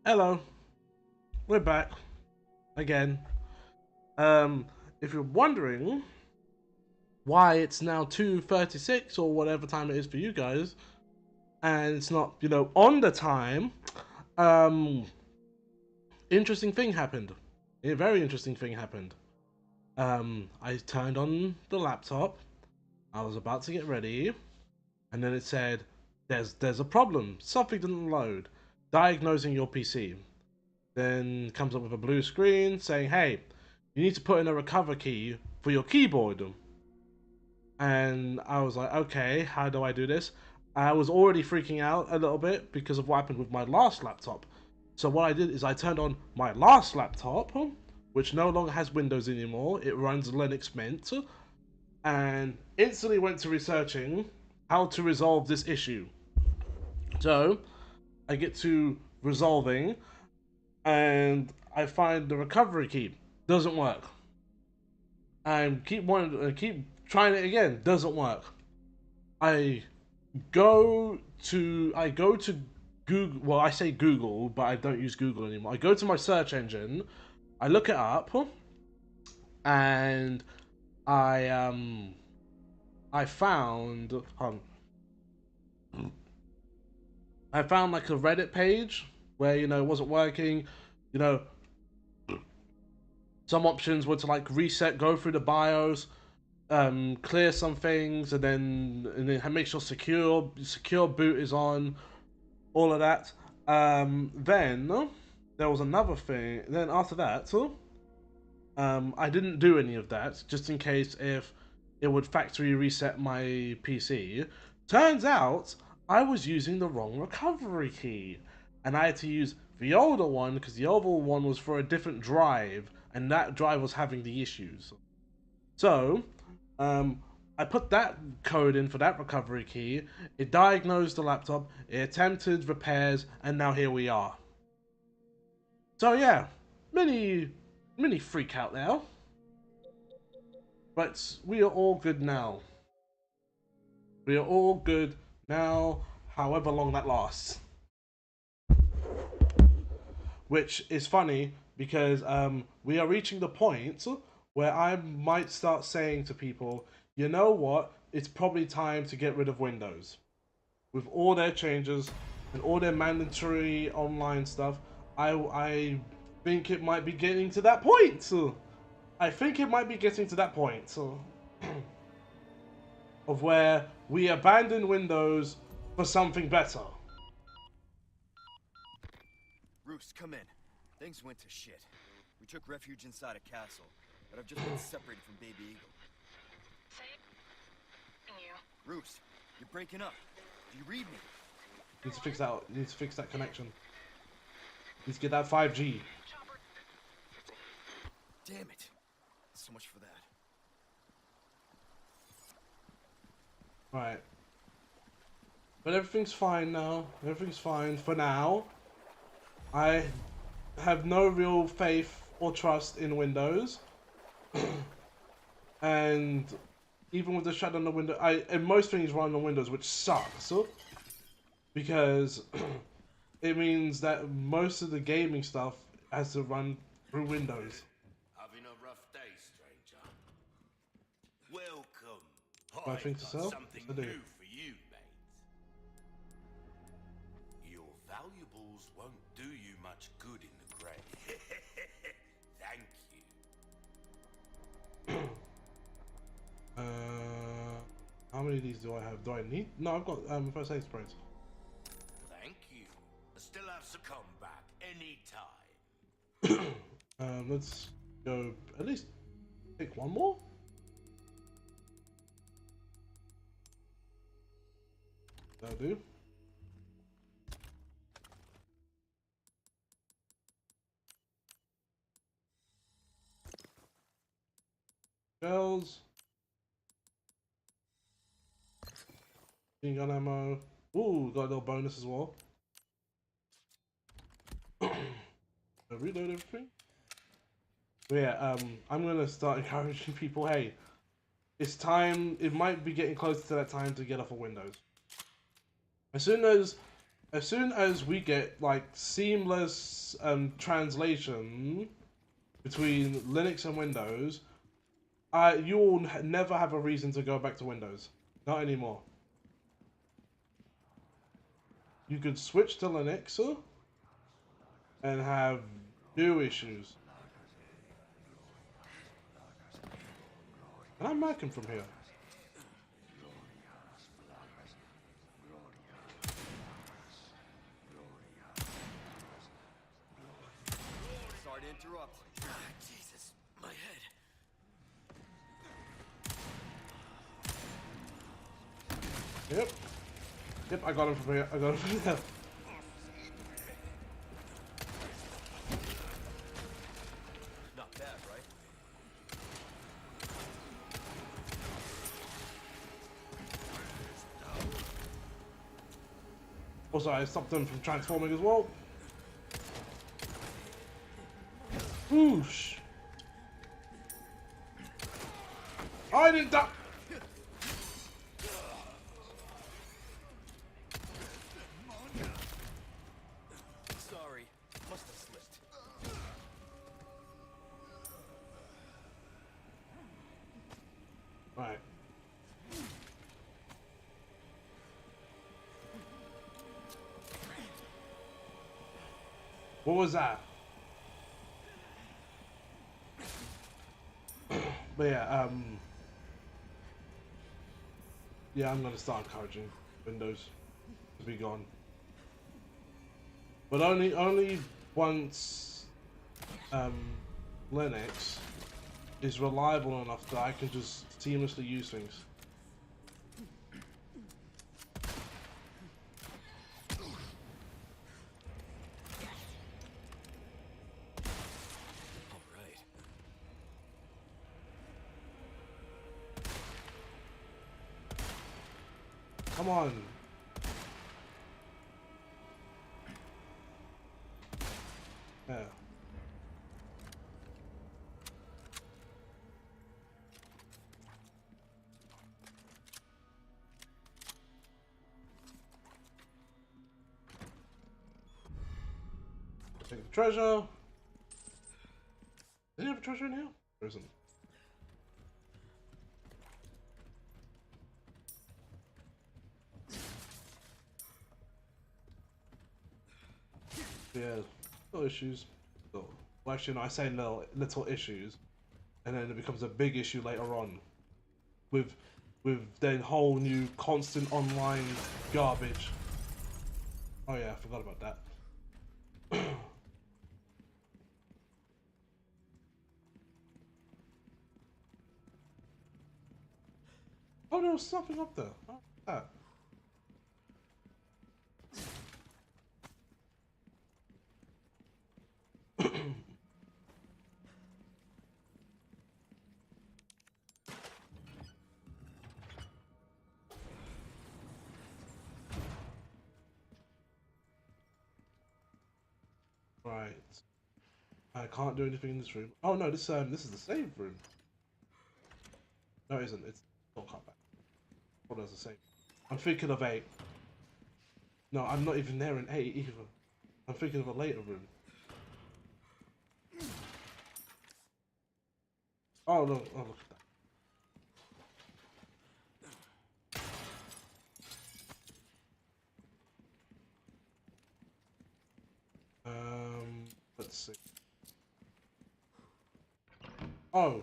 Hello, we're back again. If you're wondering why it's now 2:36 or whatever time it is for you guys, and it's not, on the time, um, interesting thing happened. A very interesting thing happened. I turned on the laptop. I was about to get ready, and then it said, "There's a problem. Something didn't load. Diagnosing your PC." Then comes up with a blue screen saying, "Hey, you need to put in a recover key for your keyboard." And I was like, okay, how do I do this? I was already freaking out a little bit because of what happened with my last laptop. So what I did is I turned on my last laptop, which no longer has Windows anymore. It runs Linux Mint, and instantly went to researching how to resolve this issue. So I get to resolving, and I find the recovery key doesn't work. I keep trying it again, doesn't work. I I go to Google. Well, I say Google, but I don't use Google anymore. I go to my search engine, I look it up, and I um I found I found like a Reddit page where it wasn't working. You know, some options were to like reset, go through the BIOS, clear some things, and then make sure secure boot is on, all of that. Then there was another thing. Then after that, I didn't do any of that just in case if it would factory reset my PC. Turns out I was using the wrong recovery key, and I had to use the older one because the older one was for a different drive, and that drive was having the issues. So, um, I put that code in for that recovery key. It diagnosed the laptop. It attempted repairs, and now here we are. So yeah, mini freak out now, but we are all good now. We are all good now, however long that lasts. Which is funny because we are reaching the point where I might start saying to people, you know what? It's probably time to get rid of Windows. With all their changes and all their mandatory online stuff, I think it might be getting to that point. I think it might be getting to that point of where we abandon Windows for something better. Roost, come in. Things went to shit. We took refuge inside a castle, but I've just been separated from Baby Eagle. Saving you. Roost, you're breaking up. Do you read me? Need to fix that. Need to fix that connection. Need to get that 5G. Chopper. Damn it. So much for that. Right. But everything's fine now. Everything's fine for now. I have no real faith or trust in Windows. And even with the shutdown on the Windows, and most things run on Windows, which sucks. Because it means that most of the gaming stuff has to run through Windows. Having a rough day, stranger. Welcome. I think so. Something I do. new for you, mate. Your valuables won't do you much good in the grave. Thank you. How many of these do I have? Do I need? No, I've got first aid sprays. Thank you. I still have some comeback anytime. Let's go at least pick one more. That'll do. Shells. Machine gun ammo. Ooh, got a little bonus as well. I reload everything. But yeah, I'm gonna start encouraging people. Hey, it's time. It might be getting closer to that time to get off of Windows. As soon as as soon as we get like seamless translation between Linux and Windows, you'll never have a reason to go back to Windows. Not anymore. You could switch to Linux and have no issues. And I'm working from here. Sorry to interrupt. Jesus, my head. Yep. Yep, I got him from here. I got him from here. Not bad, right? Also, I stopped them from transforming as well. Whoosh! I didn't die! Sorry, must have slipped. Right. What was that? But yeah, yeah, I'm gonna start encouraging Windows to be gone. But only once Linux is reliable enough that I can just seamlessly use things. All right. Come on. Yeah. Take the treasure. Did you have a treasure in here? There isn't. Yeah, little issues. Well, actually, no, I say little issues, and then it becomes a big issue later on, with then whole new constant online garbage. Oh yeah, I forgot about that. Oh, there was something up there. Oh, that. Right. I can't do anything in this room. Oh no, this is the save room. No, it isn't. It's not come back. What does it say? I'm thinking of 8. No, I'm not even there in 8 either. I'm thinking of a later room. Oh no! Oh look at that. Let's see. Oh.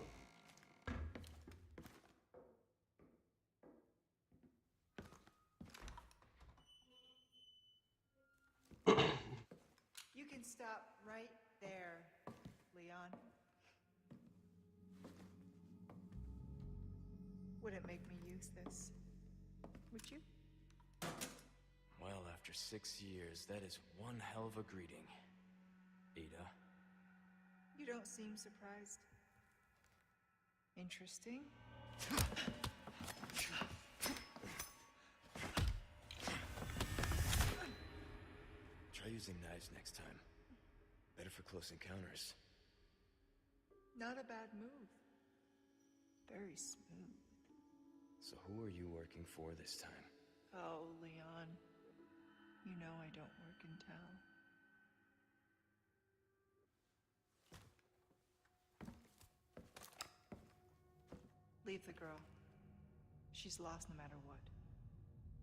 You can stop right there, Leon. Wouldn't make me use this, would you? Well, after 6 years, that is one hell of a greeting, Ada. You don't seem surprised. Interesting. Try using knives next time. Better for close encounters. Not a bad move. Very smooth. So who are you working for this time? Oh, Leon. You know I don't work in town. Leave the girl. She's lost no matter what.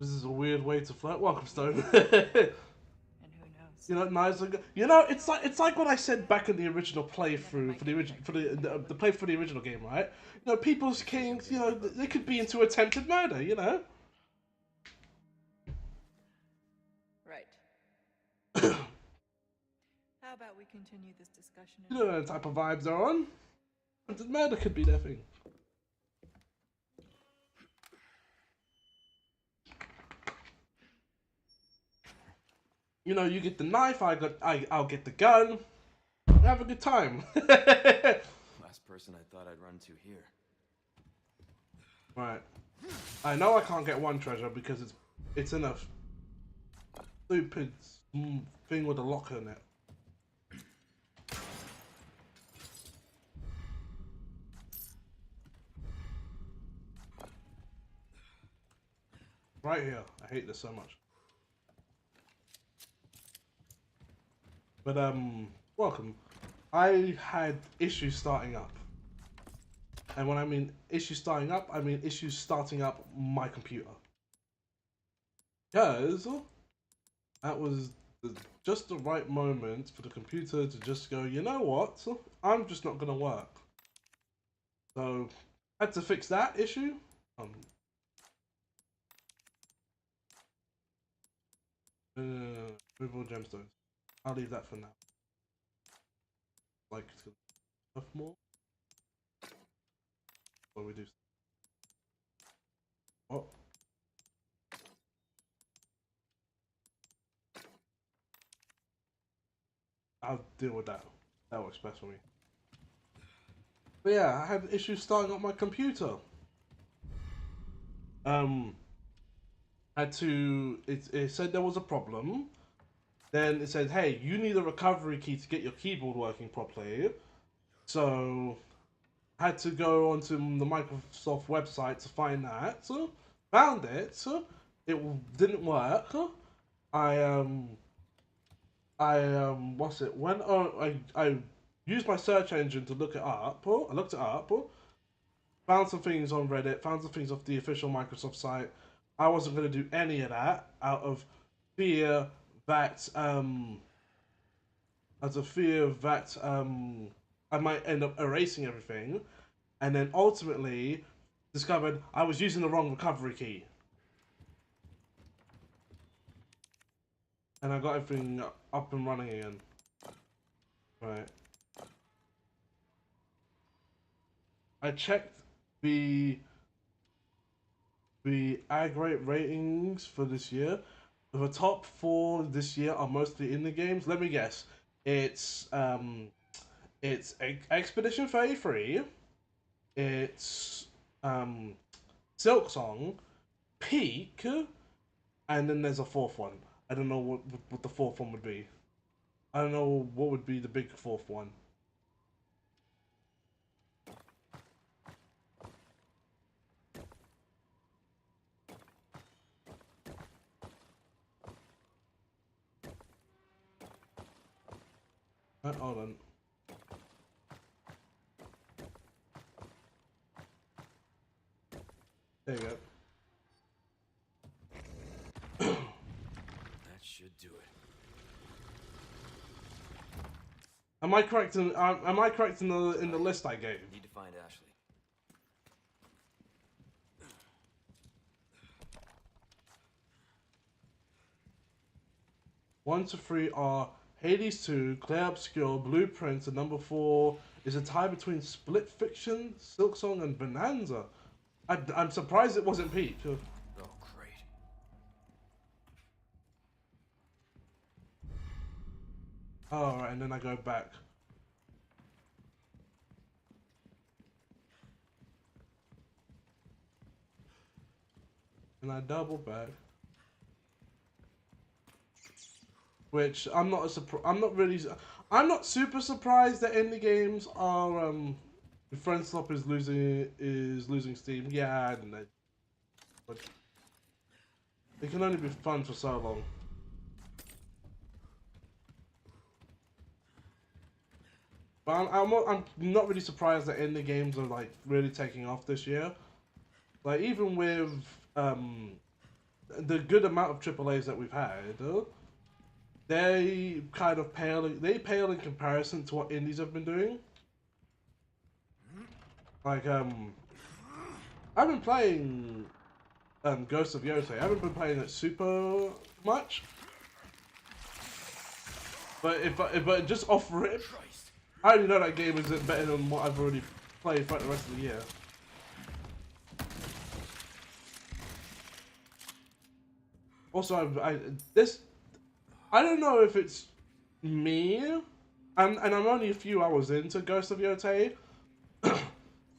This is a weird way to flirt. Welcome, Stone. And who knows? You know, nice. You know, it's like what I said back in the original playthrough for the original the play for the original game, right? You know, people's kings. You know, they could be into attempted murder. You know. Right. How about we continue this discussion? You know the type of vibes they're on. Attempted murder could be their thing. You know, you get the knife, I'll get the gun. Have a good time. Last person I thought I'd run to here. Right. I know I can't get one treasure because it's in a stupid thing with a locker in it. Right here. I hate this so much. But welcome. I had issues starting up. And when I mean issues starting up, I mean issues starting up my computer. Because that was just the right moment for the computer to just go, you know what? I'm just not gonna work. So I had to fix that issue. Removal gemstones. I'll leave that for now. Like it's gonna be enough more. What do we do? Oh. I'll deal with that. That works best for me. But yeah, I had issues starting up my computer. Had to. It said there was a problem. Then it said, "Hey, you need a recovery key to get your keyboard working properly." So I had to go onto the Microsoft website to find that. Found it. It didn't work. What's it? When I used my search engine to look it up. I looked it up. Found some things on Reddit. Found some things off the official Microsoft site. I wasn't going to do any of that out of fear that I might end up erasing everything, and then ultimately discovered I was using the wrong recovery key. And I got everything up and running again. Right. I checked the ag rate ratings for this year. The top 4 this year are mostly indie games. Let me guess. It's Expedition 33. It's Silk Song, Peak, and then there's a 4th one. I don't know what the 4th one would be. I don't know what would be the big 4th one. Hold on. There you go. That should do it. Am I correct in the list I gave? Need to find Ashley. One to 3 are Hades 2, Clair Obscure, Blueprints, and number 4 is a tie between Split Fiction, Silksong, and Bonanza. I'm surprised it wasn't Peach. Oh, great. Oh, right, and then I go back. And I double back. Which I'm not super surprised that indie games are Friendslop is losing steam. Yeah, I don't know. But it can only be fun for so long. But I'm not really surprised that indie games are like really taking off this year. Like even with the good amount of AAAs that we've had, they kind of pale in comparison to what indies have been doing. Like I've been playing Ghost of Yotei. I haven't been playing it super much, but just off rip, I already know that game isn't better than what I've already played for the rest of the year. Also, I don't know if it's me, and I'm only a few hours into Ghost of Yotei,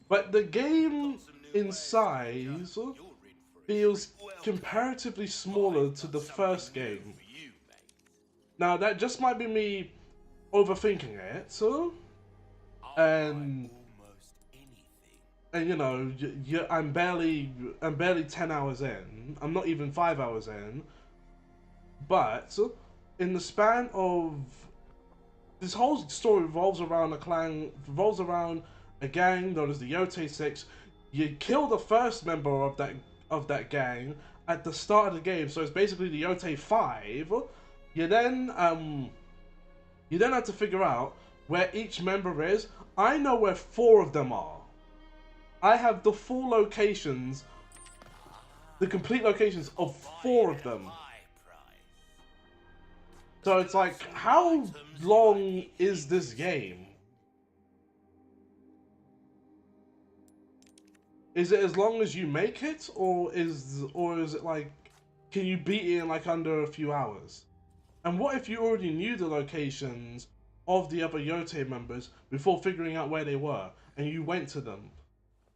but the game in size feels comparatively smaller to the first game. Now that just might be me overthinking it, so and you know, I'm barely 10 hours in. I'm not even 5 hours in. But in the span of this whole story revolves around a gang known as the Yotei Six. You kill the first member of that gang at the start of the game, so it's basically the Yotei Five. You then have to figure out where each member is. I know where 4 of them are. I have the full locations, the complete locations of 4 of them. So it's like, how long is this game? Is it as long as you make it, or is it like, can you beat it in like under a few hours? And what if you already knew the locations of the other Yotei members before figuring out where they were, and you went to them?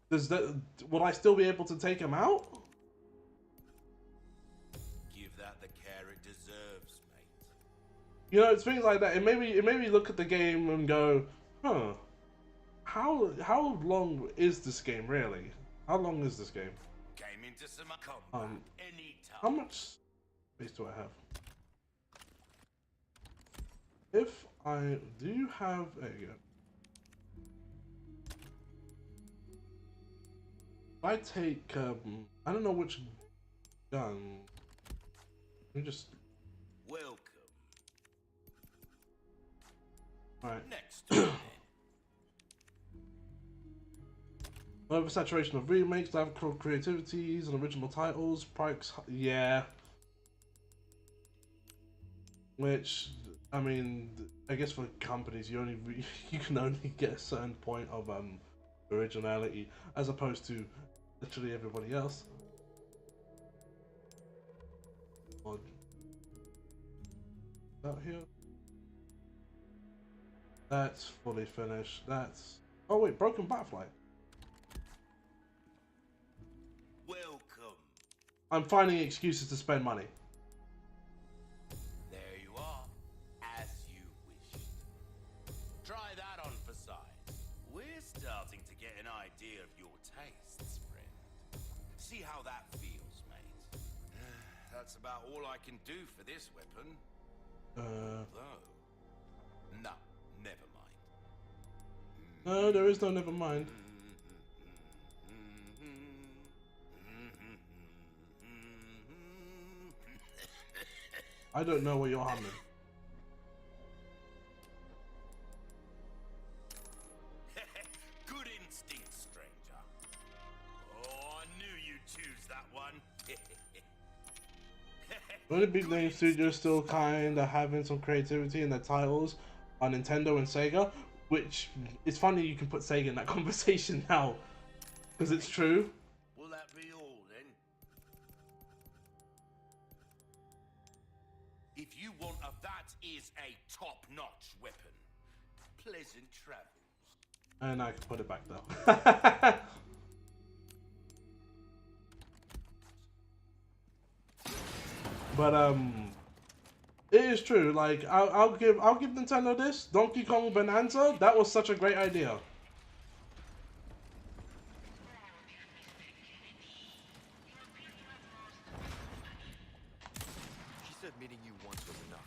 Would I still be able to take them out? Give that the care it deserves, mate. You know, it's things like that. It made me look at the game and go, huh, how long is this game really? How long is this game? Came into some combat anytime. How much space do I have? If I do have, there you go. If I take, I don't know which gun. Let me just. Welcome. All right. Next. Oversaturation of remakes, lack of creativities, and original titles. Price, yeah. Which, I mean, I guess for companies, you can only get a certain point of originality, as opposed to literally everybody else. Odd. Out here. That's fully finished. That's. Oh wait, Broken Butterfly. Welcome. I'm finding excuses to spend money. There you are, as you wished. Try that on for size. We're starting to get an idea of your tastes, friend. See how that feels, mate. That's about all I can do for this weapon. Though. No, never mind. No, there is no never mind. I don't know what you're humming. Good instinct, stranger. Oh, I knew you'd choose that one. The only big name studios still kind of having some creativity in their titles are Nintendo and Sega, which it's funny you can put Sega in that conversation now, because it's true. Will that be all then? If you want that is a top-notch weapon. Pleasant travels. And I can put it back though. But it is true. Like I'll give Nintendo this. Donkey Kong Bonanza. That was such a great idea. She said meeting you once was enough.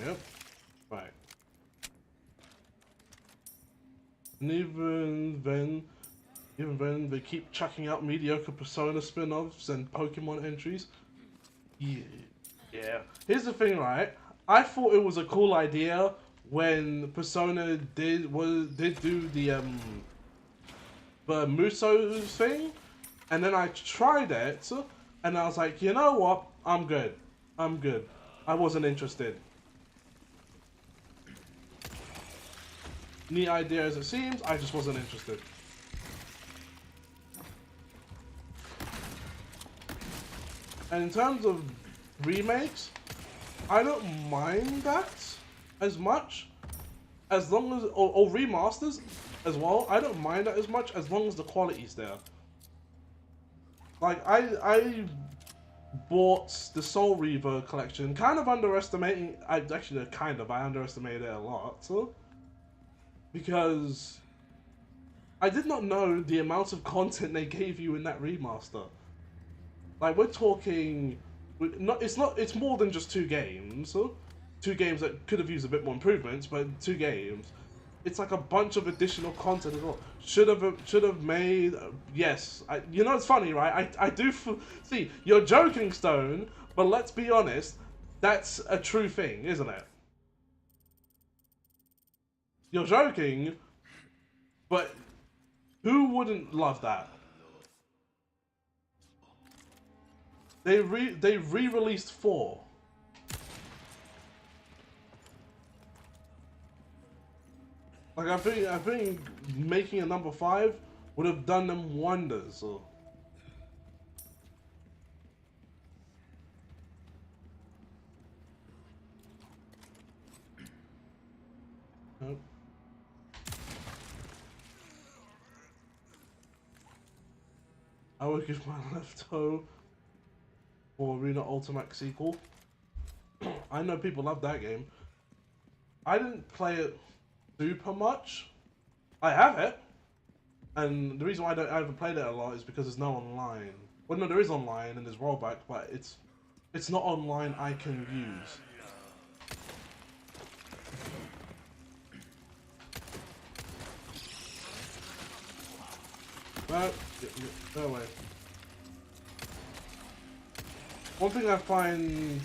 Yep. Right. And even then, they keep chucking out mediocre Persona spin-offs and Pokemon entries. Yeah. Yeah. Here's the thing, right? I thought it was a cool idea when Persona did do the Muso thing, and then I tried it, and I was like, you know what? I'm good. I'm good. I wasn't interested. Neat idea as it seems, I just wasn't interested. And in terms of remakes, I don't mind that as much, as long as, or remasters as well. I don't mind that as much as long as the quality's there. Like I bought the Soul Reaver collection, kind of underestimating. I underestimated it a lot, because I did not know the amount of content they gave you in that remaster. Like, we're talking, it's more than just 2 games. 2 games that could have used a bit more improvements, but 2 games. It's like a bunch of additional content as well. Should have made, yes. You know, it's funny, right? I do, see, you're joking, Stone, but let's be honest, that's a true thing, isn't it? You're joking, but who wouldn't love that? They re-released 4. Like, I think making a number 5 would have done them wonders. So. Nope. I would give my left toe for Arena Ultimax sequel. I know people love that game. I didn't play it super much. I have it, and the reason why I haven't played it a lot is because there's no online. Well, no, there is online and there's rollback, but it's not online I can use. But go away. One thing I find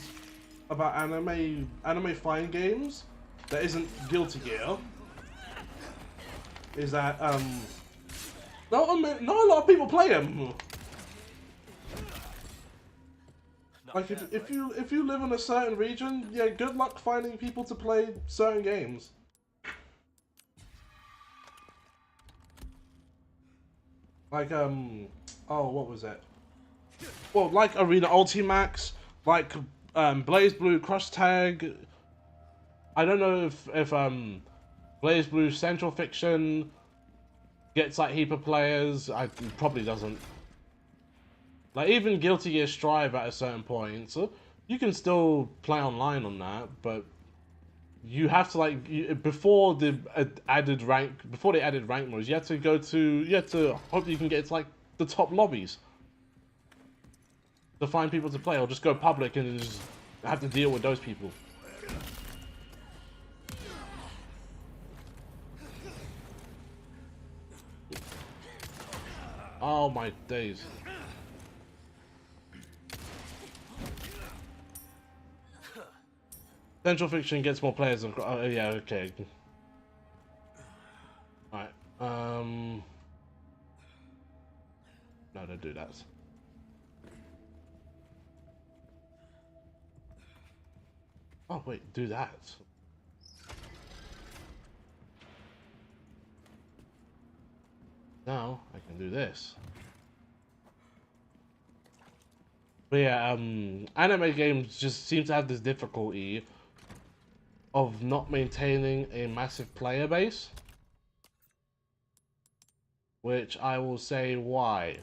about anime fighting games that isn't Guilty Gear is that not a lot of people play them. Like if you live in a certain region, yeah, good luck finding people to play certain games. Like oh, what was it? Well, like Arena Ultimax, like Blaze Blue Crush Tag. I don't know if Blaze Blue Central Fiction gets like heap of players. It probably doesn't. Like even Guilty Gear Strive at a certain point, so you can still play online on that, but you have to like before they added rank modes, you have to hope you can get to like the top lobbies to find people to play, or just go public and just have to deal with those people. Oh my days. Central Fiction gets more players than... yeah, okay. Alright, no, don't do that. Oh, wait, do that. Now, I can do this. But yeah, anime games just seem to have this difficulty of not maintaining a massive player base. Which I will say why.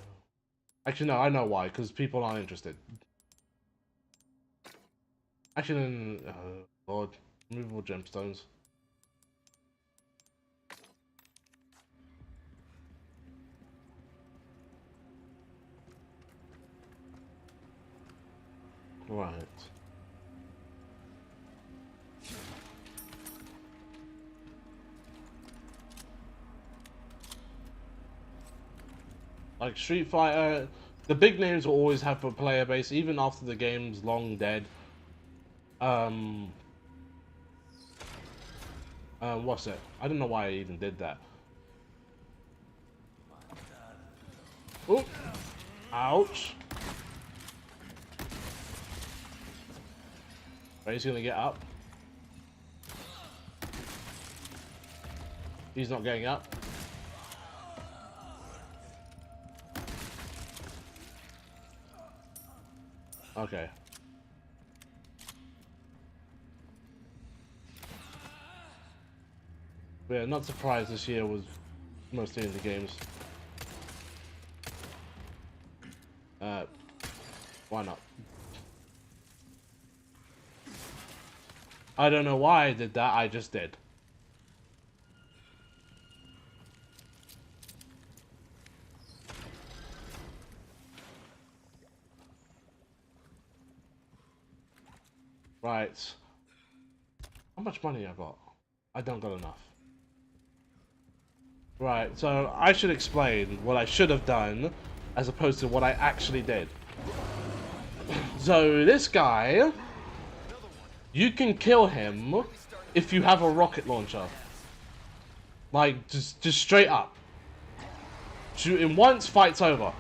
Actually, no, I know why, because people aren't interested. Actually, Lord, removable gemstones. Right. Like Street Fighter, the big names will always have a player base, even after the game's long dead. What's it? I don't know why I even did that. Oh, ouch. Right, he's gonna get up. He's not getting up. Okay. But yeah, not surprised this year was mostly in the games. Why not? I don't know why I did that, I just did. Right. How much money I got? I don't got enough. Right, so I should explain what I should have done as opposed to what I actually did. So this guy, you can kill him if you have a rocket launcher. Like, just straight up. Shoot him once, fight's over.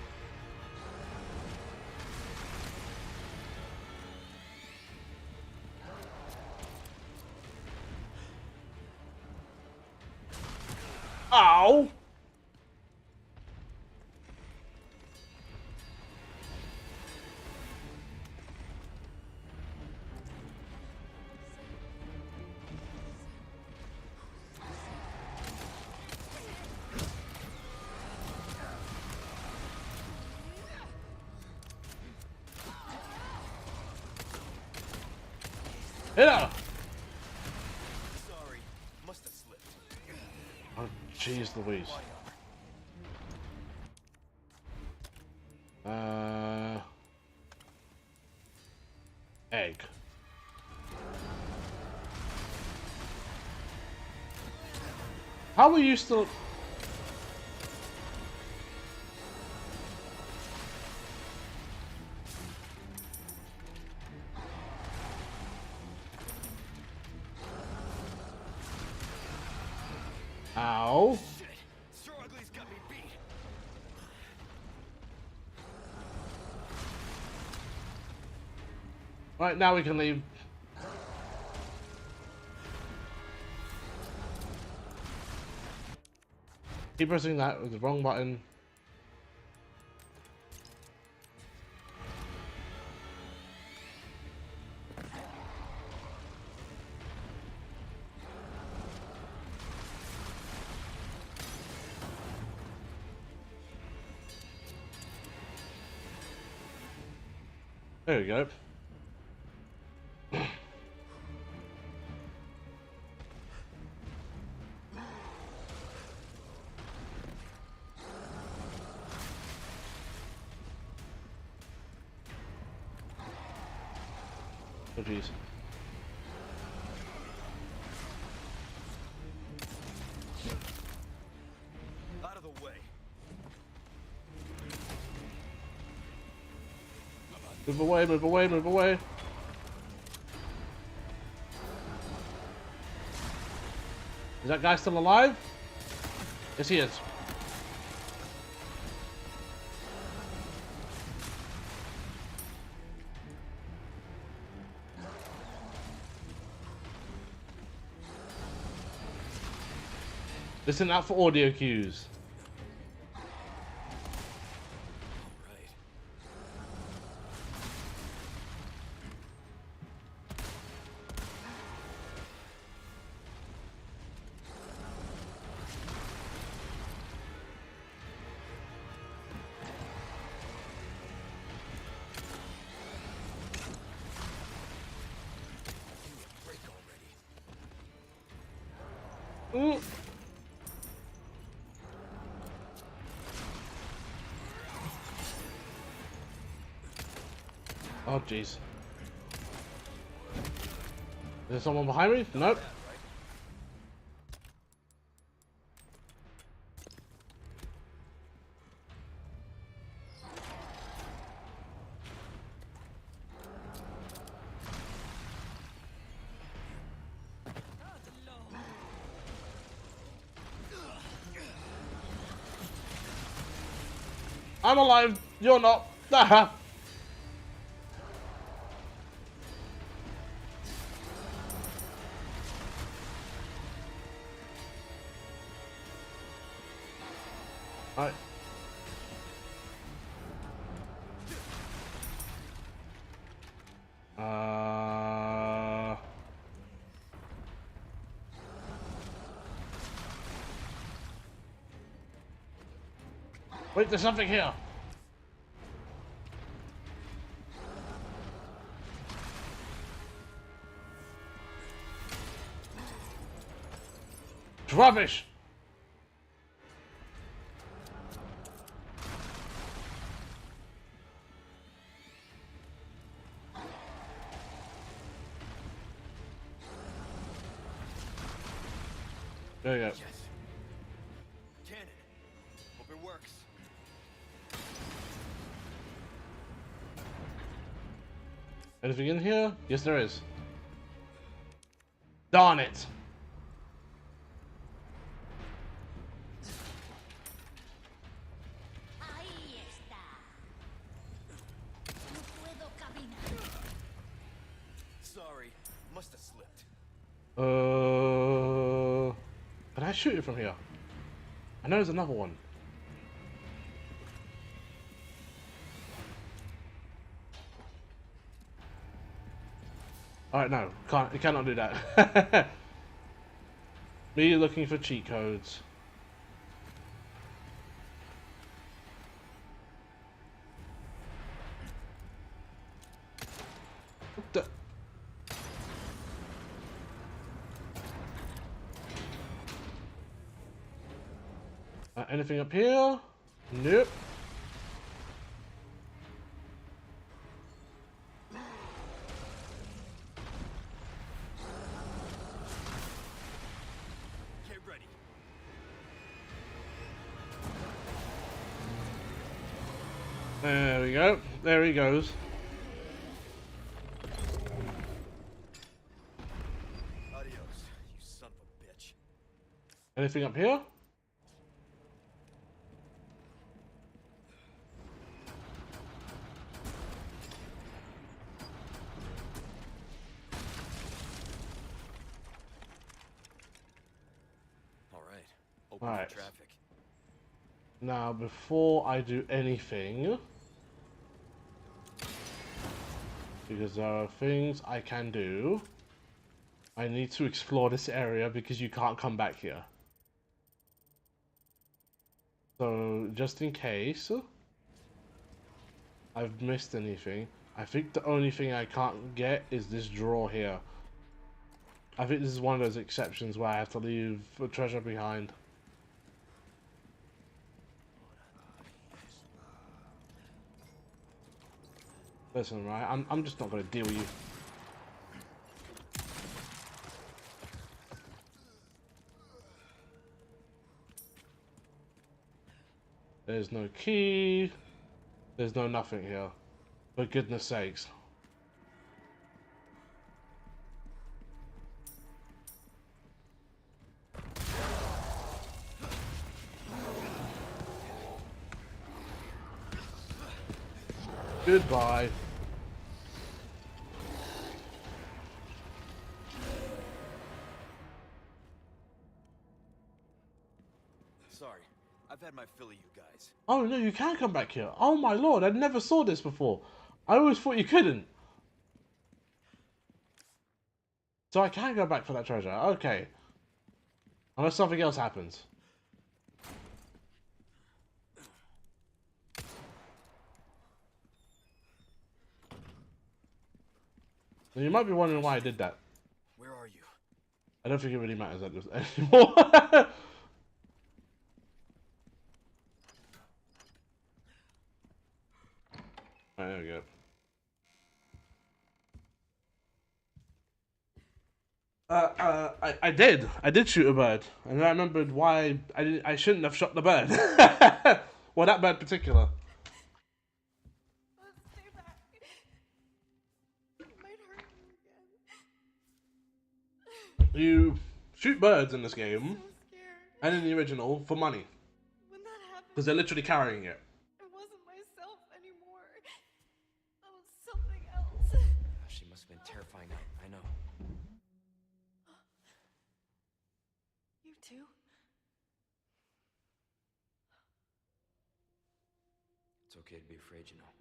Ow! Hit her! Sorry, must have slipped. Oh, jeez Louise. Egg. How are you still... Ow. Shit, Sir Ugly's got me beat. Right, now we can leave. Keep pressing that with the wrong button. There we go. Oh jeez. Out of the way. Move away, move away, move away. Is that guy still alive? Yes, he is. Listen out for audio cues. Right. Give me a break already. Ooh. Oh jeez. Is there someone behind me? Nope. I'm alive. You're not. Haha. Alright. Wait, there's something here. It's rubbish. There you go. Yes. Cannon. Hope it works. Anything in here? Yes, there is. Darn it. Ahí está. No puedo caminar. Sorry, must have slipped. Can I shoot it from here? I know there's another one. Alright, no. Can't, you cannot do that. Me looking for cheat codes. What the? Anything up here? Nope. Get ready. There we go. There he goes. Adios, you son of a bitch. Anything up here? All right. Open Alright. for traffic. Now, before I do anything, because there are things I can do, I need to explore this area because you can't come back here. So, just in case I've missed anything, I think the only thing I can't get is this drawer here. I think this is one of those exceptions where I have to leave a treasure behind. Listen, right? I'm just not gonna deal with you. There's no key. There's no nothing here. For goodness sakes. Goodbye. Sorry, I've had my fill of you guys. Oh no, you can come back here. Oh my lord, I never saw this before. I always thought you couldn't. So I can go back for that treasure. Okay. Unless something else happens. So you might be wondering why I did that. Where are you? I don't think it really matters anymore. Right, there we go. I did shoot a bird, and then I remembered why I shouldn't have shot the bird. Well, that bird particular. Let's stay back. It might hurt you again. You shoot birds in this game, I'm so scared. and in the original, for money, When that happened, because they're literally carrying it. it wasn't okay to be afraid, you know.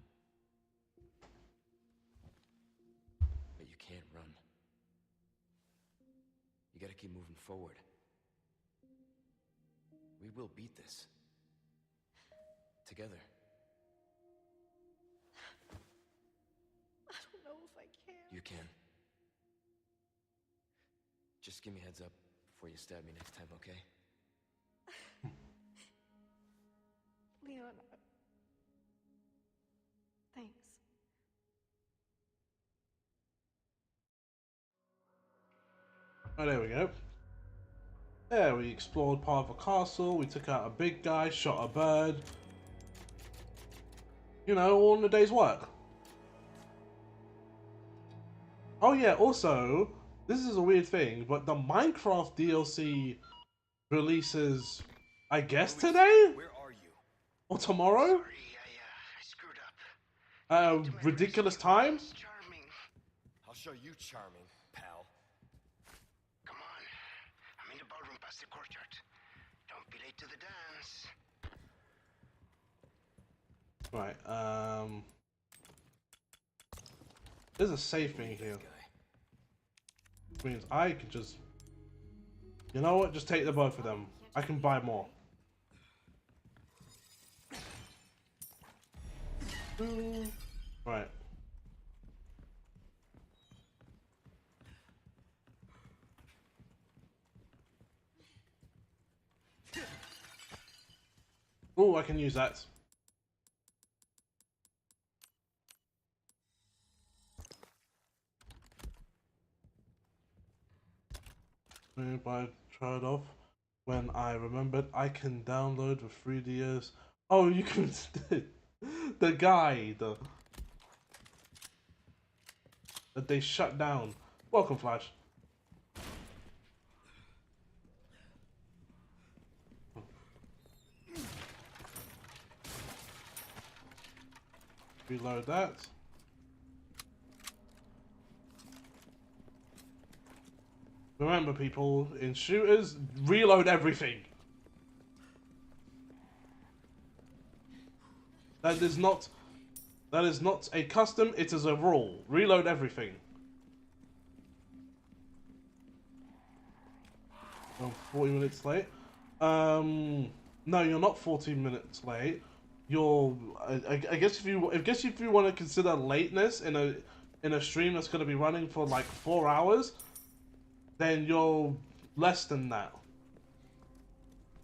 But you can't run. You gotta keep moving forward. We will beat this. Together. I don't know if I can. You can. Just give me a heads up before you stab me next time, okay? Leon, thanks. Oh, there we go. Yeah, we explored part of a castle, we took out a big guy, shot a bird. You know, all in a day's work. Oh yeah, also, this is a weird thing, but the Minecraft DLC releases, I guess, today? Where are you? Or tomorrow? Sorry, I screwed up. To my Ridiculous rescue, time? Prince Charming. I'll show you charming, pal. Come on. I'm in the ballroom past the courtyard. Don't be late to the dance. Right, there's a safe thing here. Which means I could just... You know what? Just take the both of them. I can buy more. Right. Oh, I can use that. If I tried off when I remembered I can download with 3DS. Oh, you can the guy that they shut down. Welcome, Flash. Reload that. Remember, people, in shooters, reload everything. That is not a custom, it is a rule. Reload everything. Oh, 40 minutes late. No, you're not 14 minutes late. You're I guess if you want to consider lateness in a stream that's going to be running for like 4 hours, then you're less than that.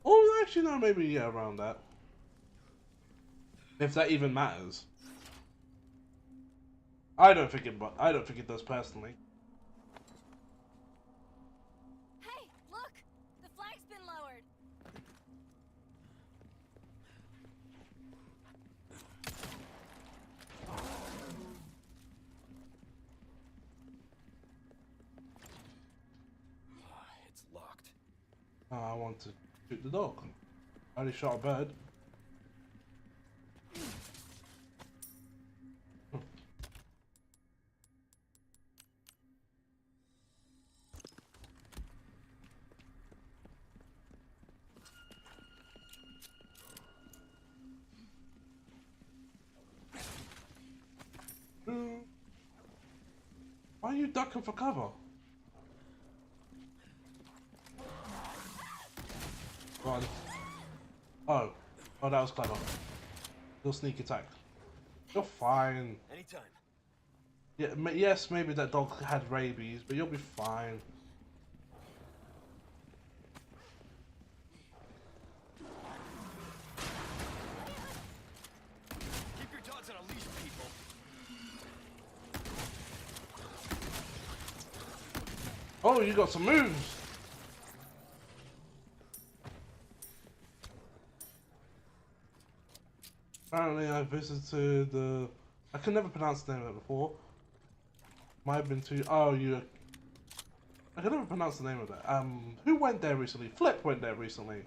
Oh, actually, no, maybe, yeah, around that. If that even matters. I don't think it does personally. Hey, look! The flag's been lowered. It's locked. I want to shoot the dog. I already shot a bird. Why are you ducking for cover? Run. Oh, that was clever. Little sneak attack. You're fine. Anytime. Yeah, yes, maybe that dog had rabies, but you'll be fine. Keep your dogs on a leash, people. Oh, you got some moves. Apparently, I visited the... I could never pronounce the name of it before. Might have been too... Oh, you... I could never pronounce the name of that. Who went there recently? Flip went there recently.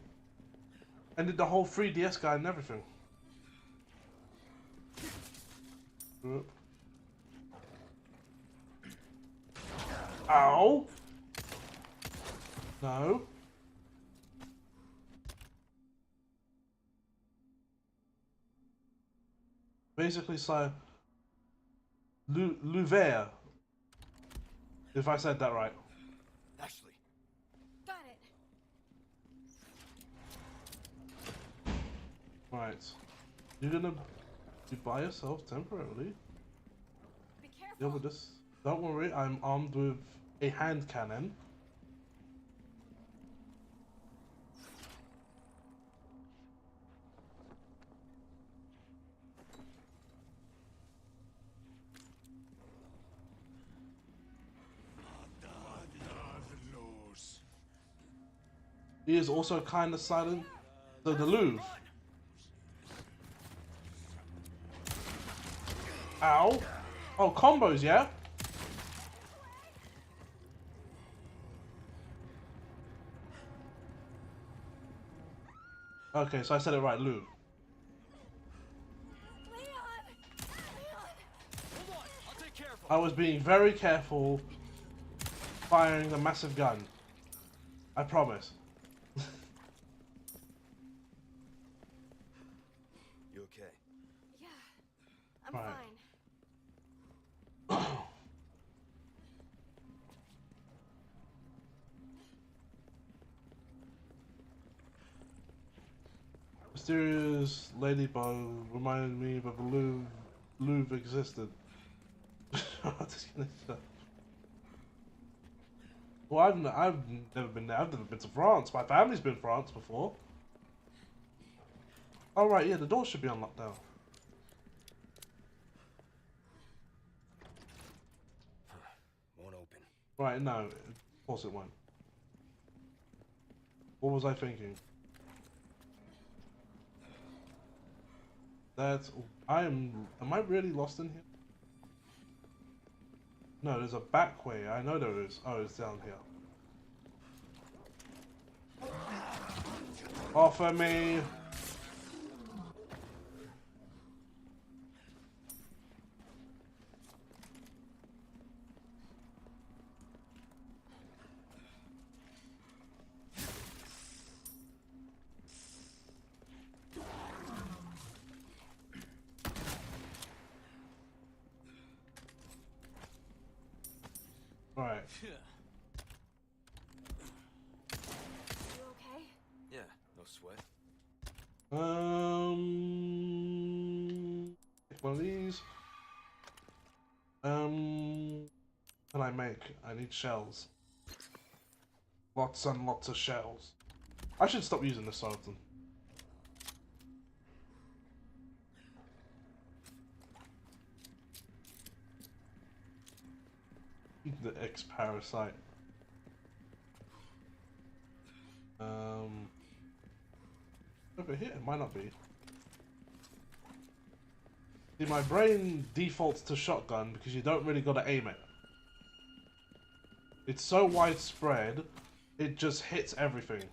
And did the whole 3DS guide and everything. Ow! No. Basically, so Louver, if I said that right. Ashley. Got it. Right. You're gonna be by yourself temporarily. Be Deal careful. with this. Don't worry, I'm armed with a hand cannon. He is also kind of silent. So the Louvre. Ow. Oh, combos, yeah? Okay, so I said it right, Louvre. Leon! Hold on, I'll take care of him. I was being very careful firing a massive gun. I promise. You okay? Yeah, I'm Right. fine. Mysterious ladybug reminded me that the Louvre existed. Well, I've never been there. I've never been to France. My family's been to France before. Oh right, yeah, the door should be unlocked now. Won't open. Right, no, of course it won't. What was I thinking? That's... Am I really lost in here? No, there's a back way. I know there is. Oh, it's down here. Offer me! Alright. You okay? Yeah, no sweat. Take one of these. What can I make? I need shells. Lots and lots of shells. I should stop using this so often. The X-Parasite. Over here, it might not be. See, my brain defaults to shotgun because you don't really gotta aim it. It's so widespread, it just hits everything.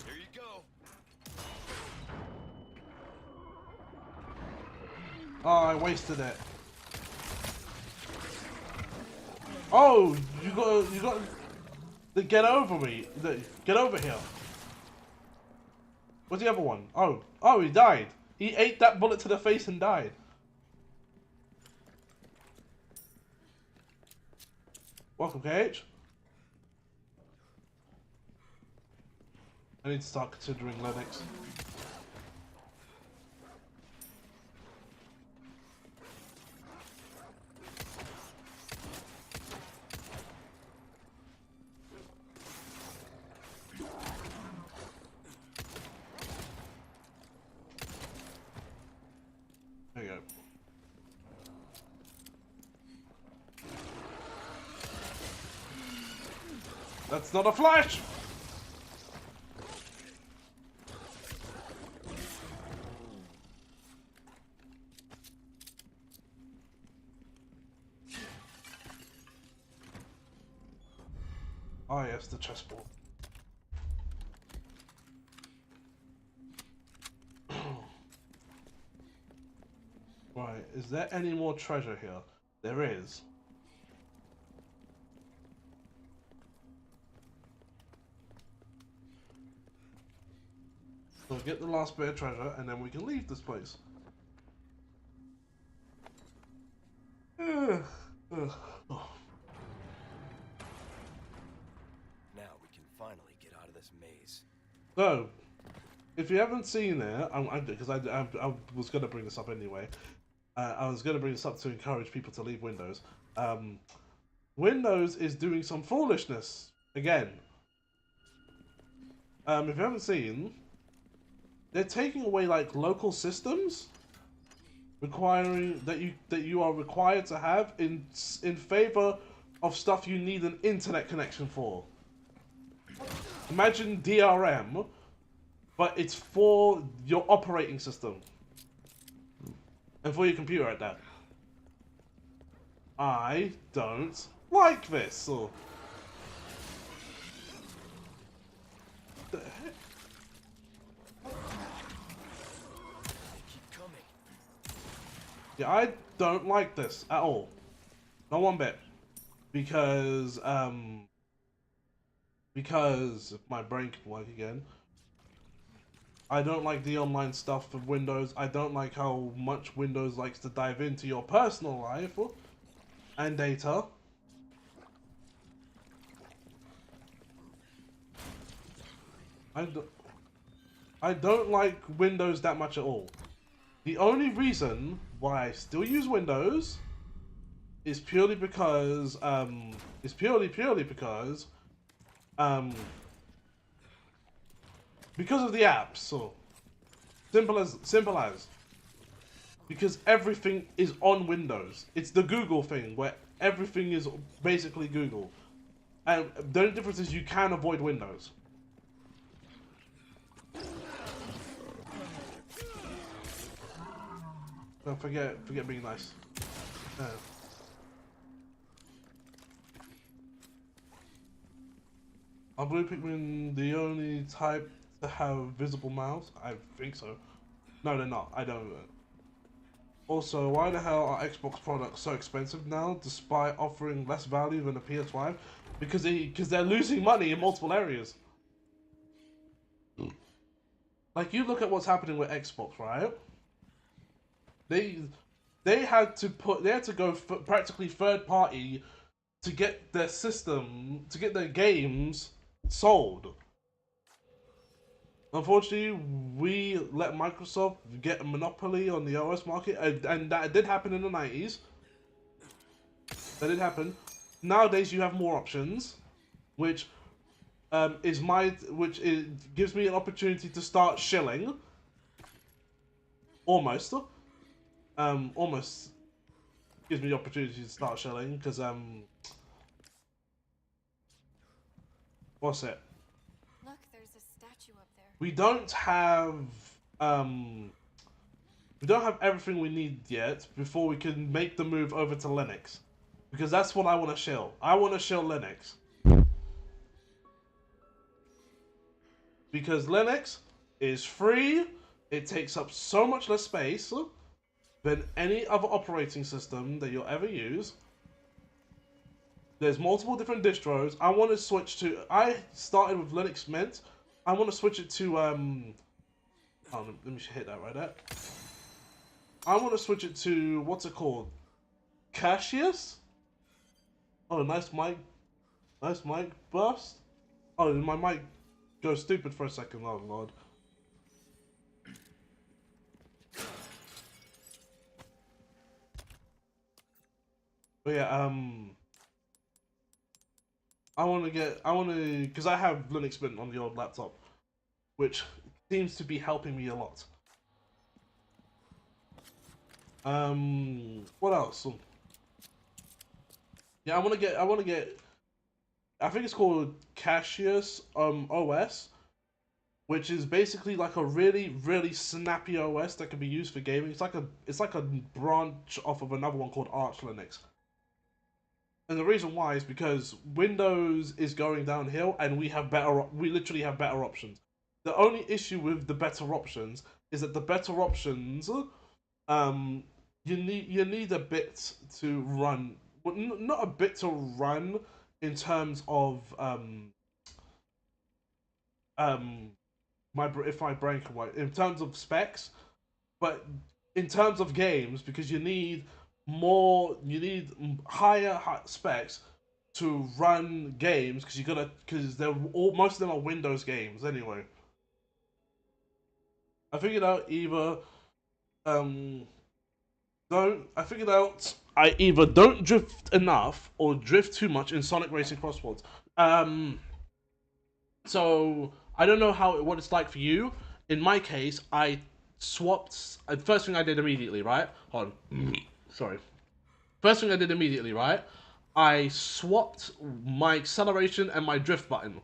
Here you go. Oh, I wasted it. Oh, you got to get over me. Get over here. What's the other one? Oh, he died. He ate that bullet to the face and died. Welcome, KH. I need to start considering Linux. There you go. That's not a flash! Oh yes, the chessboard. Right, is there any more treasure here? There is. So get the last bit of treasure and then we can leave this place. Ugh. Ugh. Oh. Now we can finally get out of this maze. So, if you haven't seen it, because I was going to bring this up anyway. I was going to bring this up to encourage people to leave Windows. Windows is doing some foolishness again. If you haven't seen, they're taking away like local systems, requiring that you are required to have in favor of stuff you need an internet connection for. Imagine DRM, but it's for your operating system and for your computer at that. I don't like this. Or the heck? Keep coming. Yeah, I don't like this at all. Not one bit. Because if my brain can work again. I don't like the online stuff for Windows. I don't like how much Windows likes to dive into your personal life and data. I don't like Windows that much at all. The only reason why I still use Windows is purely because because of the apps. So simple as because everything is on Windows. It's the Google thing where everything is basically Google, and the only difference is you can avoid Windows. Don't forget being nice. Are blue Pikmin the only type to have visible mouths? I think so. No, they're not. I don't. Also, why the hell are Xbox products so expensive now, despite offering less value than the PS5? Because they're losing money in multiple areas. Like, you look at what's happening with Xbox, right? They had to go practically third party to get their system, to get their games sold. Unfortunately, we let Microsoft get a monopoly on the OS market, and that did happen in the 90s. That did happen. Nowadays, you have more options, which gives me an opportunity to start shilling. Almost gives me the opportunity to start shilling because what's it? Look, there's a statue up there. We don't have everything we need yet before we can make the move over to Linux, because that's what I want to shill. I want to shill Linux because Linux is free. It takes up so much less space than any other operating system that you'll ever use. There's multiple different distros. I want to switch to. I started with Linux Mint. I want to switch it to Oh, let me hit that right there. I want to switch it to what's it called? Cassius. Oh, nice mic burst. Oh, my mic goes stupid for a second. Oh lord. But yeah, because I have Linux Mint on the old laptop, which seems to be helping me a lot. What else? Yeah, I want to get, I think it's called Cassius OS, which is basically like a really, really snappy OS that can be used for gaming. It's like a branch off of another one called Arch Linux. And the reason why is because Windows is going downhill, and we literally have better options. The only issue with the better options is that the better options you need a bit to run. Well, not a bit to run in terms of um if my brain can work in terms of specs, but in terms of games, because you need higher specs to run games, because they're all most of them are Windows games anyway. I figured out either um don't I figured out I either don't drift enough or drift too much in Sonic Racing Crossworlds. Um, so I don't know what it's like for you. In my case, I swapped. First thing I did immediately, right? Hold on. Sorry. First thing I did immediately, right? I swapped my acceleration and my drift button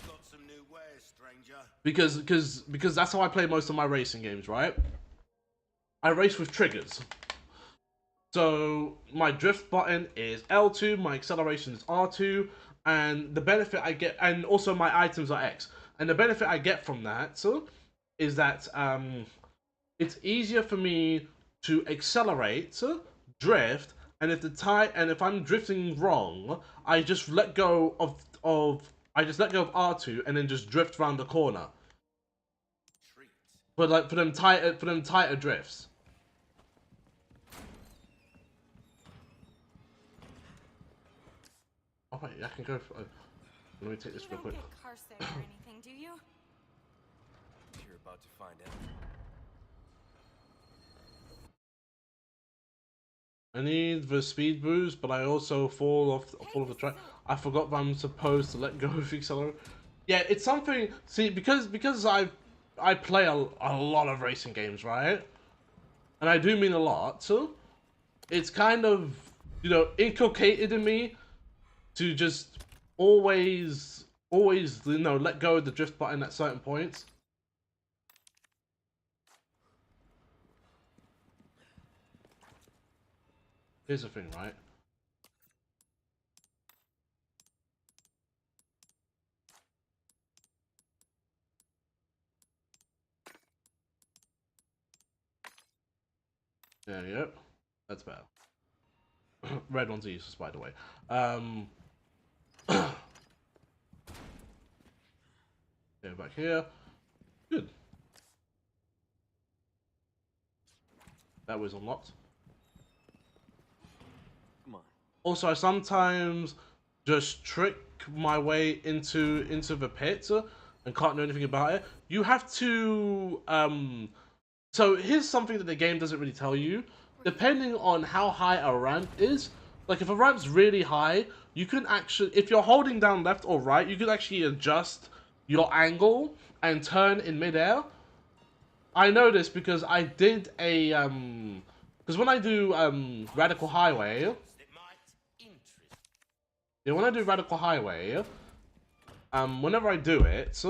Got some new wares, stranger. because that's how I play most of my racing games, right? I race with triggers. So my drift button is L2, my acceleration is R2, and the benefit I get, and also my items are X. And the benefit I get from that is that it's easier for me to accelerate, drift, and if I'm drifting wrong, I just let go of R2 and then just drift around the corner. Treat. For them tighter drifts. Oh wait, I can go. Let me take this You real don't quick. get car sick or anything, do you? You're about to find out. I need the speed boost, but I also fall off the track. I forgot that I'm supposed to let go of the accelerator. Yeah, it's something. See, because I play a lot of racing games, right? And I do mean a lot. So it's kind of inculcated in me to just always let go of the drift button at certain points. Here's the thing, right? Yeah, yep. That's better. Red one's useless, by the way. Go back here. Good. That was unlocked. Come on. Also, I sometimes just trick my way into the pit and can't know anything about it. You have to So here's something that the game doesn't really tell you. Depending on how high a ramp is, like if a ramp's really high, you can actually, if you're holding down left or right, you can actually adjust your angle and turn in midair. I know this because I did because when I do Radical Highway, That might interest. yeah, when I do Radical Highway, whenever I do it,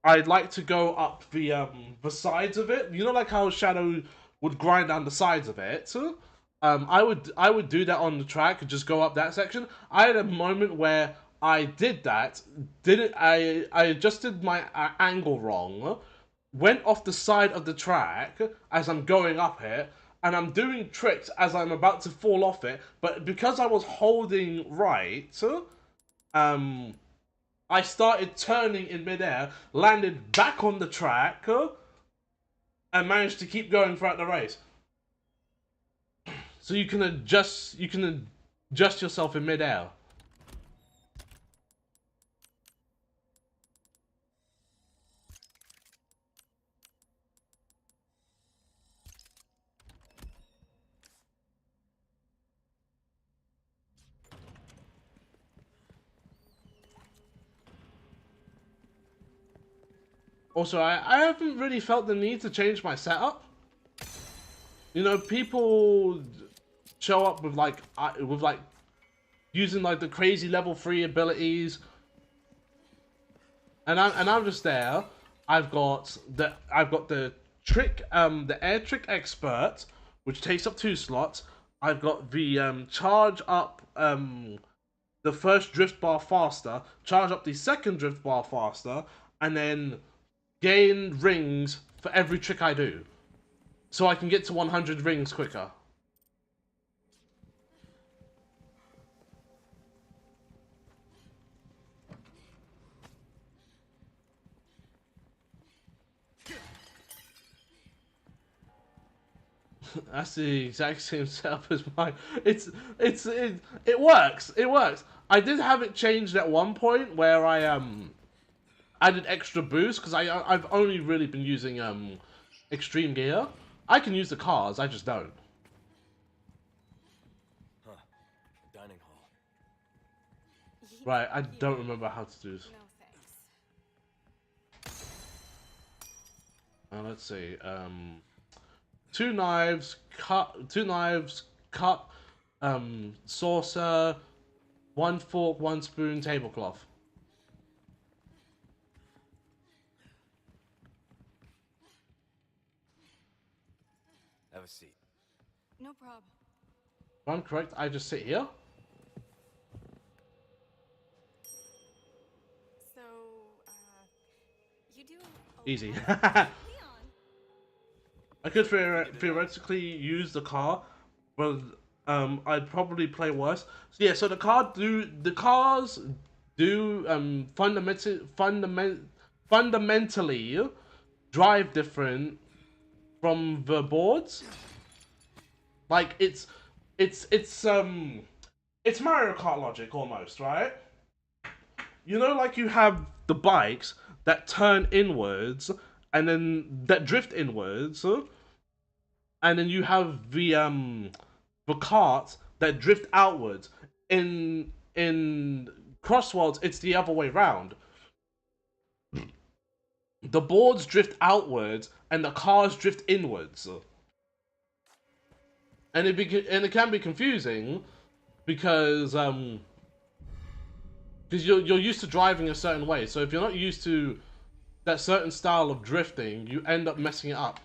I'd like to go up the sides of it. You know, like how Shadow would grind down the sides of it. I would do that on the track and just go up that section. I had a moment where I did that. Didn't I adjusted my angle wrong. Went off the side of the track as I'm going up it, and I'm doing tricks as I'm about to fall off it. But because I was holding right, um, I started turning in midair, landed back on the track, and managed to keep going throughout the race. So you can adjust yourself in midair. Also, I haven't really felt the need to change my setup. You know, people show up with like using like the crazy level 3 abilities, and I'm just there. I've got the trick the air trick expert, which takes up 2 slots. I've got the charge up the first drift bar faster, charge up the second drift bar faster, and then gain rings for every trick I do. so I can get to 100 rings quicker. That's the exact same setup as mine. It works. It works. I did have it changed at one point where I added extra boost because I've only really been using extreme gear. I can use the cars, I just don't. Huh. Dining hall. Right, I don't remember how to do this. No thanks. Let's see. Two knives, cup, saucer, one fork, one spoon, tablecloth. Have a seat. No problem. If I'm correct, I just sit here. So, you do Easy. Leon. I could theoretically use the car, but I'd probably play worse. So yeah, so the cars do fundamentally drive different from the boards. Like it's Mario Kart logic almost, right? You know, like you have the bikes that turn inwards and then that drift inwards, and then you have the carts that drift outwards. In Crossworlds, it's the other way round. The boards drift outwards and the cars drift inwards, and it can be confusing because you're used to driving a certain way. So if you're not used to that certain style of drifting, you end up messing it up.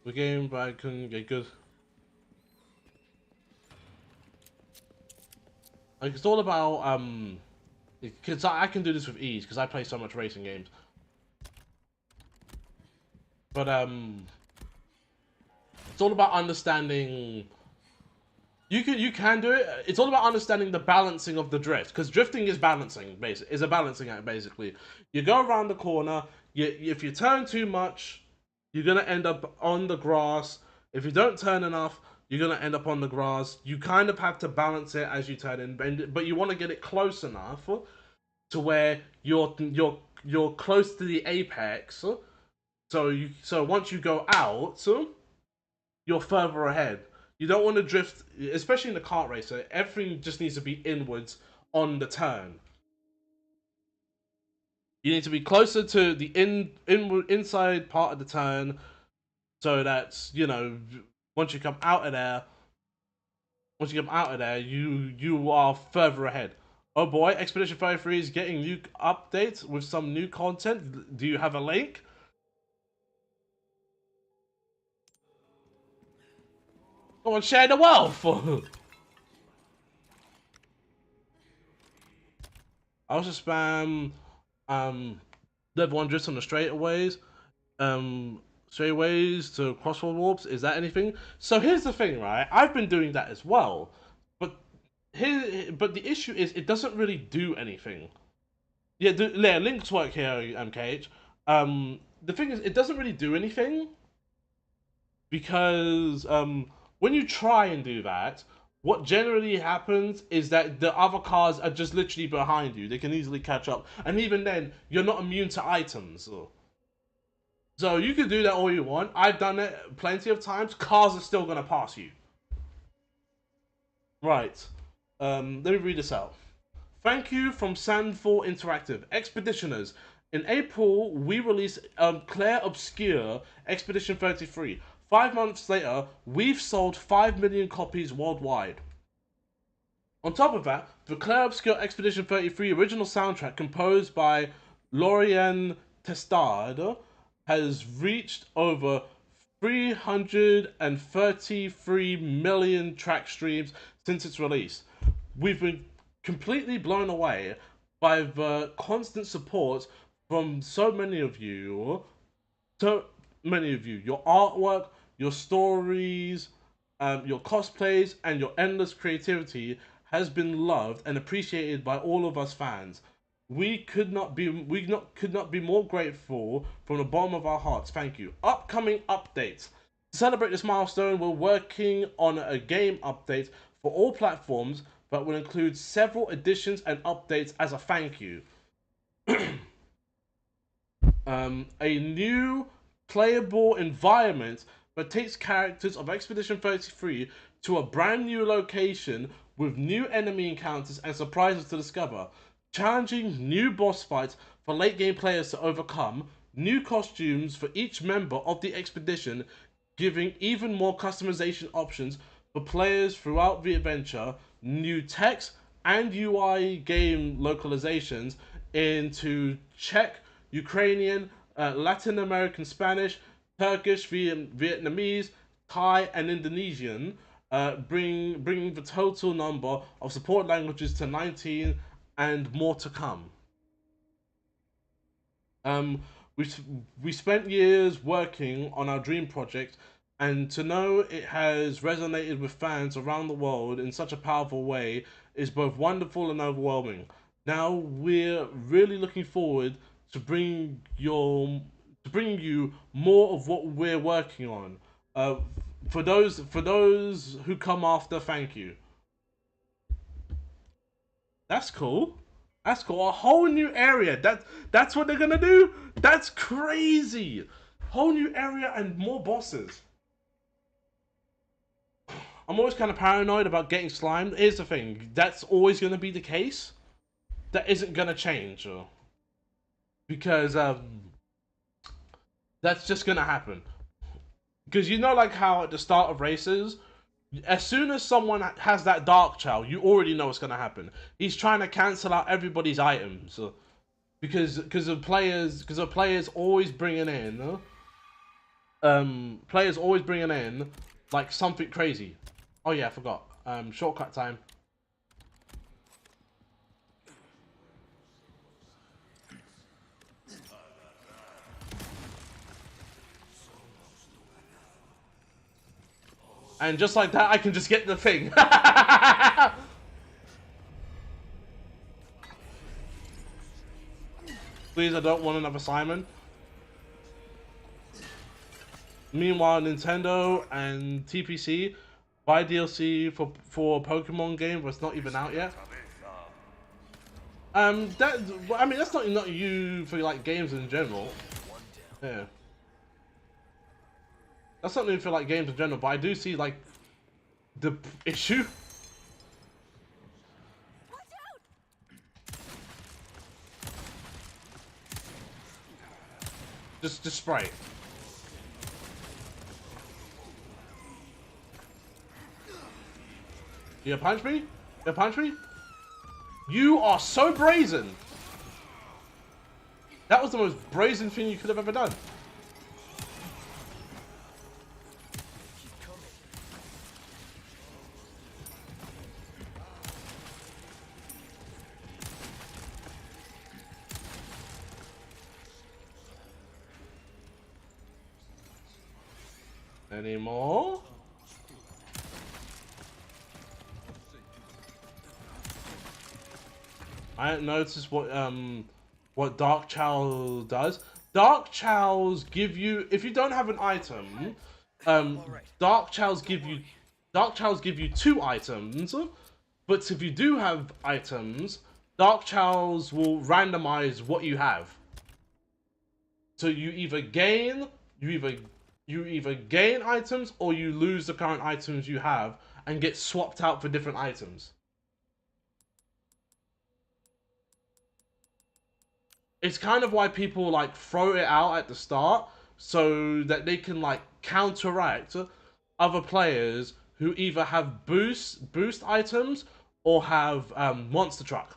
The game, but I couldn't get good. Like it's all about because I can do this with ease because I play so much racing games. But it's all about understanding. You can do it. It's all about understanding the balancing of the drift, because drifting is balancing. Is a balancing act basically. You go around the corner. If you turn too much, you're gonna end up on the grass. If you don't turn enough, you're gonna end up on the grass. You kind of have to balance it as you turn in, but you want to get it close enough to where you're close to the apex. So once you go out, you're further ahead. You don't want to drift, especially in the kart racer. Everything just needs to be inwards on the turn. You need to be closer to the inside part of the turn, so that once you come out of there, you are further ahead. Oh boy, Expedition 33 is getting new updates with some new content. Do you have a link? Come on, share the wealth! I also spam level 1 drifts on the straightaways. Straightaways to crossroad warps. Is that anything? So here's the thing, right? I've been doing that as well. But the issue is it doesn't really do anything. Yeah, links work here, MKH. The thing is, it doesn't really do anything because when you try and do that, what generally happens is that the other cars are just literally behind you. They can easily catch up, and even then, you're not immune to items. So you can do that all you want. I've done it plenty of times. Cars are still gonna pass you. Right. Let me read this out. Thank you from Sandfall Interactive. Expeditioners. In April, we released Claire Obscure Expedition 33. 5 months later, we've sold 5 million copies worldwide. On top of that, the Claire Obscure Expedition 33 original soundtrack, composed by Laurien Testard, has reached over 333 million track streams since its release. We've been completely blown away by the constant support from so many of you. So many of you. Your artwork, your stories, your cosplays, and your endless creativity has been loved and appreciated by all of us fans. Could not be more grateful from the bottom of our hearts. Thank you. Upcoming updates. To celebrate this milestone, we're working on a game update for all platforms that will include several additions and updates as a thank you. A new playable environment that takes characters of Expedition 33 to a brand new location with new enemy encounters and surprises to discover, challenging new boss fights for late game players to overcome, new costumes for each member of the expedition, giving even more customization options for players throughout the adventure, new text and UI game localizations into Czech, Ukrainian, Latin American Spanish, Turkish, Vietnamese, Thai, and Indonesian, bringing the total number of support languages to 19 and more to come. Um, we spent years working on our dream project, and to know it has resonated with fans around the world in such a powerful way is both wonderful and overwhelming. Now we're really looking forward to bring you more of what we're working on. For those who come after, thank you. That's cool. That's cool. A whole new area. That's what they're gonna do. That's crazy. Whole new area and more bosses. I'm always kind of paranoid about getting slimed. Here's the thing. That's always gonna be the case. That isn't gonna change, because that's just gonna happen. Because you know, like how at the start of races, as soon as someone has that dark child, you already know what's gonna happen. He's trying to cancel out everybody's items because of players always bringing in like something crazy. Oh yeah, I forgot. Shortcut time. And just like that, I can just get the thing. Please, I don't want another Simon. Meanwhile, Nintendo and TPC buy DLC for a Pokemon game that's not even out yet. I mean, that's not you for like games in general. Yeah. That's something for like games in general, but I do see like the issue. Watch out! Just spray. You gonna punch me? You gonna punch me? You are so brazen. That was the most brazen thing you could have ever done. Anymore? I don't notice what Dark Chow does. Dark Chows give you, if you don't have an item, Dark Chows give you 2 items. But if you do have items, Dark Chows will randomize what you have. So you either gain items or you lose the current items you have and get swapped out for different items. It's kind of why people like throw it out at the start so that they can like counteract other players who either have boost items or have monster truck.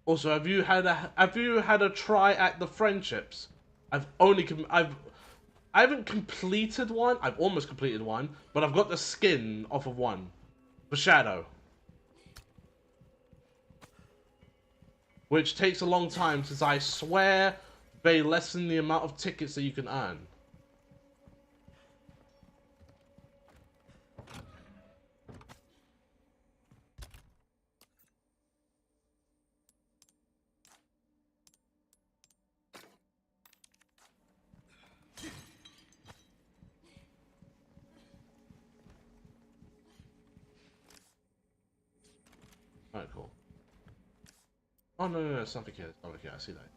Also, have you had a try at the friendships? I haven't completed one. I've almost completed one, but I've got the skin off of one for Shadow, which takes a long time since I swear they lessen the amount of tickets that you can earn. Alright, cool. Oh, no, it's nothing here. It's nothing here. I see that.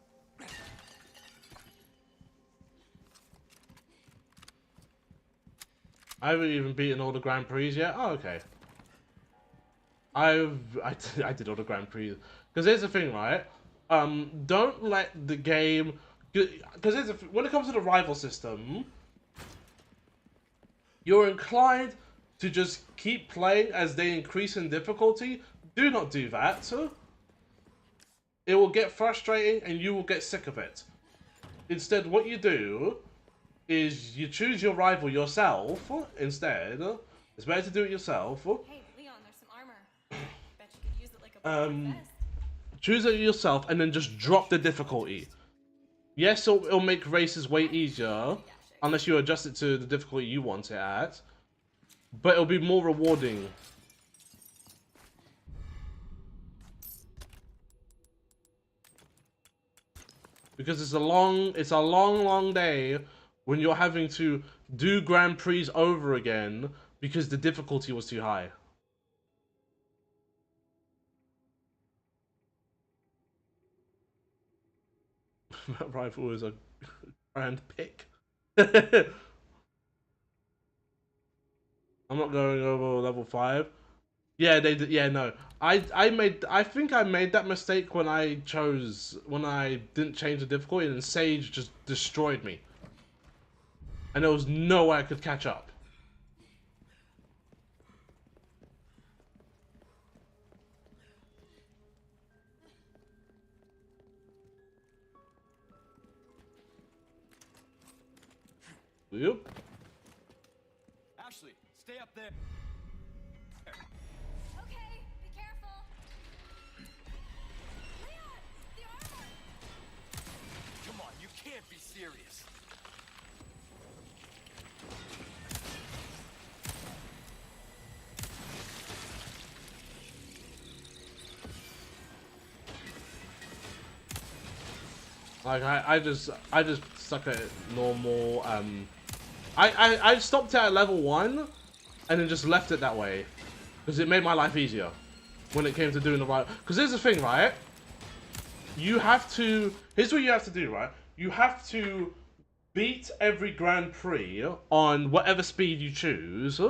I haven't even beaten all the Grand Prix yet. Oh, okay. I did all the Grand Prix. Because here's the thing, right? Don't let the game... Because when it comes to the rival system, you're inclined to just keep playing as they increase in difficulty. Do not do that. It will get frustrating and you will get sick of it. Instead, what you do is you choose your rival yourself instead. It's better to do it yourself. Hey, Leon, there's some armor. Bet you could use it like a vest. Choose it yourself and then just drop the difficulty. Yes, it'll make races way easier, unless you adjust it to the difficulty you want it at. But it'll be more rewarding. Because it's a long day when you're having to do Grand Prix over again because the difficulty was too high. That rifle is a grand pick. I'm not going over level 5. Yeah, they did. Yeah, no. I think I made that mistake when I didn't change the difficulty and Sage just destroyed me. And there was no way I could catch up. Yep. Ashley, stay up there. Okay, be careful. Leon, the armor. Come on, you can't be serious. Like I just stuck at normal. I stopped at level 1, and then just left it that way, because it made my life easier when it came to doing the right. Because here's the thing, right? You have to. Here's what you have to do, right? You have to beat every Grand Prix on whatever speed you choose.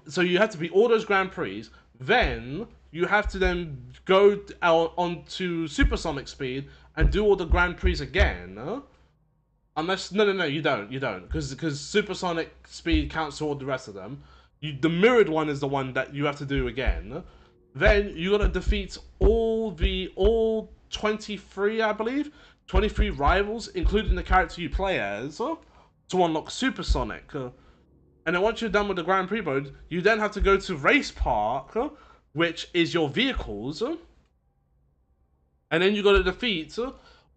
So you have to beat all those Grand Prix. Then you have to then go out onto supersonic speed and do all the Grand Prix again. Unless no, you don't, because supersonic speed counts to all the rest of them. The mirrored one is the one that you have to do again. Then you gotta defeat all 23, I believe, 23 rivals, including the character you play as, to unlock supersonic. And then once you're done with the Grand Prix mode, you then have to go to Race Park, which is your vehicles, and then you got to defeat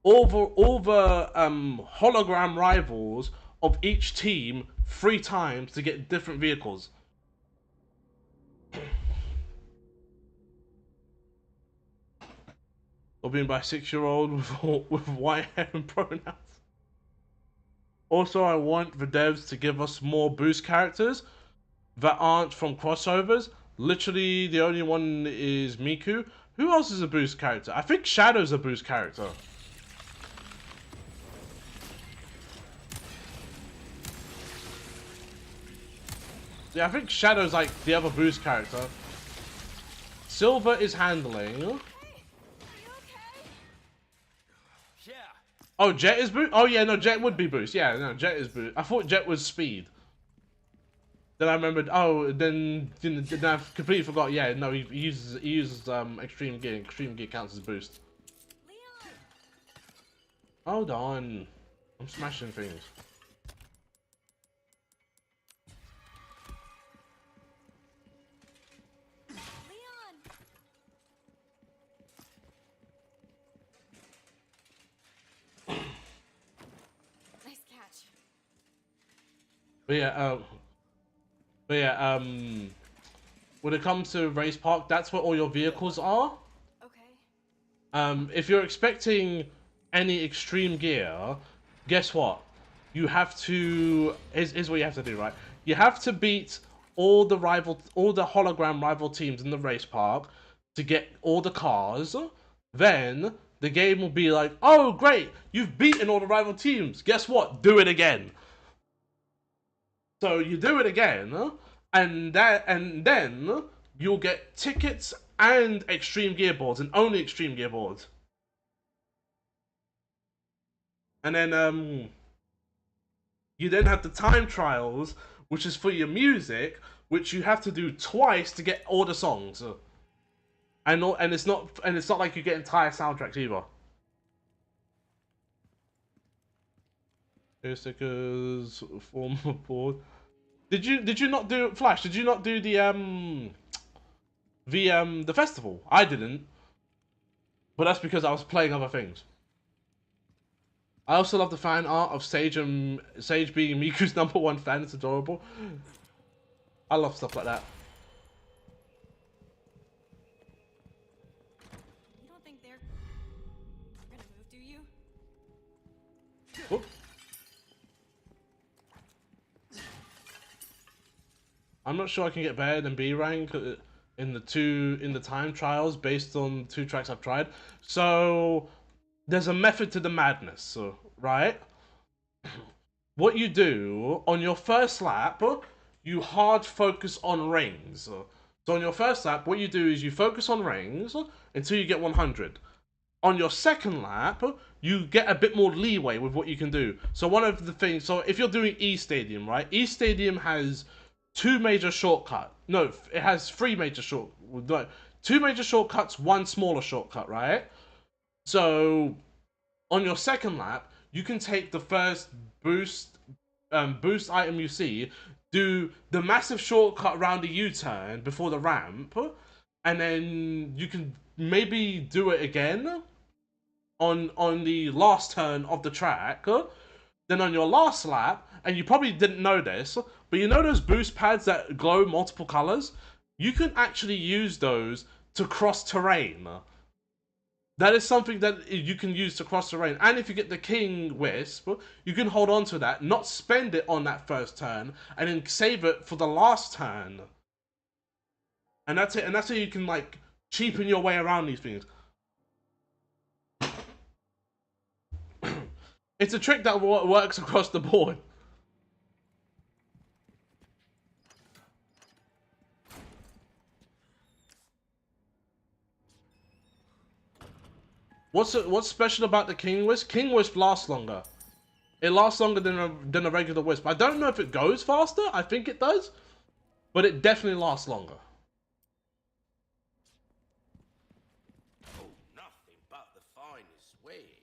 all the hologram rivals of each team 3 times to get different vehicles. Or being by a 6-year-old with white hair and pronouns. Also, I want the devs to give us more boost characters that aren't from crossovers. Literally, the only one is Miku. Who else is a boost character? I think Shadow's a boost character. Yeah, I think Shadow's like the other boost character. Silver is handling. Hey, are you okay? Yeah. Oh, Jet is boost? Oh, yeah, no, Jet would be boost. Yeah, no, Jet is boost. I thought Jet was speed. Then I remembered, oh, then I completely forgot. Yeah, no, he uses extreme gear. Extreme gear counts as boost. Hold on. I'm smashing things. Leon! Nice catch. But yeah, when it comes to race park, that's where all your vehicles are. Okay. If you're expecting any extreme gear, guess what? You have to. Here's what you have to do, right? You have to beat all the hologram rival teams in the race park to get all the cars. Then the game will be like, oh great, you've beaten all the rival teams. Guess what? Do it again. So you do it again, and then you'll get tickets and extreme gear boards, and only extreme gear boards. And then you then have the time trials, which is for your music, which you have to do twice to get all the songs. And it's not like you get entire soundtracks either. Air stickers, former board. Did you not do Flash? Did you not do the festival? I didn't, but that's because I was playing other things. I also love the fan art of Sage being Miku's #1 fan. It's adorable. I love stuff like that. You don't think they're gonna move, do you? Whoop. I'm not sure I can get better than B rank in the time trials based on 2 tracks I've tried. So there's a method to the madness, right? What you do on your first lap, you hard focus on rings. So on your first lap, what you do is you focus on rings until you get 100. On your second lap, you get a bit more leeway with what you can do. So one of the things, so if you're doing E Stadium, right? E Stadium has 2 major shortcuts. No, it has 3 major shortcuts. 2 major shortcuts, 1 smaller shortcut, right? So on your second lap, you can take the first boost item you see, do the massive shortcut around the U-turn before the ramp, and then you can maybe do it again on the last turn of the track. Then on your last lap, and you probably didn't know this, but you know those boost pads that glow multiple colors? You can actually use those to cross terrain. That is something that you can use to cross terrain. And if you get the King Wisp, you can hold on to that, not spend it on that first turn, and then save it for the last turn. And that's it. And that's how you can, like, cheapen your way around these things. It's a trick that works across the board. What's special about the King Wisp? King Wisp lasts longer. It lasts longer than a regular Wisp. I don't know if it goes faster. I think it does, but it definitely lasts longer. Oh, nothing but the finest ways.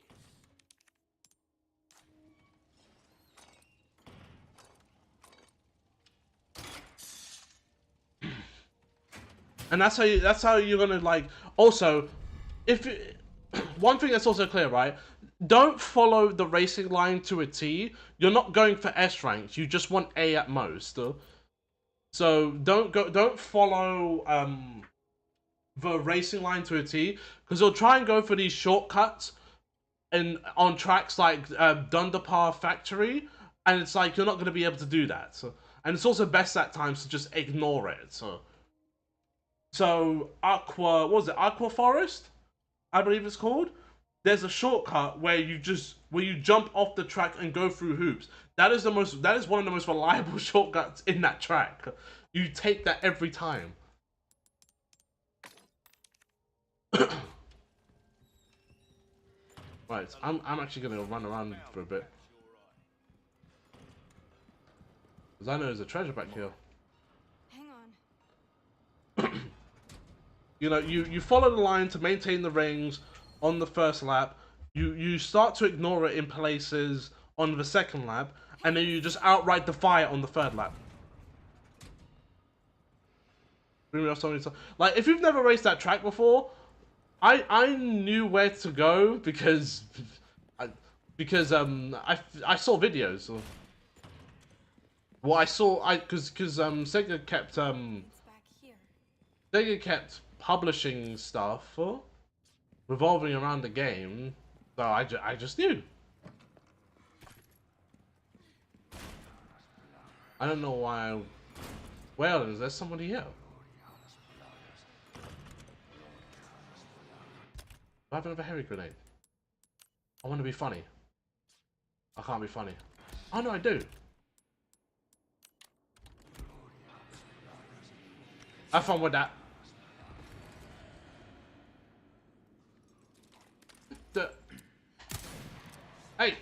And that's how you're gonna, like, also, if one thing that's also clear, right? Don't follow the racing line to a T. You're not going for S ranks. You just want A at most. So don't follow the racing line to a T, because you'll try and go for these shortcuts and on tracks like Dunderpar Factory, and it's like you're not going to be able to do that. And it's also best at times to just ignore it. So Aqua, what was it? Aqua Forest, I believe it's called. There's a shortcut where you jump off the track and go through hoops. That is one of the most reliable shortcuts in that track. You take that every time. Right, I'm actually gonna run around for a bit. Because I know there's a treasure back here. Hang on. You know, you follow the line to maintain the rings on the first lap. you start to ignore it in places on the second lap, and then you just outright defy it on the third lap. Like, if you've never raced that track before, I knew where to go because I saw videos. Well, because Sega kept publishing stuff revolving around the game, so I just knew. I don't know why. Well, is there somebody here? I have another heavy grenade. I want to be funny. I can't be funny. Oh no, I do. Have fun with that. Hey.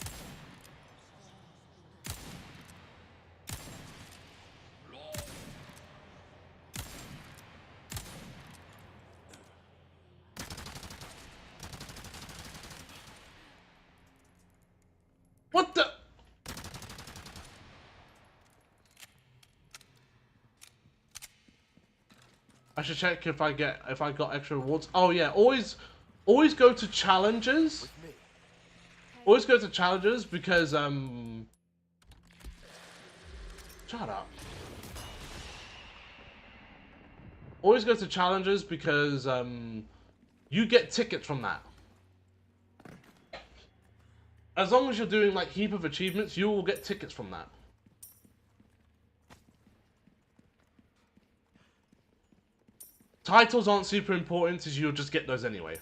What the? I should check if I got extra rewards. Oh yeah, always go to challenges. Always go to challenges because shut up. Always go to challenges because you get tickets from that. As long as you're doing like heap of achievements, you will get tickets from that. Titles aren't super important, as you'll just get those anyway.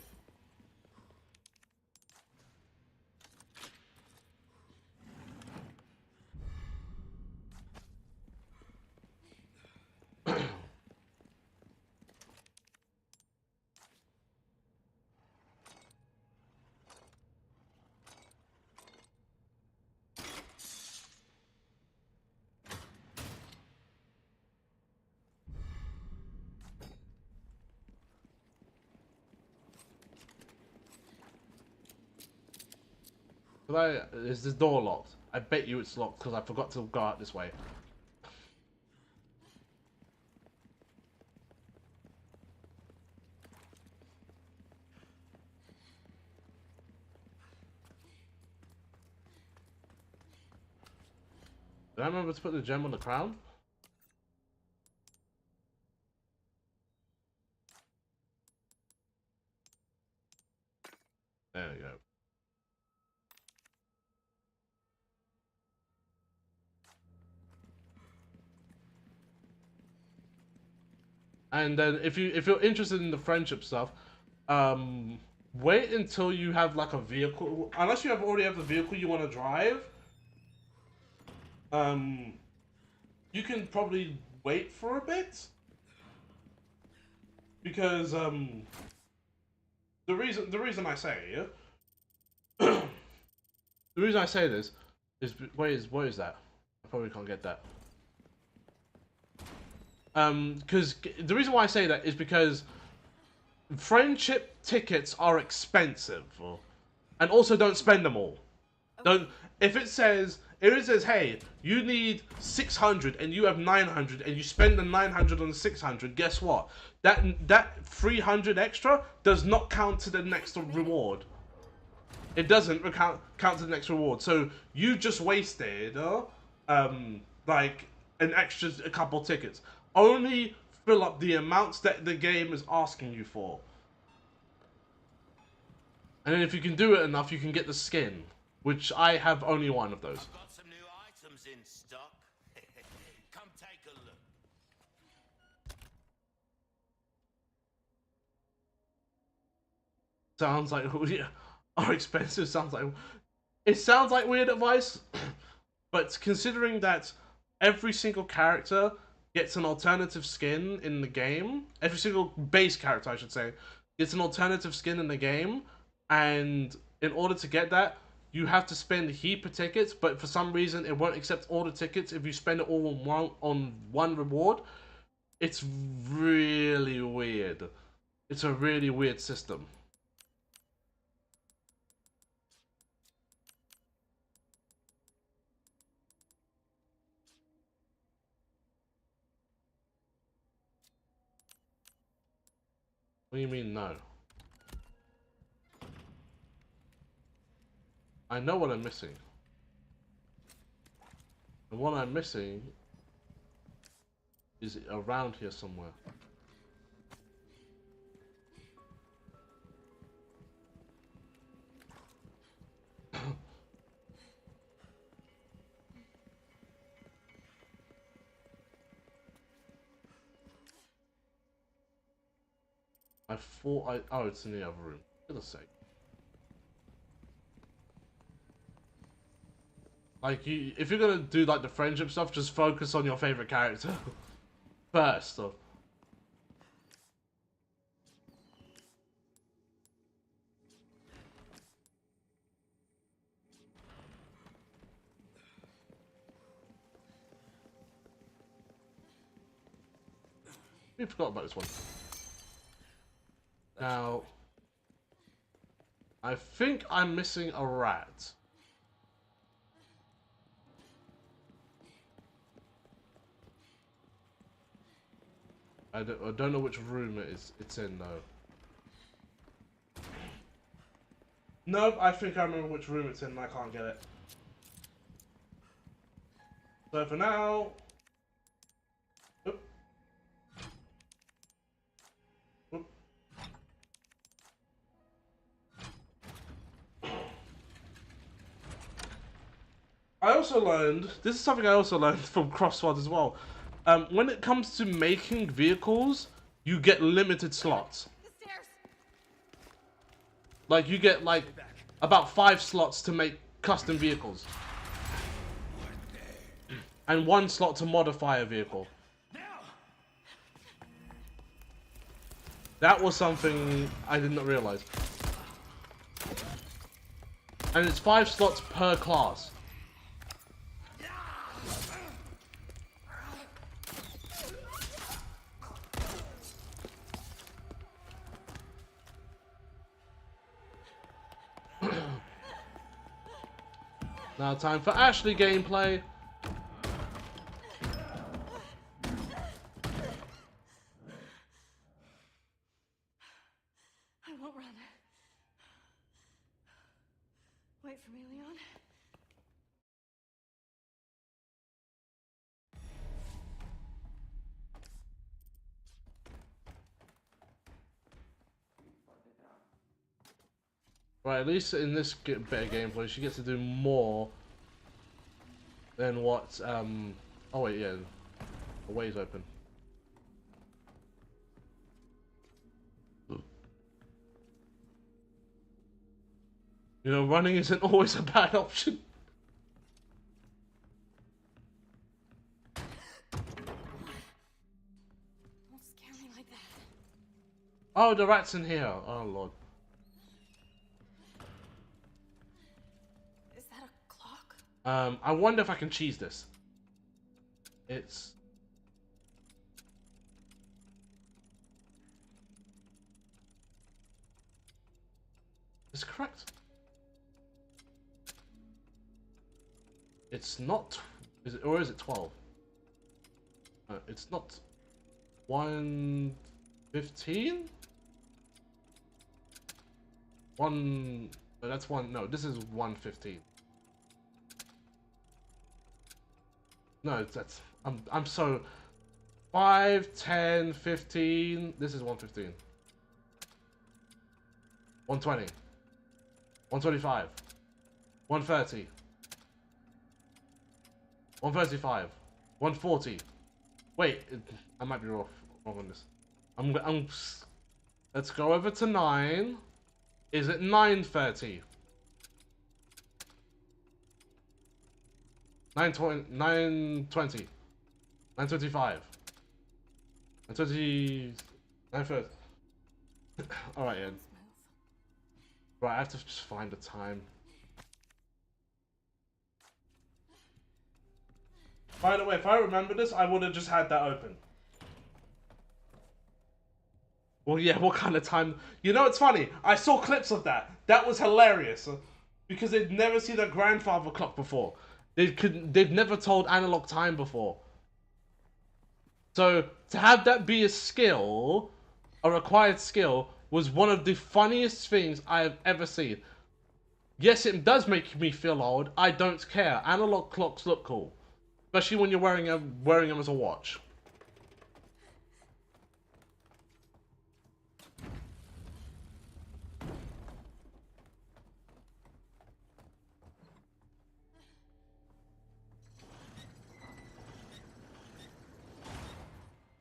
Is this door locked? I bet you it's locked because I forgot to go out this way. Did I remember to put the gem on the crown? There we go. And then if you're interested in the friendship stuff, wait until you have like a vehicle. Unless you already have the vehicle you want to drive, you can probably wait for a bit. Because the reason I say the reason I say this is where is that? I probably can't get that. Because the reason why I say that is because friendship tickets are expensive, and also don't spend them all. Don't. If it says, hey, you need 600 and you have 900 and you spend the 900 on the 600, guess what? That 300 extra does not count to the next reward. It doesn't count to the next reward. So you just wasted like a couple tickets. Only fill up the amounts that the game is asking you for. And then if you can do it enough, you can get the skin. Which I have only one of those. I've got some new items in stock. Come take a look. Sounds like are expensive. It sounds like weird advice, but considering that every single character gets an alternative skin in the game, every single base character I should say gets an alternative skin in the game, and in order to get that, you have to spend a heap of tickets, but for some reason it won't accept all the tickets if you spend it all on one reward. It's really weird. It's a really weird system. What do you mean, no? I know what I'm missing. And what I'm missing is around here somewhere. I thought I... Oh, it's in the other room. For goodness sake. Like, if you're gonna do, like, the friendship stuff, just focus on your favorite character. First. We forgot about this one. Now, I think I'm missing a rat. I don't know which room it's in though. Nope, I think I remember which room it's in and I can't get it. So for now... Oop. Oop. I also learned, this is something I also learned from Crossword as well. When it comes to making vehicles, you get limited slots. The stairs. Like, you get, like, about 5 slots to make custom vehicles. And 1 slot to modify a vehicle. That was something I did not realize. And it's 5 slots per class. Now time for Ashley gameplay. I won't run. Wait for me, Leon. Right, at least in this bit of gameplay, she gets to do more than what, oh wait, yeah, the way's open. You know, running isn't always a bad option. Don't scare me like that. Oh, the rat's in here. Oh, Lord. Is that a clock? I wonder if I can cheese this. It's... Is it correct? It's not... Is it, or is it 12? It's not 115? That's one... No, this is 115. No, that's... I'm so... 5, 10, 15... This is 115. 120. 125. 130. 135. 140. Wait, I might be wrong on this. Let's go over to 9. Is it 930? 920. 920. 925. 920. 930. Alright, Ian. Right, I have to just find the time. By the way, if I remember this, I would have just had that open. Well, yeah, what kind of time? You know, it's funny. I saw clips of that. That was hilarious. Because they'd never seen a grandfather clock before. They've never told analog time before. So, to have that be a skill, a required skill was one of the funniest things I have ever seen. Yes, it does make me feel old. I don't care. Analog clocks look cool, especially when you're wearing them as a watch.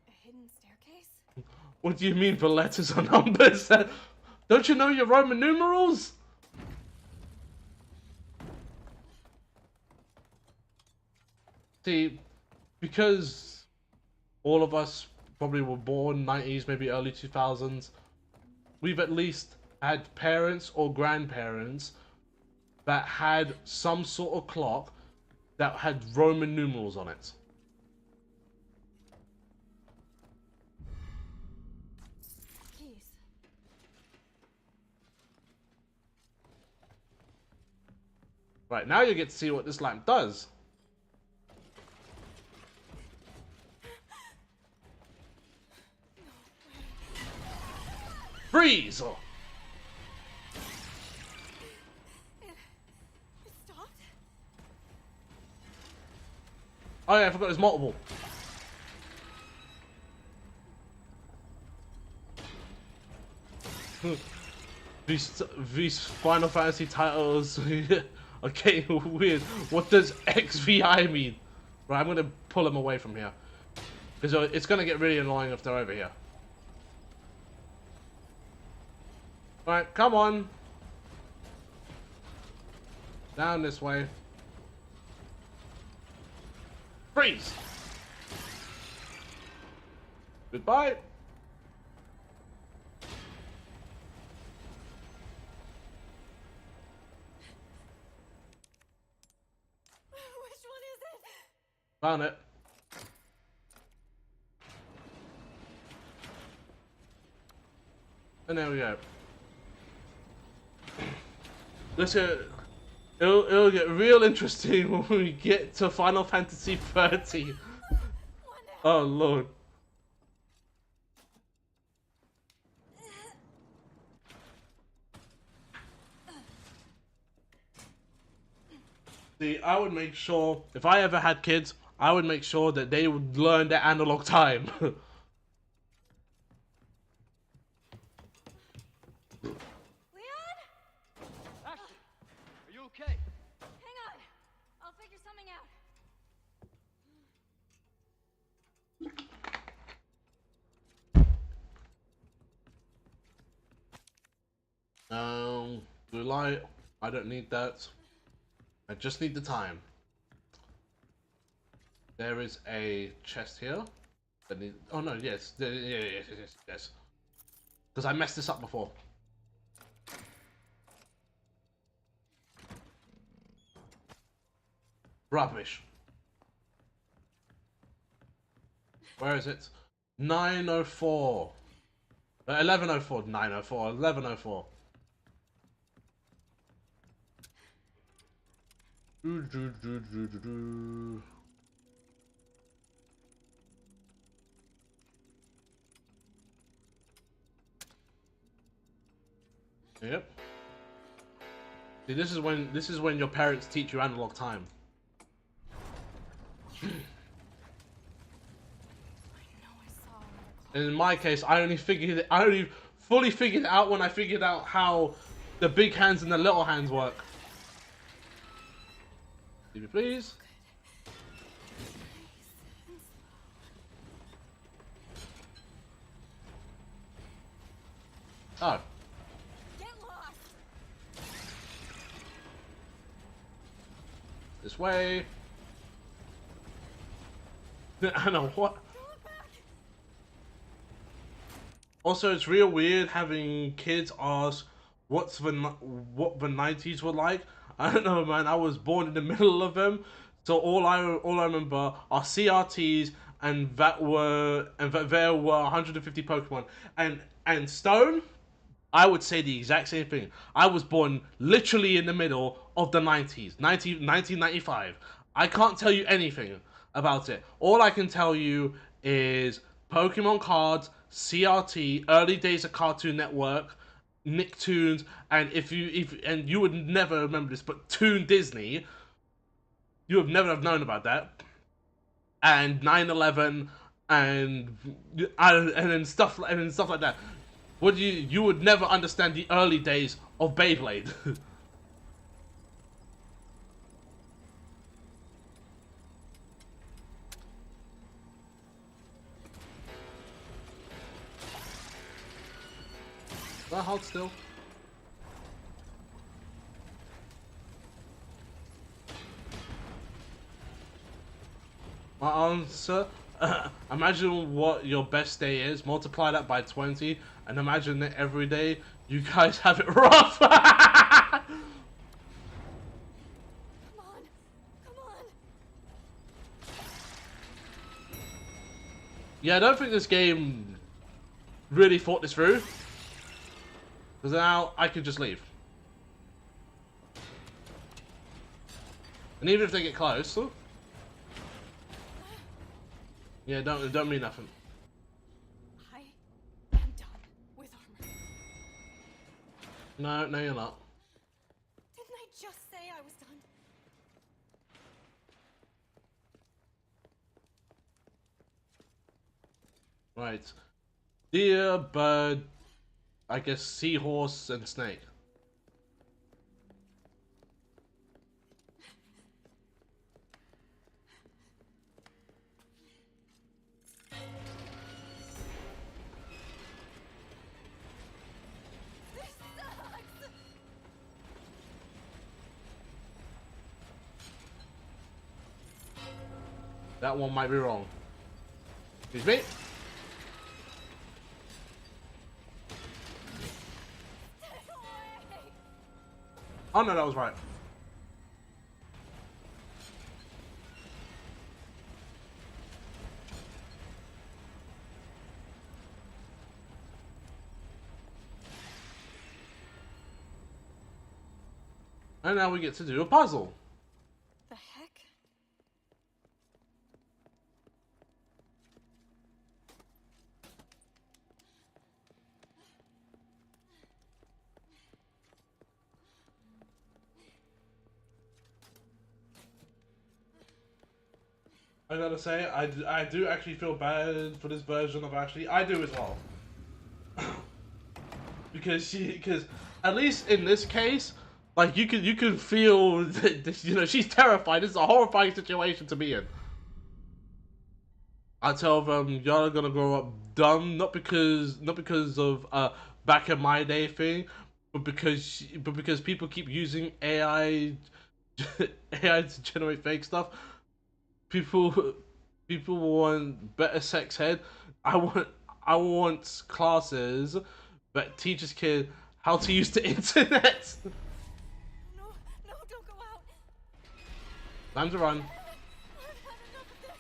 A hidden staircase? What do you mean for letters or numbers? Don't you know your Roman numerals? See, because all of us probably were born 90s, maybe early 2000s, we've at least had parents or grandparents that had some sort of clock that had Roman numerals on it. Keys. Right, now you get to see what this lamp does. Freeze! It stopped? Oh yeah, I forgot there's multiple. These Final Fantasy titles are getting weird. What does XVI mean? Right, I'm gonna pull them away from here. Because it's gonna get really annoying if they're over here. Alright, come on. Down this way. Freeze! Goodbye. Which one is it? Found it. And there we go. Listen, it'll get real interesting when we get to Final Fantasy 30. Oh lord. See, I would make sure, if I ever had kids, I would make sure that they would learn their analog time. Leon? Ashley, are you okay? Hang on. I'll figure something out. Blue light. I don't need that. I just need the time. There is a chest here. That need, oh no, yes. Yes. Because I messed this up before. Rubbish. Where is it? 904. 1104. 904. 1104. Yep. See, this is when your parents teach you analog time. And in my case, I only fully figured it out when I figured out how the big hands and the little hands work. Leave me, please. Oh. Get lost. This way. I know what. Also, it's real weird having kids ask what the 90s were like. I don't know, man. I was born in the middle of them, so all I remember are CRTs and there were 150 Pokemon and Stone. I would say the exact same thing. I was born literally in the middle of the 90s, 1995. I can't tell you anything about it. All I can tell you is Pokemon cards, CRT, early days of Cartoon Network, Nicktoons, and if you would never remember this, but Toon Disney, you would never have known about that. And 9/11 and then stuff like that. Would you would never understand the early days of Beyblade. Well, hold still. My answer, imagine what your best day is, multiply that by 20, and imagine that every day you guys have it rough. Come on. Come on. Yeah, I don't think this game really thought this through. Because now I could just leave. And even if they get close... Yeah, don't mean nothing. I am done with armor. No, you're not. Didn't I just say I was done? Right. Deer, bird, I guess seahorse and snake. This sucks. That one might be wrong. Excuse me? Stay away. Oh no, that was right. And now we get to do a puzzle. The heck? I gotta say, I do actually feel bad for this version of Ashley. I do as well. because at least in this case, like you can feel that, you know, she's terrified. This is a horrifying situation to be in. I tell them y'all are gonna grow up dumb, not because of back in my day thing, but because people keep using AI AI to generate fake stuff. People want better sex ed. I want classes that teaches kids how to use the internet. No, don't go out. Time to run. I've had enough of this.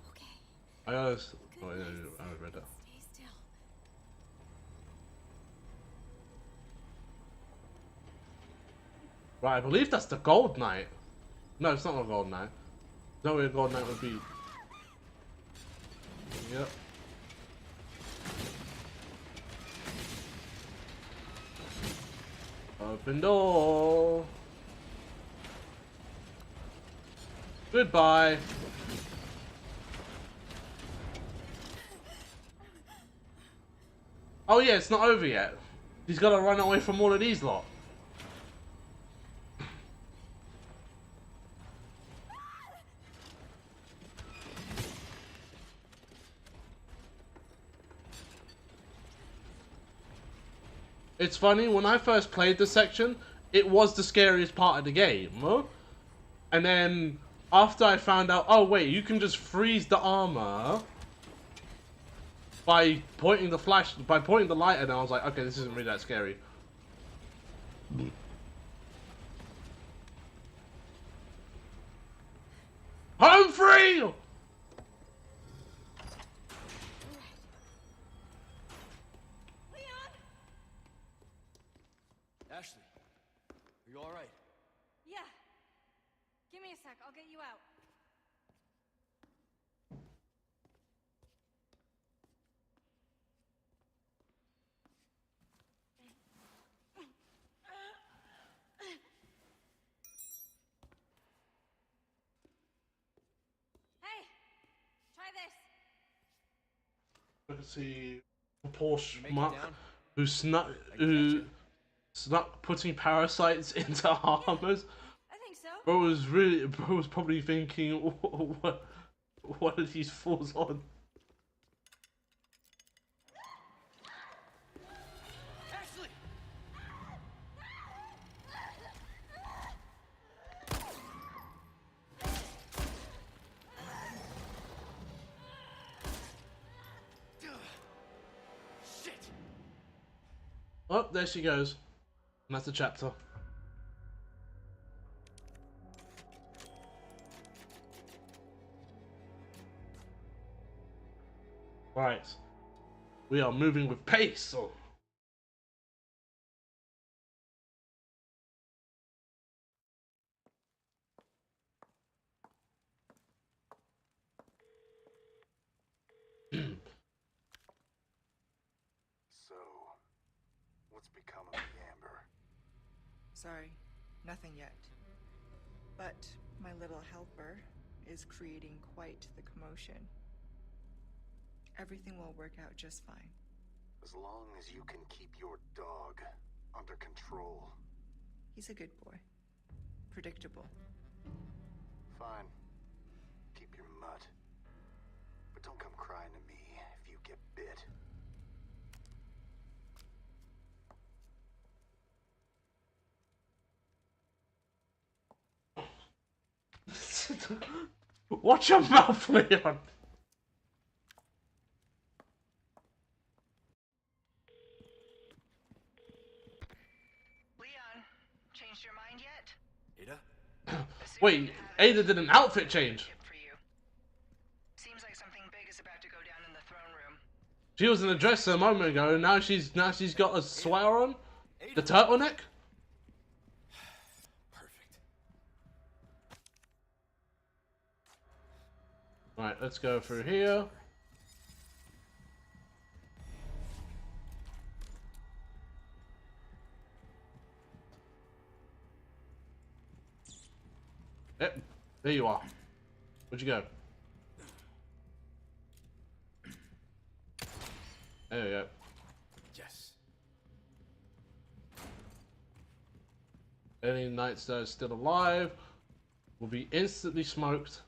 Okay. I gotta. Oh, yeah, I read that. Stay still. Right, I believe that's the Gold Knight. No, it's not a Gold Knight. No way a Gold Knight would be. Yep. Open door. Goodbye. Oh yeah, it's not over yet. He's got to run away from all of these lot. It's funny, when I first played this section, it was the scariest part of the game. And then, after I found out, oh wait, you can just freeze the armor by pointing the light, and I was like, okay, this isn't really that scary. Home free! Ashley, You all right? Yeah. Give me a sec. I'll get you out. Hey, try this. I can see Porsche You make it Mark down? who snuck I can catch putting parasites into armors. I think so. Bro was probably thinking, what are these fools on? Ashley! Shit! Oh, there she goes. And that's the chapter. Right. We are moving with pace. So. So, what's become of the Amber? Sorry, nothing yet. But my little helper is creating quite the commotion. Everything will work out just fine. As long as you can keep your dog under control. He's a good boy. Predictable. Fine. Keep your mutt. But don't come crying to me if you get bit. Watch your mouth, Leon. Leon, changed your mind yet? Ada? Wait, Ada did an outfit change. For you. Seems like something big is about to go down in the throne room. She was in a dress a moment ago, and now she's got a sweater on, the turtleneck. Perfect. Right, let's go through here. Yep, there you are. Where'd you go? There you go. Yes. Any knights that are still alive will be instantly smoked.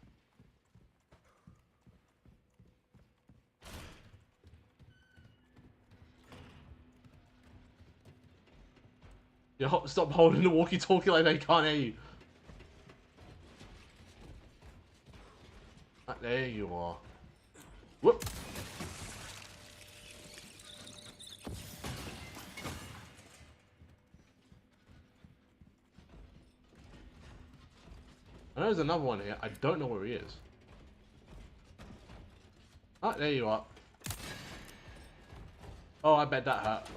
Yo, stop holding the walkie-talkie like they can't hear you. Ah, there you are. Whoop. I know there's another one here. I don't know where he is. Ah, there you are. Oh, I bet that hurt.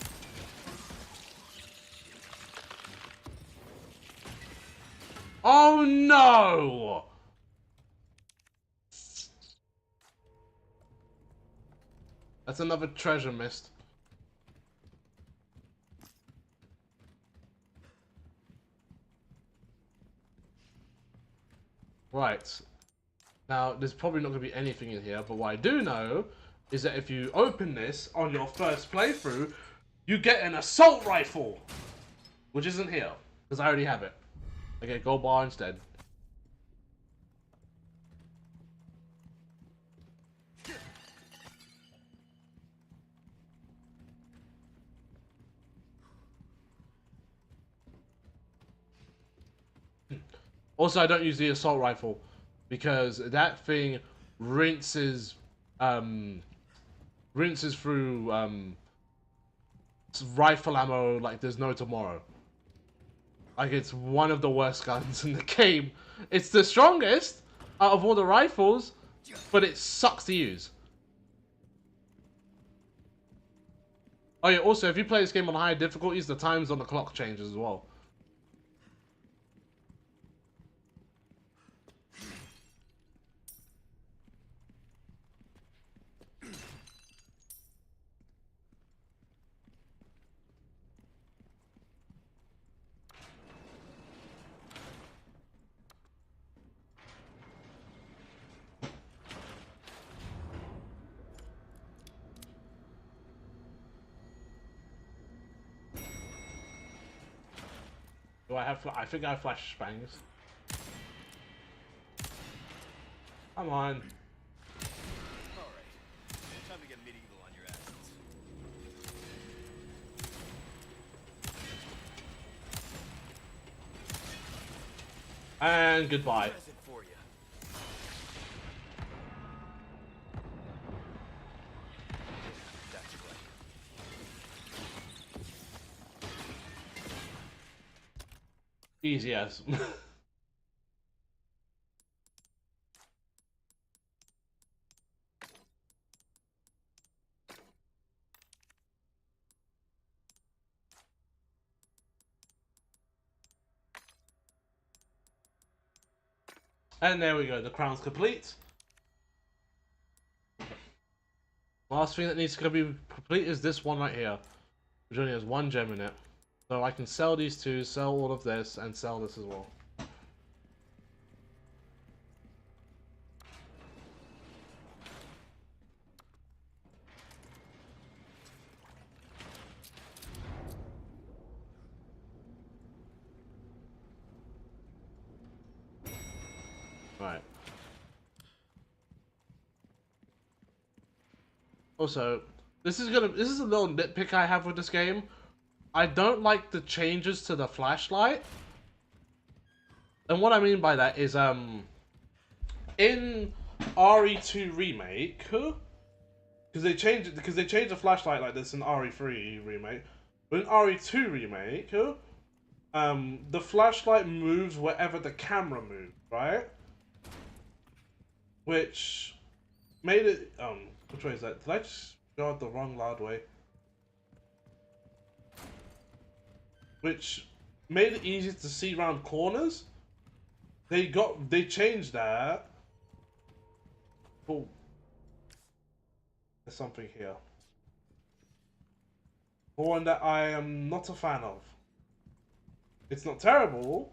Oh no! That's another treasure missed. Right. Now, there's probably not going to be anything in here, but what I do know is that if you open this on your first playthrough, you get an assault rifle, which isn't here, because I already have it. I get a gold bar instead. Also, I don't use the assault rifle because that thing rinses through rifle ammo like there's no tomorrow. Like, it's one of the worst guns in the game. It's the strongest out of all the rifles, but it sucks to use. Oh yeah, also, if you play this game on higher difficulties, the times on the clock changes as well. Do I have? I think I have flash bangs. Come on. Alright. Time to get medieval on your asses. And goodbye. Present for you. That's right. Easy as. And there we go, the crown's complete. Last thing that needs to be complete is this one right here, which only has 1 gem in it. So I can sell these two, sell all of this, and sell this as well. Right. Also, this is a little nitpick I have with this game. I don't like the changes to the flashlight. And what I mean by that is in RE2 remake, because they changed the flashlight like this in RE3 remake. But in RE2 remake, the flashlight moves wherever the camera moves, right? Which made it which way is that? Did I just go out the wrong loud way? Which made it easier to see around corners. They changed that. Oh, there's something here. One that I am not a fan of. It's not terrible,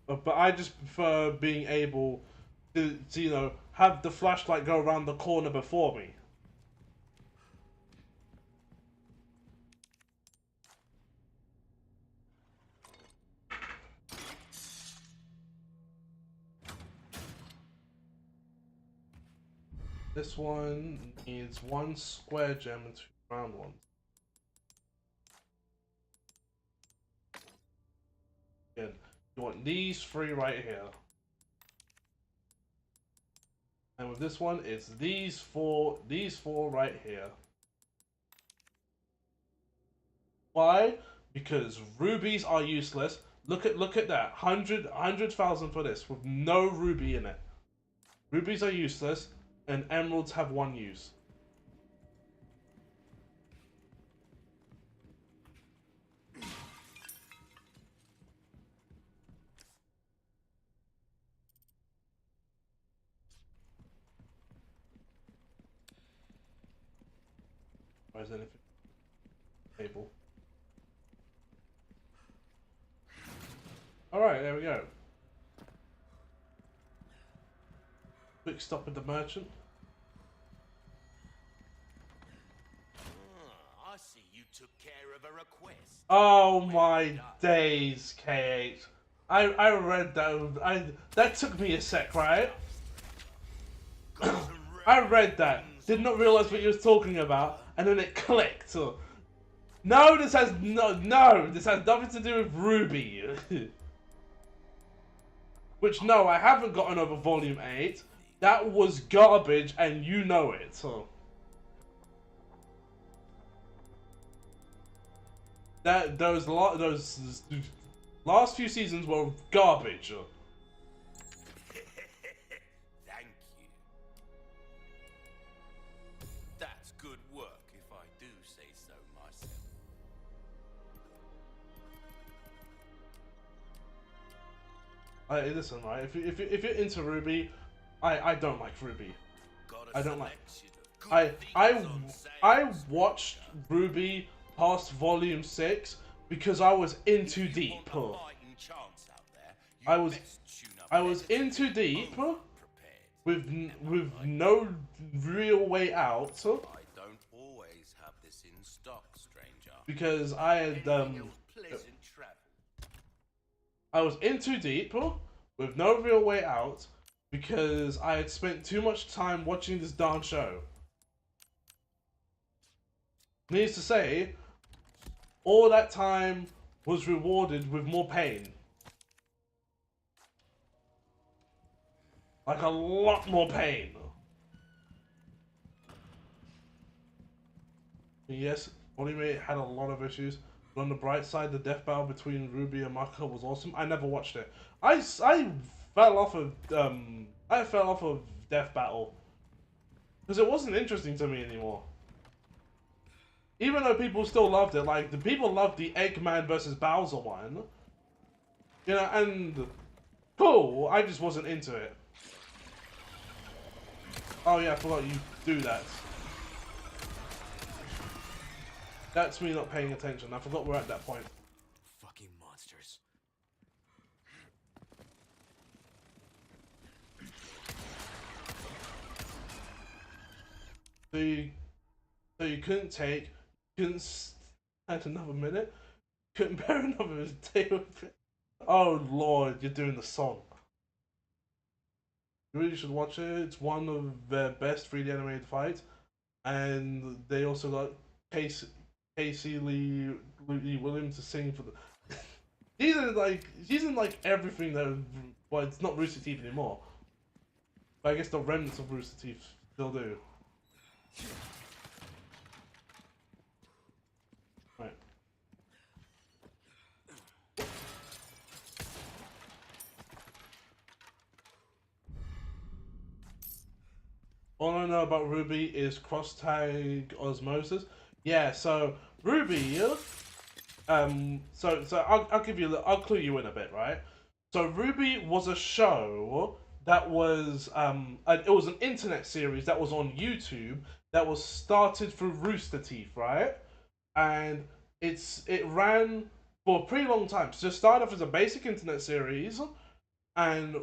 but I just prefer being able to you know, have the flashlight go around the corner before me. This one needs 1 square gem and 2 round ones. Again, you want these 3 right here. And with this one, it's these four right here. Why? Because rubies are useless. Look at that. 100,000 for this with no ruby in it. Rubies are useless, and emeralds have 1 use. Why is anything table? Alright, there we go. Quick stop at the merchant. I see you took care of a request. Oh my days, K8. I read that. That took me a sec, right? I read that. Did not realize what you was talking about, and then it clicked. No, this has this has nothing to do with Ruby. Which no, I haven't gotten over Volume 8. That was garbage, and you know it. Those last few seasons were garbage. Thank you. That's good work, if I do say so myself. Listen, right? If you're into Ruby, I don't like Ruby. I don't like. I watched Ruby past Volume 6 because I was in too deep. I was in too deep with no real way out. I don't always have this in stock, stranger. Because I had I was in too deep with no real way out because I had spent too much time watching this darn show. Needless to say, all that time was rewarded with more pain. Like a lot more pain. Yes, Anime had a lot of issues, but on the bright side, the death battle between Ruby and Mako was awesome. I never watched it. I fell off of Death Battle because it wasn't interesting to me anymore. Even though people still loved it, like the people loved the Eggman versus Bowser one, you know, and cool. I just wasn't into it. Oh yeah, I forgot you do that. That's me not paying attention. I forgot we're at that point. Fucking monsters. So you couldn't stand another minute? Couldn't bear another day of it? Oh lord, you're doing the song. You really should watch it. It's one of their best 3D animated fights. And they also got Casey Lee Williams to sing for the. She's in like everything that. Well, it's not Rooster Teeth anymore. But I guess the remnants of Rooster Teeth still do. Right. All I know about Ruby is cross-tag osmosis. Yeah, so Ruby, I'll give you, I'll clue you in a bit, right? So Ruby was a show that was, it was an internet series that was on YouTube that was started through Rooster Teeth, right? And it ran for a pretty long time. So it started off as a basic internet series and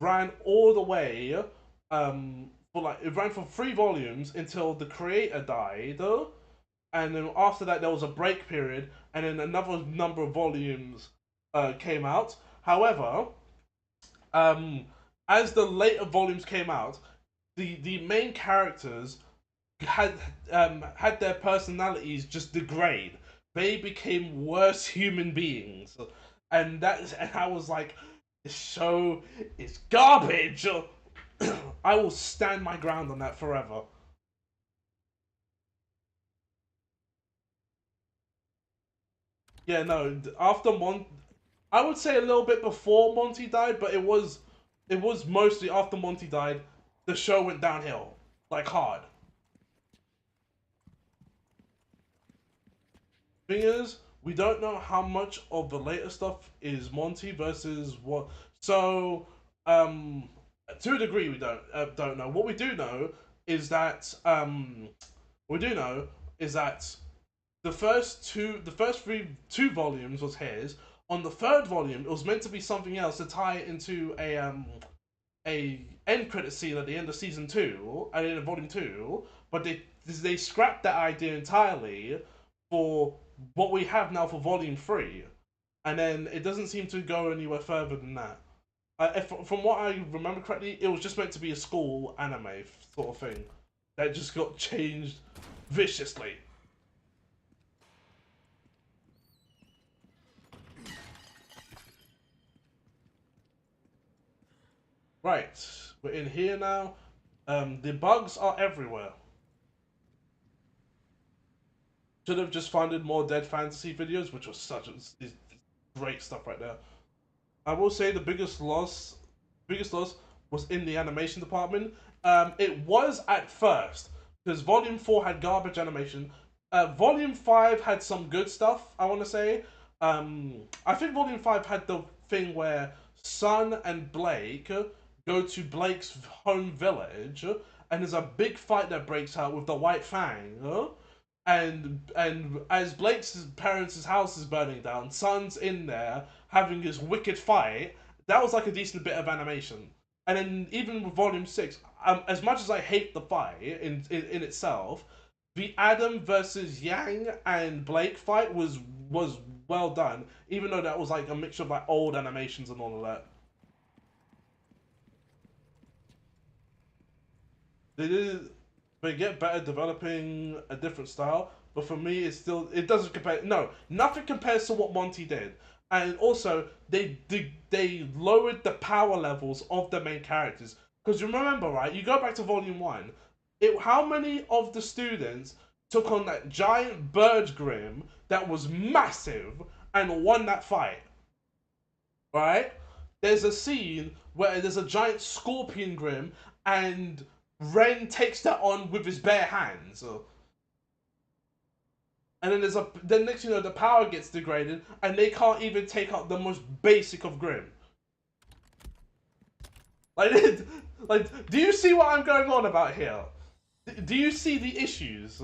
ran all the way, it ran for 3 volumes until the creator died, and then after that there was a break period, and then another number of volumes came out. However, as the later volumes came out, the main characters had their personalities just degrade. They became worse human beings, and I was like, this show is garbage. I will stand my ground on that forever. Yeah, no. I would say a little bit before Monty died, but it was mostly after Monty died. The show went downhill, like hard. Thing is, we don't know how much of the later stuff is Monty versus what. So, to a degree, we don't know. What we do know is that the first two volumes was his. On the third volume, it was meant to be something else to tie it into a end credit scene at the end of season 2, at the end of volume 2, but they scrapped that idea entirely for what we have now for volume 3, and then it doesn't seem to go anywhere further than that. From what I remember correctly, it was just meant to be a school anime sort of thing that just got changed viciously. Right, we're in here now. The bugs are everywhere. Should have just funded more Dead Fantasy videos, which was is great stuff right there. I will say the biggest loss was in the animation department. It was at first because Volume 4 had garbage animation. Volume 5 had some good stuff. I want to say. I think Volume 5 had the thing where Sun and Blake go to Blake's home village, and there's a big fight that breaks out with the White Fang. And as Blake's parents' house is burning down, Sun's in there having this wicked fight. That was like a decent bit of animation. And then even with Volume 6, as much as I hate the fight in itself, the Adam versus Yang and Blake fight was well done, even though that was like a mixture of like old animations and all of that. They get better developing a different style, but for me, it doesn't compare. No, nothing compares to what Monty did, and also they lowered the power levels of the main characters. Because you remember, right? You go back to Volume 1. How many of the students took on that giant bird grim that was massive and won that fight? Right? There's a scene where there's a giant scorpion grim and Ren takes that on with his bare hands. And then next you know the power gets degraded and they can't even take out the most basic of grim. Like, do you see what I'm going on about here? Do you see the issues?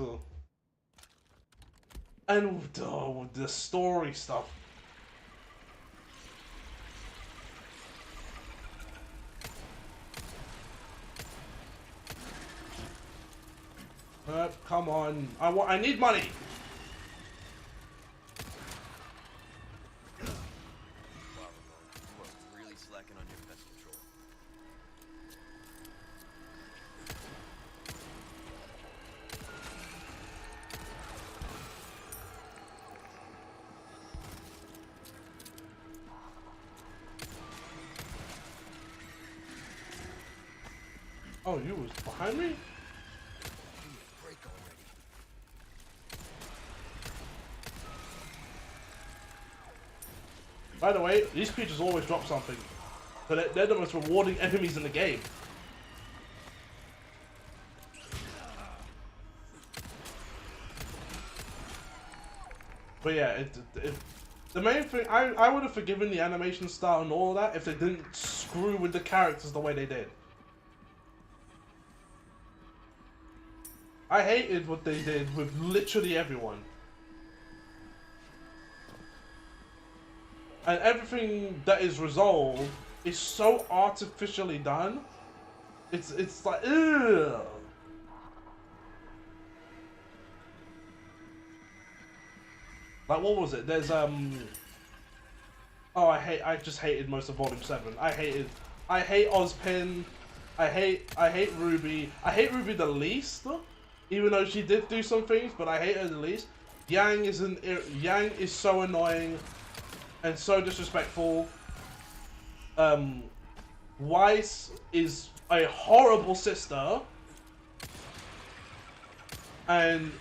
And the story stuff. Come on. I need money. Wow, you are really slacking on your pest control. Oh, you was behind me? By the way, these creatures always drop something. So they're the most rewarding enemies in the game. But yeah, the main thing, I would have forgiven the animation style and all that if they didn't screw with the characters the way they did. I hated what they did with literally everyone. And everything that is resolved is so artificially done. It's like, ugh. Like, what was it? There's oh, I just hated most of Volume 7. I hate Ozpin. I hate Ruby. I hate Ruby the least, even though she did do some things, but I hate her the least. Yang is so annoying and so disrespectful. Weiss is a horrible sister, and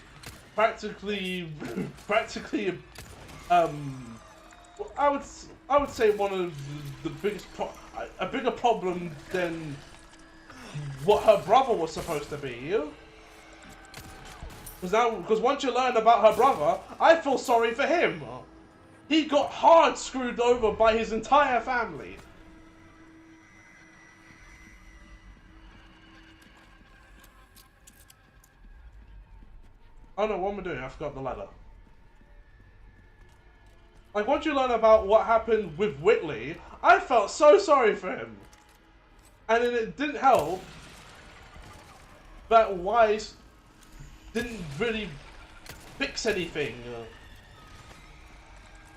practically, I would say one of the biggest a bigger problem than what her brother was supposed to be. Because once you learn about her brother, I feel sorry for him. He got hard screwed over by his entire family. Oh no, what am I doing? I forgot the ladder. Like, once you learn about what happened with Whitley, I felt so sorry for him. And then it didn't help that Weiss didn't really fix anything.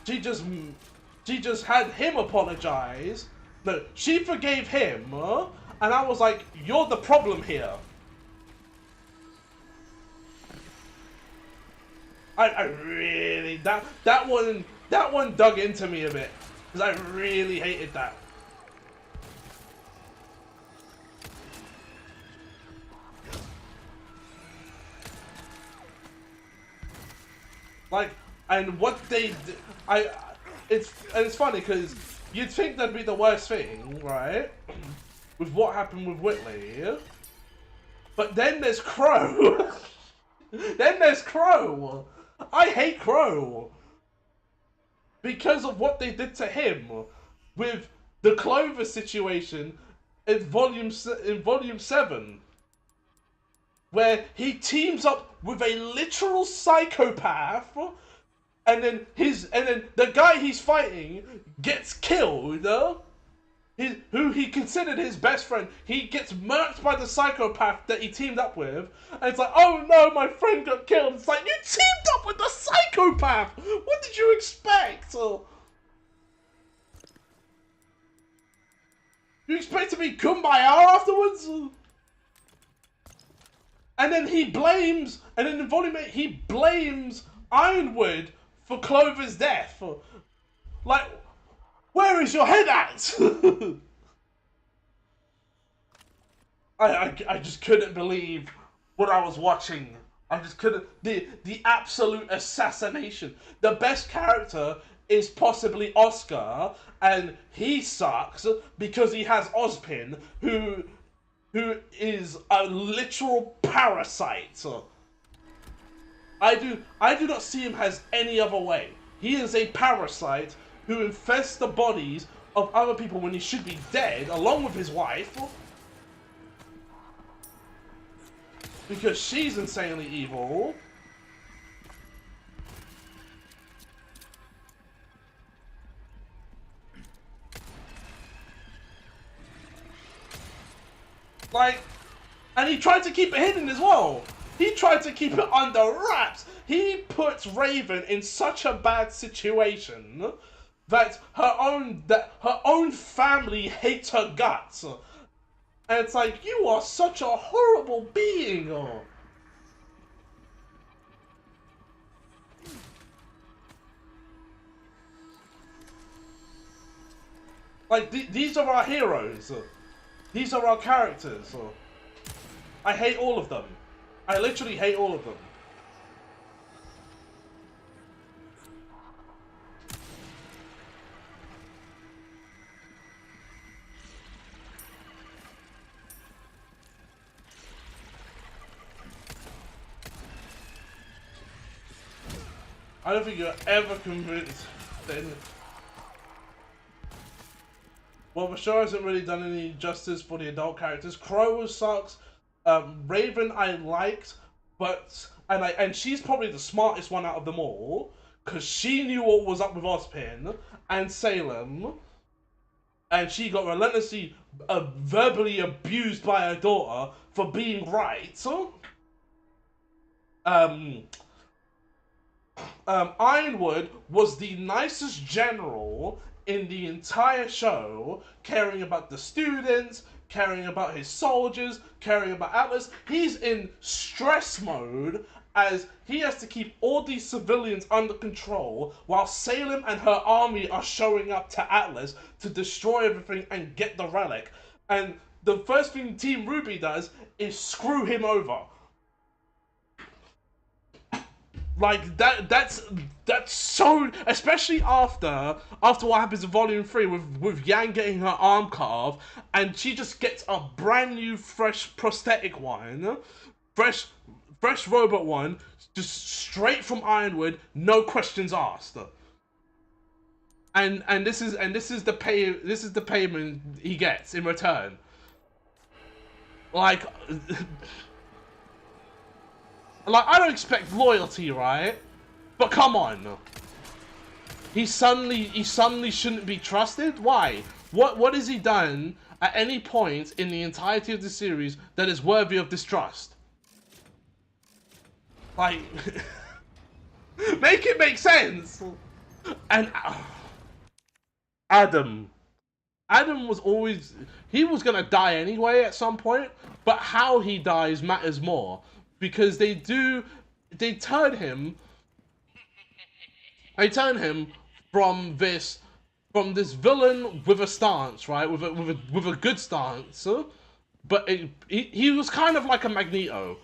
She just had him apologize. No, she forgave him, and I was like, "You're the problem here." I really that one dug into me a bit because I really hated that. Like, and what they did, it's funny because you'd think that'd be the worst thing, right? With what happened with Whitley, but then there's Crow. Then there's Crow. I hate Crow because of what they did to him with the Clover situation in Volume 7. Where he teams up with a literal psychopath, and then the guy he's fighting gets killed, who he considered his best friend, he gets murked by the psychopath that he teamed up with, and it's like, oh no, my friend got killed. It's like, you teamed up with the psychopath! What did you expect? You expect to be kumbaya afterwards? And then he blames, and in the volume 8, he blames Ironwood for Clover's death. Like, where is your head at? I just couldn't believe what I was watching. I just couldn't. The absolute assassination. The best character is possibly Oscar, and he sucks because he has Ozpin, who is a literal parasite. I do not see him as any other way. He is a parasite who infests the bodies of other people when he should be dead, along with his wife. Because she's insanely evil. Like, and he tried to keep it hidden as well. He tried to keep it under wraps. He puts Raven in such a bad situation that her own family hates her guts. And it's like, you are such a horrible being. Like, these are our heroes. These are our characters. I hate all of them. I literally hate all of them. I don't think you're ever convinced that... Well, the show hasn't really done any justice for the adult characters. Crow sucks. Raven I liked, but... And she's probably the smartest one out of them all, because she knew what was up with Ozpin and Salem, and she got relentlessly verbally abused by her daughter for being right. Ironwood was the nicest general in the entire show, caring about the students, caring about his soldiers, caring about Atlas. He's in stress mode as he has to keep all these civilians under control while Salem and her army are showing up to Atlas to destroy everything and get the relic. And the first thing Team Ruby does is screw him over. Like that's so, especially after what happens in Volume 3 with Yang getting her arm cut off, and she just gets a brand new fresh prosthetic one, fresh robot one, just straight from Ironwood, no questions asked. And this is the payment he gets in return. Like I don't expect loyalty, right? But come on. He suddenly shouldn't be trusted? Why? What has he done at any point in the entirety of the series that is worthy of distrust? Like, make it make sense. And Adam was always, he was gonna die anyway at some point, but how he dies matters more. Because they turn him from this villain with a stance, right? With a good stance, but he was kind of like a Magneto,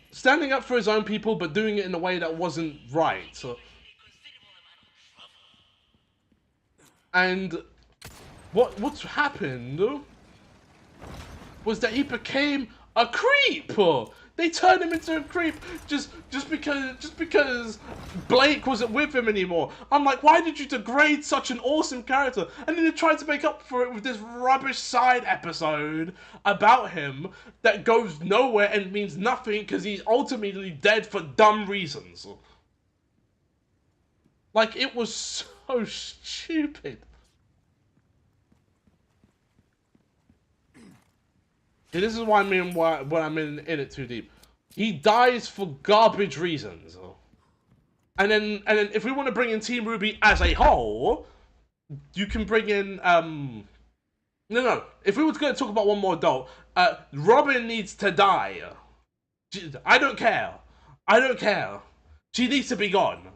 standing up for his own people, but doing it in a way that wasn't right. And what's happened was that he became a creep. They turned him into a creep just because Blake wasn't with him anymore. I'm like, why did you degrade such an awesome character? And then they tried to make up for it with this rubbish side episode about him that goes nowhere and means nothing because he's ultimately dead for dumb reasons. Like, it was so stupid. This is why I mean when I'm in it too deep. He dies for garbage reasons. And then if we want to bring in Team Ruby as a whole, you can bring in no. If we were going to talk about one more adult, Robin needs to die. I don't care. I don't care. She needs to be gone.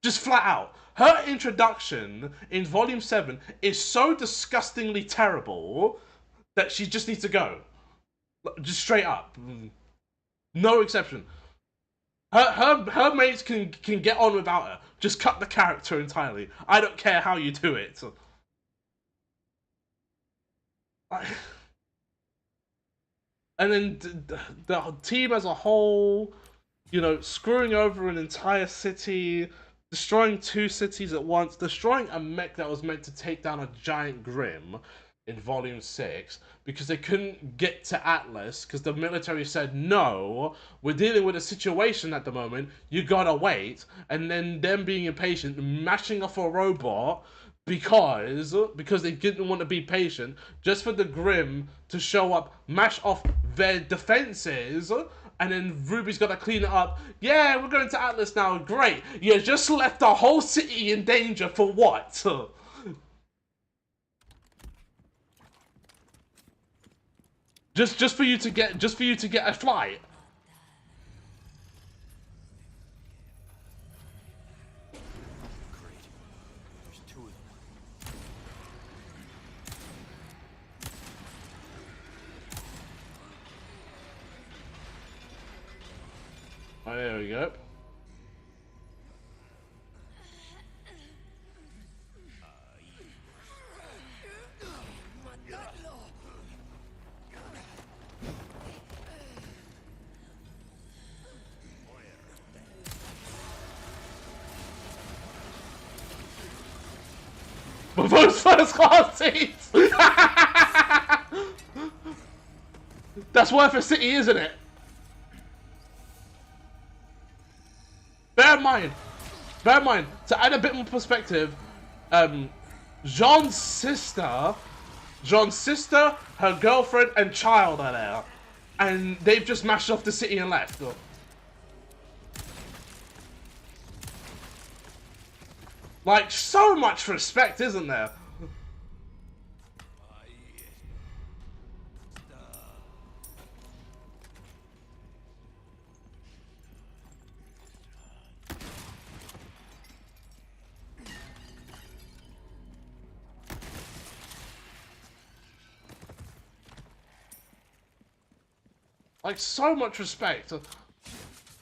Just flat out. Her introduction in Volume 7 is so disgustingly terrible that she just needs to go. Just straight up. No exception. Her mates can get on without her. Just cut the character entirely. I don't care how you do it. And then the team as a whole, you know, screwing over an entire city, destroying 2 cities at once, destroying a mech that was meant to take down a giant Grim in Volume 6 because they couldn't get to Atlas because the military said, no, we're dealing with a situation at the moment, you gotta wait, and then them being impatient, mashing off a robot because they didn't want to be patient, just for the Grim to show up, mash off their defenses, and then Ruby's got to clean it up. Yeah, we're going to Atlas now. Great. You just left the whole city in danger for what? Just for you to get a flight. There's 2 of them. Oh, there we go. But those first class seats! That's worth a city, isn't it? Bear in mind, to add a bit more perspective, Jean's sister, her girlfriend, and child are there. And they've just mashed off the city and left. Like, so much respect, isn't there? Like, so much respect.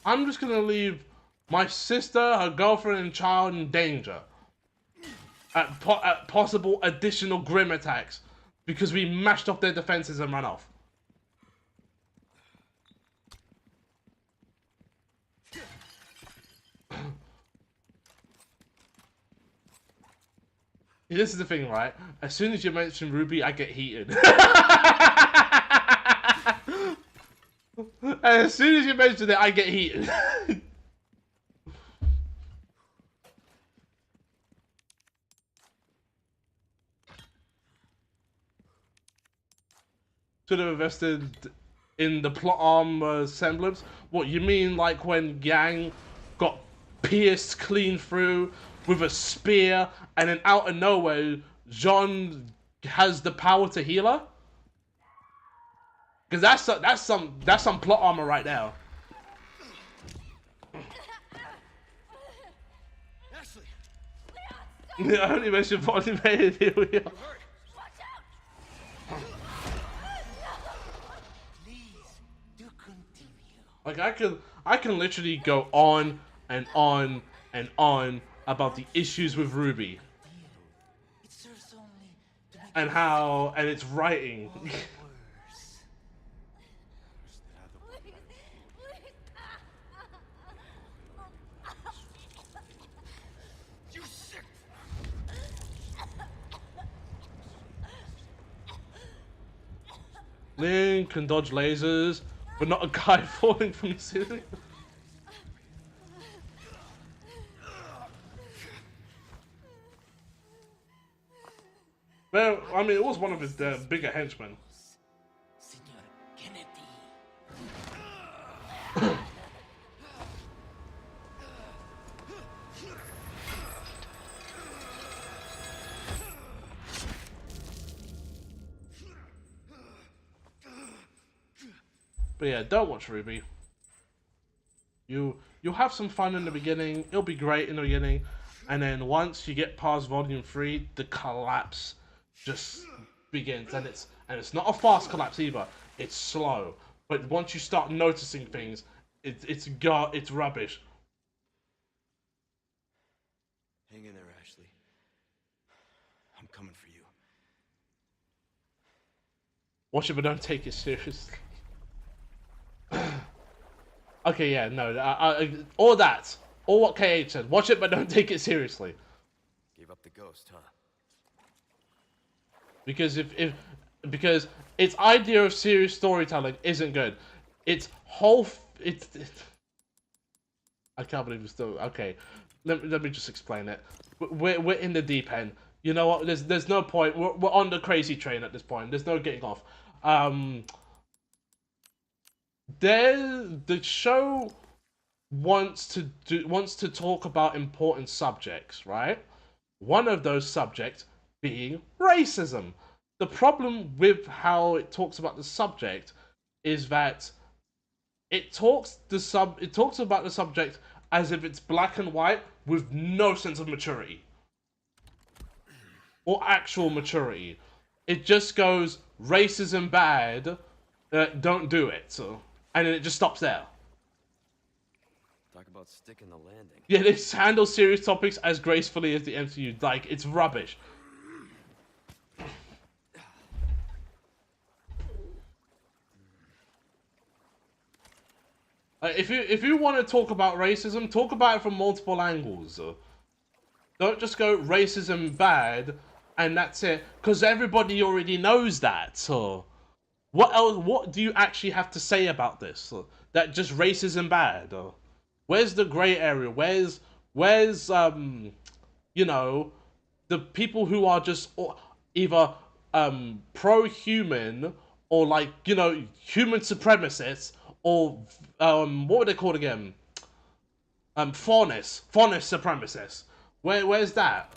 I'm just gonna leave my sister, her girlfriend, and child in danger at possible additional Grim attacks because we mashed off their defenses and ran off. This is the thing, right? As soon as you mention Ruby, I get heated. As soon as you mention it, I get heated. Should have invested in the plot arm semblance. What, you mean like when Yang got pierced clean through with a spear, and then out of nowhere, Jean has the power to heal her? Because that's some plot armor right now. Ashley! I only mentioned Volume 8. Here we are. Like, I can literally go on and on and on about the issues with Ruby. And its writing. Link can dodge lasers, but not a guy falling from the ceiling. Well, I mean, it was one of his bigger henchmen. Senor But yeah, don't watch Ruby. You'll have some fun in the beginning. It'll be great in the beginning, and then once you get past Volume 3, the collapse just begins, and it's not a fast collapse either. It's slow, but once you start noticing things, it's rubbish. Hang in there, Ashley. I'm coming for you. Watch it, but don't take it seriously. Okay, yeah, no, all what KH said. Watch it, but don't take it seriously. Gave up the ghost, huh? Because because its idea of serious storytelling isn't good. Its whole I can't believe it's still okay. Let me just explain it. We're in the deep end. You know what? There's no point. We're on the crazy train at this point. There's no getting off. The show wants to talk about important subjects, right? One of those subjects being racism. The problem with how it talks about the subject is that it talks about the subject as if it's black and white with no sense of maturity or actual maturity. It just goes racism bad, don't do it, and then it just stops there. Talk about sticking the landing. Yeah, they handle serious topics as gracefully as the MCU. Like, it's rubbish. If you want to talk about racism, talk about it from multiple angles. Don't just go racism bad and that's it, because everybody already knows that. What else? What do you actually have to say about this? That just racism bad? Where's the gray area? Where's you know, the people who are just either pro-human or, like, you know, human supremacists, or what were they called again? Faunus supremacists. Where's that?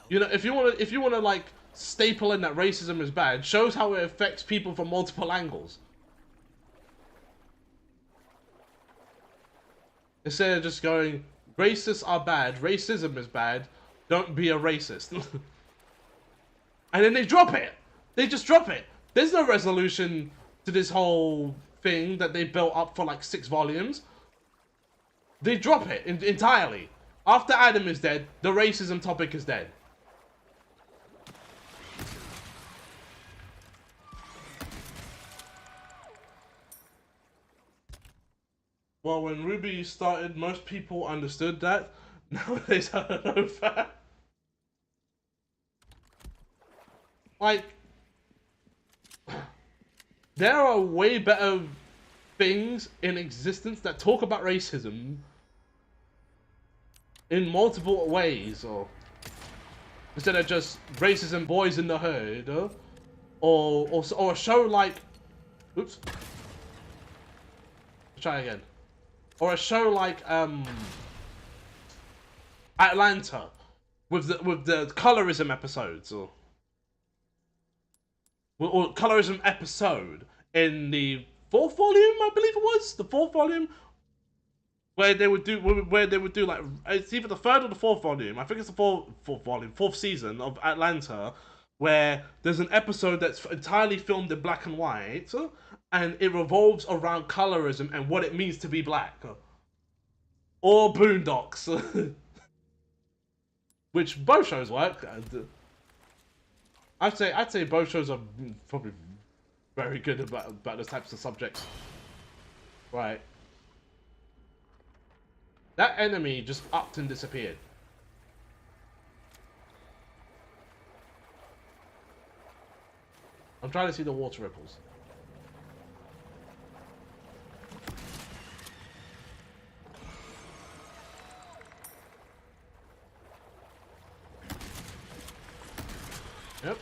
You know, if you wanna like staple in that racism is bad, shows how it affects people from multiple angles. Instead of just going, racists are bad, racism is bad, don't be a racist. And then they drop it. They just drop it. There's no resolution to this whole thing that they built up for like 6 volumes. They drop it entirely. After Adam is dead, the racism topic is dead. Well, when Ruby started, most people understood that. Nowadays, I don't know that. Like, there are way better things in existence that talk about racism in multiple ways, or instead of just racism boys in the hood, or a show like, oops, try again, or a show like Atlanta with the colorism episodes, or colorism episode in the 4th volume, I believe it was the 4th volume, where they would do like, it's either the 3rd or the 4th volume. I think it's the 4th season of Atlanta, where there's an episode that's entirely filmed in black and white, and it revolves around colorism and what it means to be black. Or Boondocks, which both shows work. I'd say both shows are probably very good about those types of subjects. Right. That enemy just upped and disappeared. I'm trying to see the water ripples. Yep.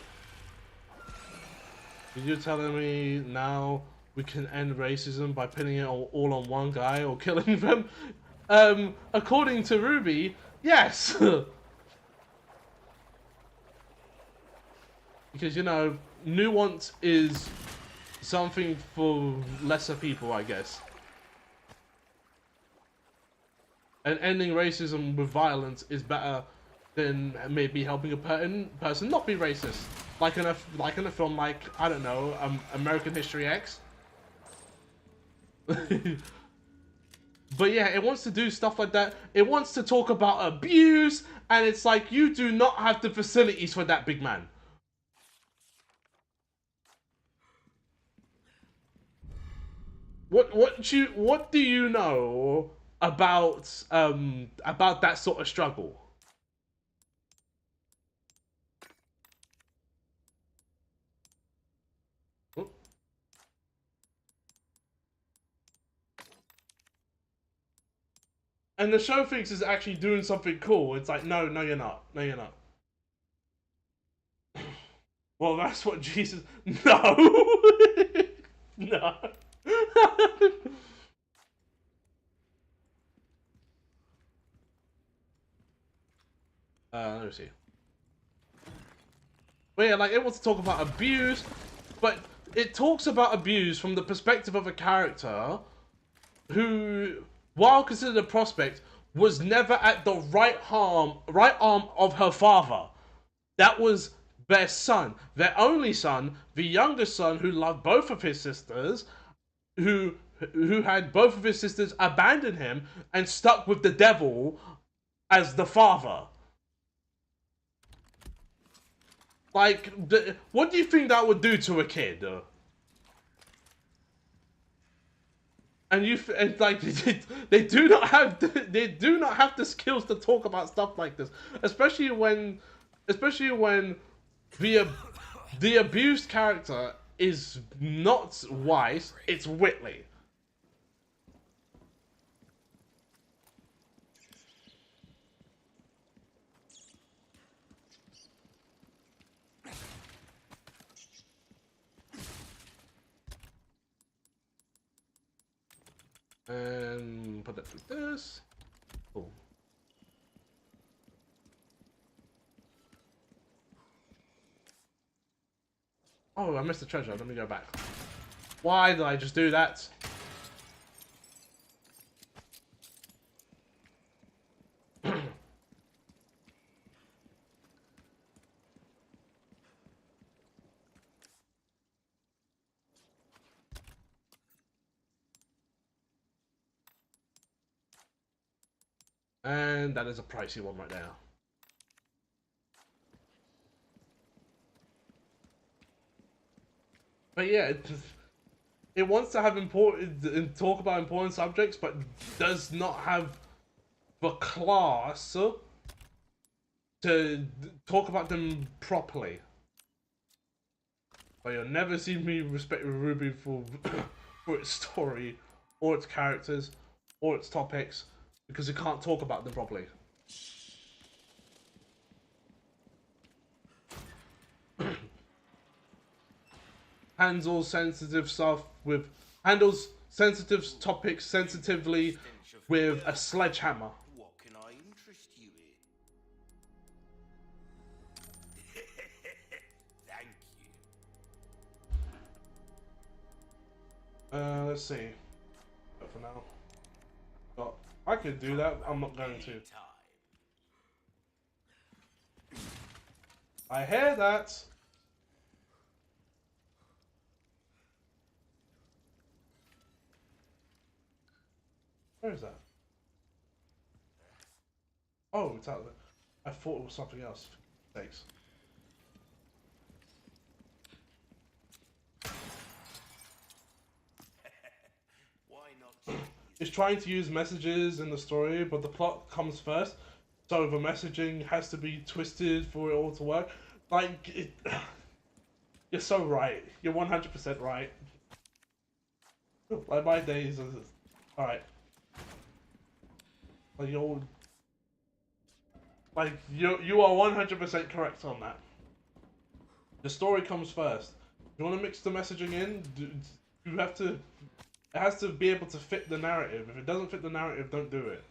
you're telling me now we can end racism by pinning it all on one guy or killing them? According to Ruby, yes. Because, you know, nuance is something for lesser people, I guess. And ending racism with violence is better than maybe helping a person not be racist. Like in a film like, I don't know, American History X. But yeah, it wants to do stuff like that. It wants to talk about abuse, and it's like, you do not have the facilities for that, big man. What do you know about that sort of struggle? And the show thinks it's actually doing something cool. It's like, no, you're not. No, you're not. Well, that's what Jesus... No! No. Let me see. But yeah, like, it wants to talk about abuse, but it talks about abuse from the perspective of a character who, while considered a prospect, was never at the right arm of her father. That was their son, their only son, the youngest son who loved both of his sisters, who had both of his sisters abandon him and stuck with the devil as the father. Like, what do you think that would do to a kid? And like they do not have the skills to talk about stuff like this, especially when the abused character is not Weiss, it's Whitley. And put that through this. Cool. Oh, I missed the treasure. Let me go back. Why did I just do that? And that is a pricey one right there. But yeah, it wants to have talk about important subjects, but does not have the class to talk about them properly. But you'll never see me respect Ruby for for its story, or its characters, or its topics, because it can't talk about them properly. Handles sensitive topics sensitively with a sledgehammer. What can I interest you in? Thank you. Let's see. But for now, but I could do that. I'm not going to. I hear that. Where is that? Oh, it's out there. I thought it was something else. Thanks. Why not? It's trying to use messages in the story, but the plot comes first. So the messaging has to be twisted for it all to work. Like, you're so right. You're 100% right. Like, my days is... Alright. Like, you are 100% correct on that. The story comes first. You want to mix the messaging in? You have to. It has to be able to fit the narrative. If it doesn't fit the narrative, don't do it.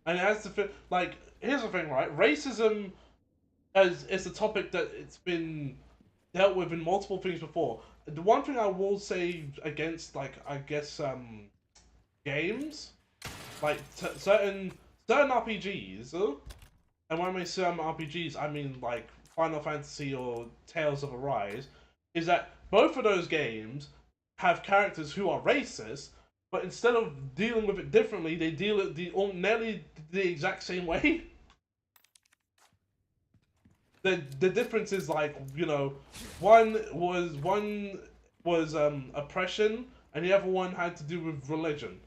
And it has to fit. Like, here's the thing, right? Racism is a topic that it's been dealt with in multiple things before. The one thing I will say against, like, I guess, games, like certain RPGs, and when I mean certain RPGs, I mean like Final Fantasy or Tales of Arise, is that both of those games have characters who are racist, but instead of dealing with it differently, they deal it nearly the exact same way. The difference is, like, you know, one was oppression, and the other one had to do with religion.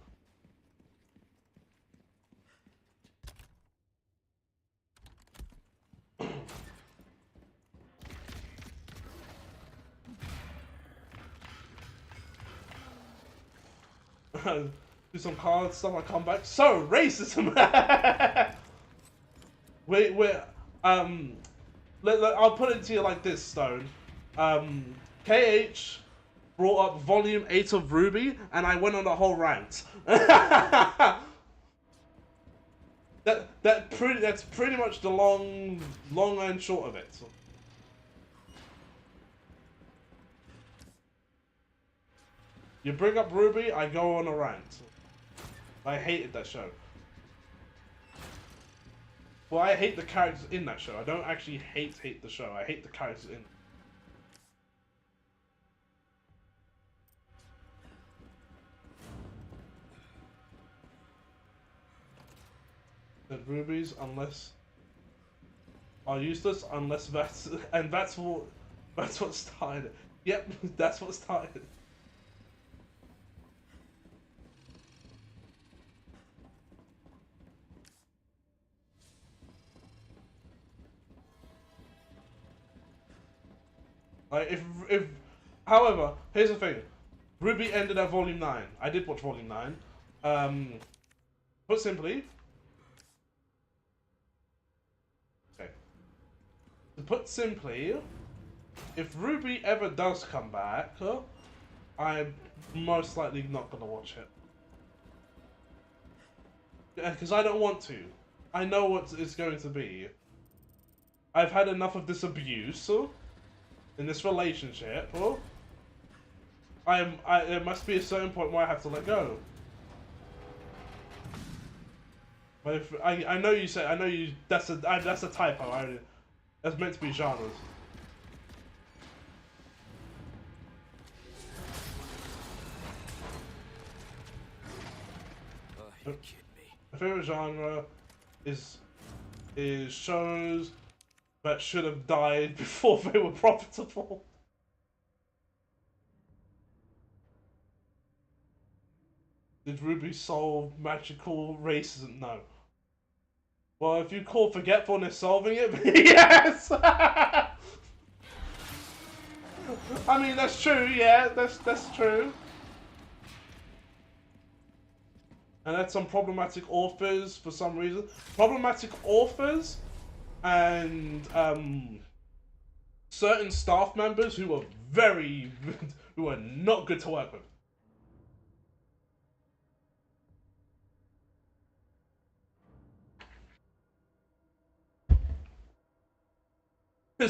Do some card stuff. I come back. So racism. wait. I'll put it to you like this, Stone. KH brought up Volume 8 of Ruby, and I went on a whole rant. That's pretty much the long and short of it. You bring up Ruby, I go on a rant. I hated that show. Well, I hate the characters in that show. I don't actually hate the show. I hate the characters in it. The rubies, unless are useless unless that's what started it. Yep, that's what started it. Like, however, here's the thing. Ruby ended at Volume 9. I did watch Volume 9. Put simply... Okay. To put simply, if Ruby ever does come back, I'm most likely not going to watch it. Because I don't want to. I know what it's going to be. I've had enough of this abuse in this relationship. There must be a certain point where I have to let go. But if I know you said, that's a typo. That's meant to be genres. You kidding me? My favorite genre is shows that should have died before they were profitable. Did Ruby solve magical racism? No. Well, if you call forgetfulness solving it, yes! I mean, that's true, yeah, that's true. And that's some problematic authors for some reason. Problematic authors and certain staff members who are not good to work with.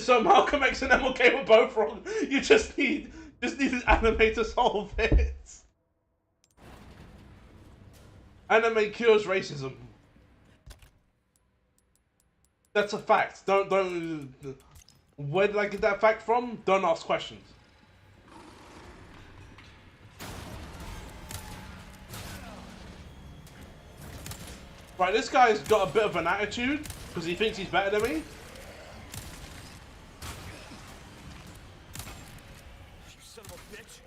So Malcolm X and MLK were both wrong. You just need an anime to solve it. Anime cures racism. That's a fact. Don't. Where did I get that fact from? Don't ask questions. Right, this guy's got a bit of an attitude because he thinks he's better than me. You son of a bitch!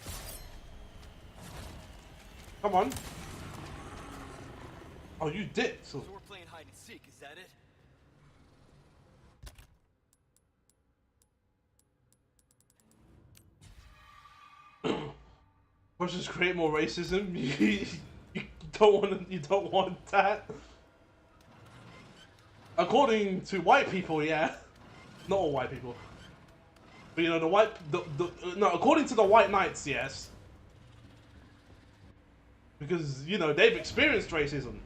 Come on. Oh, you dick. So we're playing hide and seek, is that it? Let's just create more racism. You don't want that. According to white people, yeah. Not all white people. But you know, no, according to the white knights, yes. Because, you know, they've experienced racism.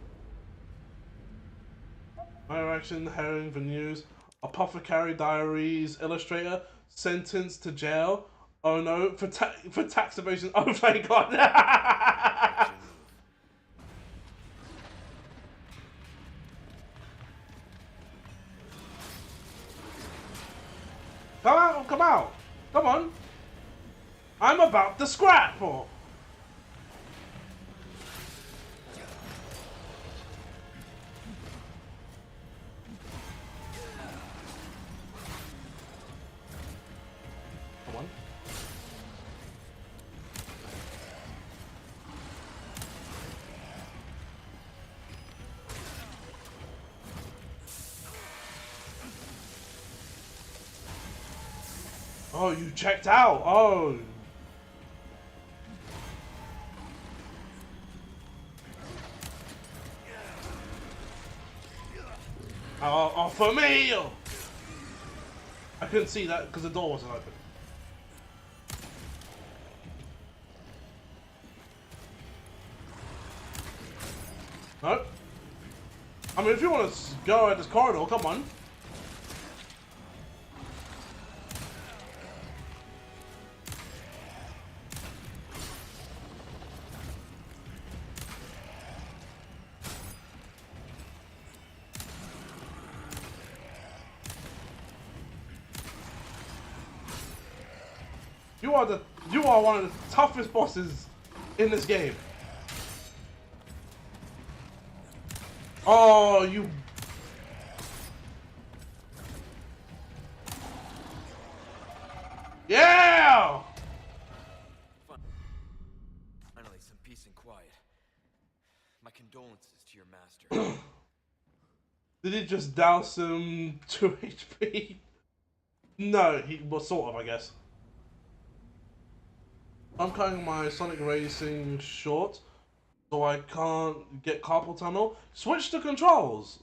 Minor action, herring for news, apothecary diaries, illustrator, sentenced to jail. Oh no, for tax evasion. Oh thank God. Come out, come out. Come on. I'm about to scrap. Or... Come on. Oh, you checked out. Oh. Oh, for me! I couldn't see that because the door wasn't open. No? I mean, if you want to go at this corridor, come on. You are one of the toughest bosses in this game. Oh, you. Yeah! Finally, some peace and quiet. My condolences to your master. Did he just douse him 2 HP? No, he was sort of, I guess. I'm cutting my Sonic Racing short, so I can't get carpal tunnel. Switch to controls.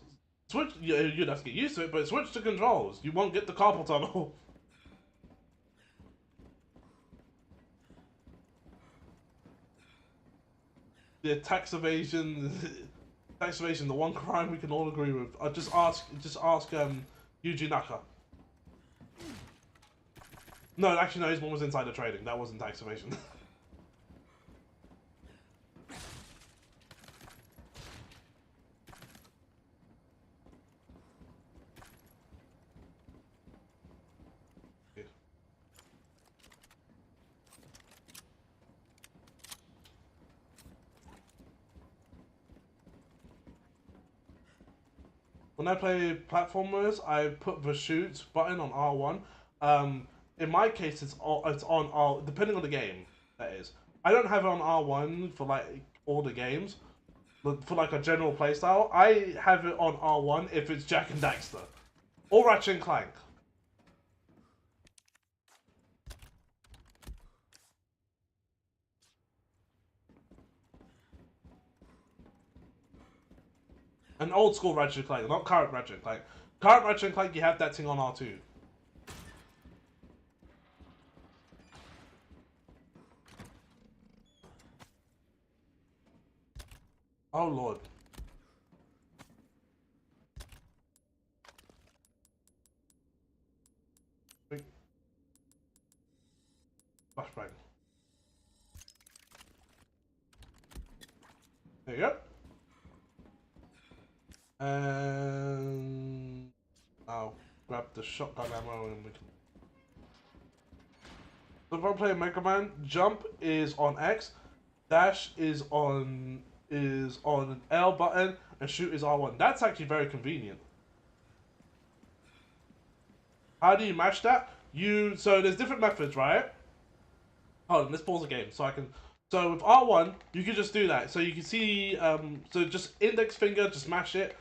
Switch. You'd have to get used to it, but switch to controls. You won't get the carpal tunnel. Yeah, tax evasion. Tax evasion, the one crime we can all agree with. I just ask Yuji Naka. No, actually, no. His one was insider trading. That wasn't tax evasion. When I play platformers, I put the shoot button on R1. In my case, it's on R, depending on the game, that is. I don't have it on R1 for like all the games, but for like a general playstyle, I have it on R1 if it's Jak and Daxter. Or Ratchet and Clank. An old school Ratchet and Clank, not current Ratchet and Clank. Current Ratchet and Clank, you have that thing on R2. Oh lord. Flashbang. There you go. And I'll grab the shotgun ammo and we can. So if I play Mega Man, jump is on X, dash is on L button, and shoot is R1. That's actually very convenient. How do you match that? So there's different methods, right? Hold on, let's pause the game so I can. So with R1, you can just do that. So you can see, so just index finger, just mash it.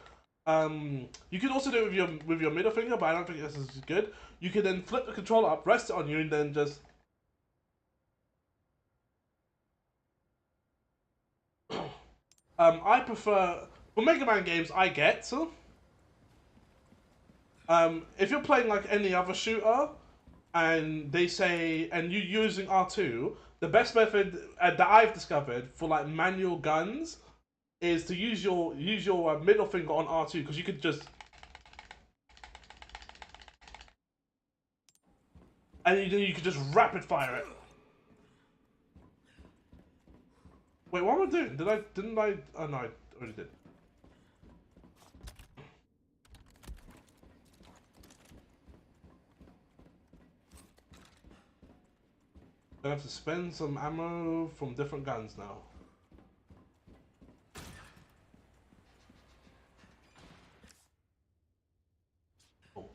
You can also do it with your middle finger, but I don't think this is good. You can then flip the controller up, rest it on you, and then just. I prefer for Mega Man games. I get so If you're playing like any other shooter, and they say, and you're using R2, the best method that I've discovered for like manual guns is to use your middle finger on R2, because you could just, and you could just rapid fire it. Wait, what am I doing? Didn't I? Oh no, I already did. I have to spend some ammo from different guns now. Oh.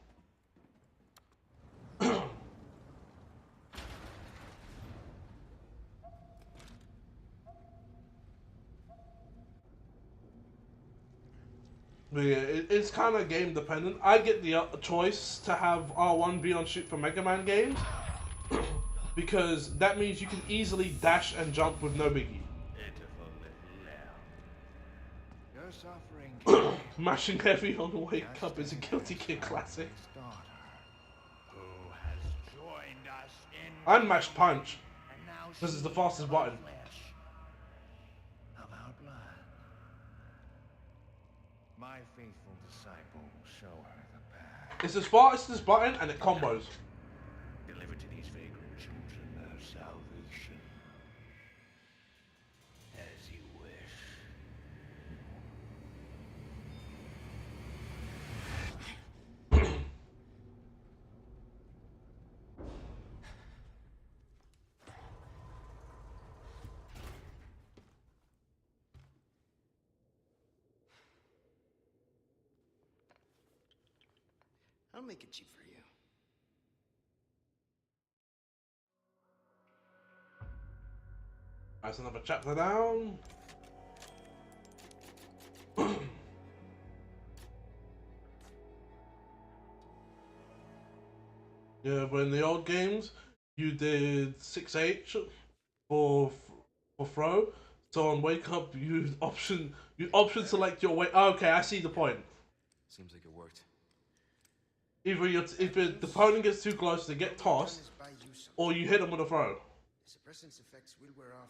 But yeah, it's kind of game dependent. I get the choice to have R1 be on shoot for Mega Man games. Because that means you can easily dash and jump with no biggie. You're suffering. Mashing heavy on the wake up is a Guilty Gear classic. I mashed punch. This is the fastest button. My faithful disciple will show her the path. It's as fastest button and it combos. Deliver to these vagrant children their salvation. As you wish. I'll make it cheap for you. That's another chapter down. Yeah, but in the old games, you did 6H for throw. So on wake up, you option select your way. Oh, okay, I see the point. Seems like it worked. Either if the opponent gets too close, they get tossed, or you hit them with a throw. The suppressant's effects will wear off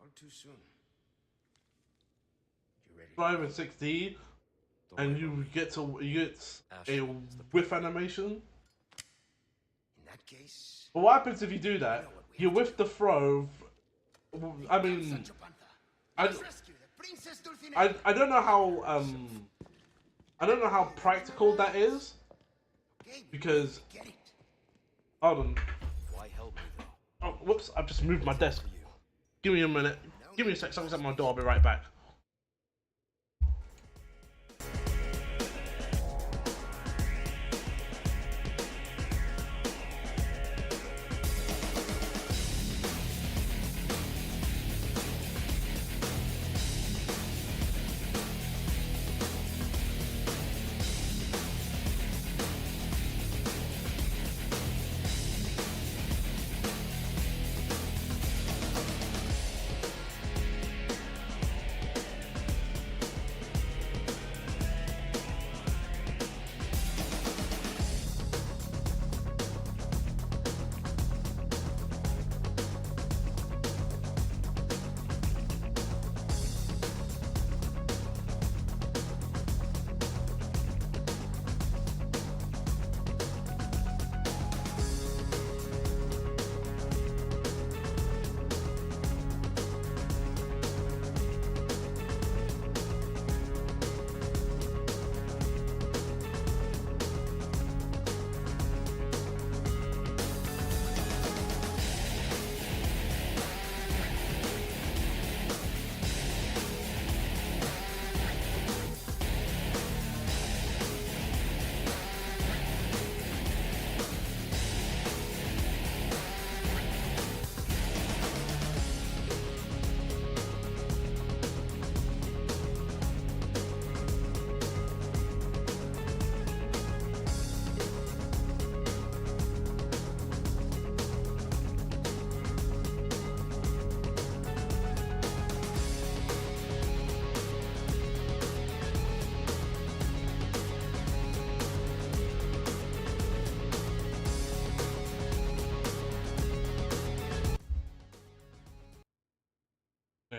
all too soon. You ready? Drive in 6D, and you get a whiff animation. In that case, But what happens if you do that? You whiff the throw. I mean, I don't know how I don't know how practical that is, because hold on. Why help me though? Oh, whoops! I've just moved my desk. Give me a minute. Give me a sec. Someone's at my door. I'll be right back.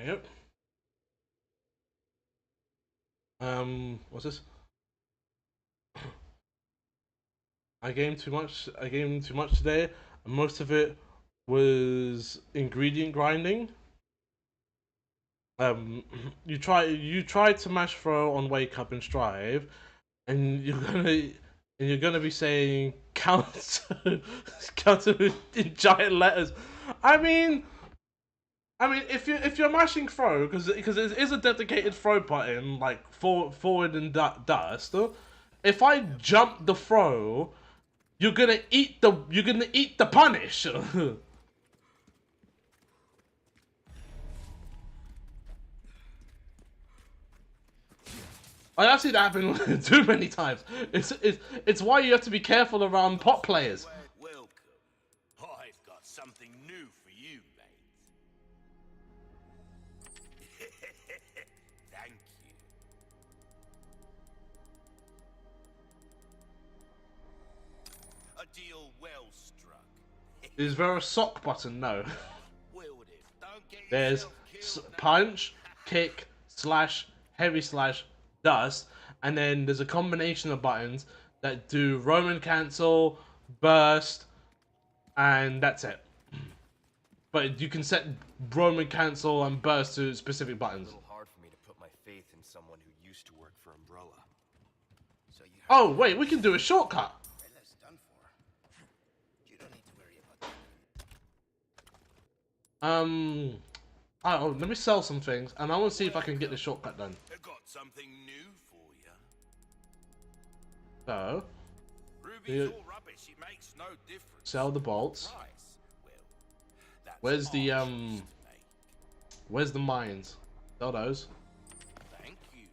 Yep. What's this? I gamed too much. I gamed too much today. And most of it was ingredient grinding. Um, you try to mash throw on wake up and strive, and you're gonna be saying counter counter in giant letters. I mean, if you're mashing throw, because it is a dedicated throw button like forward and dust. If I jump the throw, you're gonna eat the punish. I've seen that happen too many times. It's why you have to be careful around pot players. Welcome. I've got something new for you, mate. Thank you. A deal well struck. Is there a sock button? No. Wield it. Don't get There's yourself killed. punch, kick, slash, heavy slash, dust, and then there's a combination of buttons that do Roman cancel, burst, and that's it. But you can set Roman cancel and burst to specific A buttons. little hard for me to put my faith in someone who used to work for Umbrella. So you have Oh wait, we can do a shortcut. Bella's done for. You don't need to worry about that. Oh, let me sell some things, and I want to see if I can get the shortcut done. I've got something new for you. So, Ruby's Yeah. all rubbish. It makes no difference. sell the bolts. Price. Well, that's Where's the our choice to make. Where's the mines? Sell those. Thank you.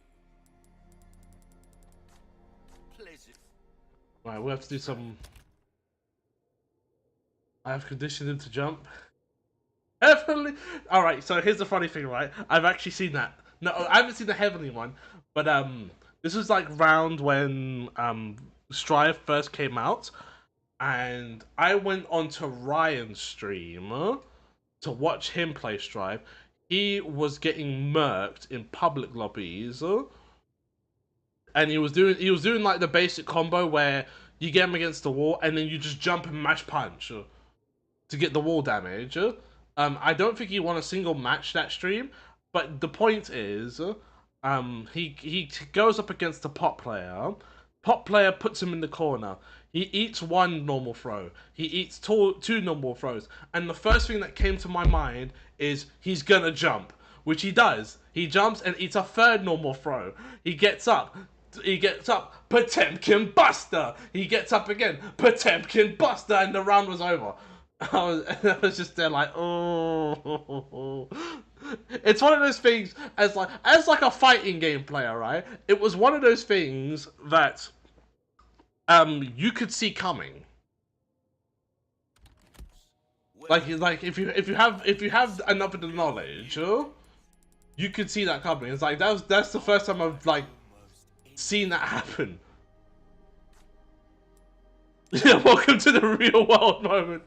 Pleasure. Right, we have to do some. I have conditioned him to jump. Heavenly. All right. So here's the funny thing, right? I've actually seen that. No, I haven't seen the heavenly one, but this was like round when Strive first came out, and I went onto Ryan's stream to watch him play Strive. He was getting murked in public lobbies, and he was doing like the basic combo where you get him against the wall and then you just jump and mash punch to get the wall damage. I don't think he won a single match that stream, but the point is, he goes up against the pot player. Pot player puts him in the corner. He eats one normal throw. He eats two normal throws. And the first thing that came to my mind is he's gonna jump, which he does. He jumps and eats a third normal throw. He gets up. Potemkin Buster. He gets up again. Potemkin Buster, and the round was over. I was just there like, oh. It's one of those things as like a fighting game player, right? It was one of those things that you could see coming. Like if you have enough of the knowledge, you could see that coming. It's like that's the first time I've like seen that happen. Yeah, welcome to the real world moment.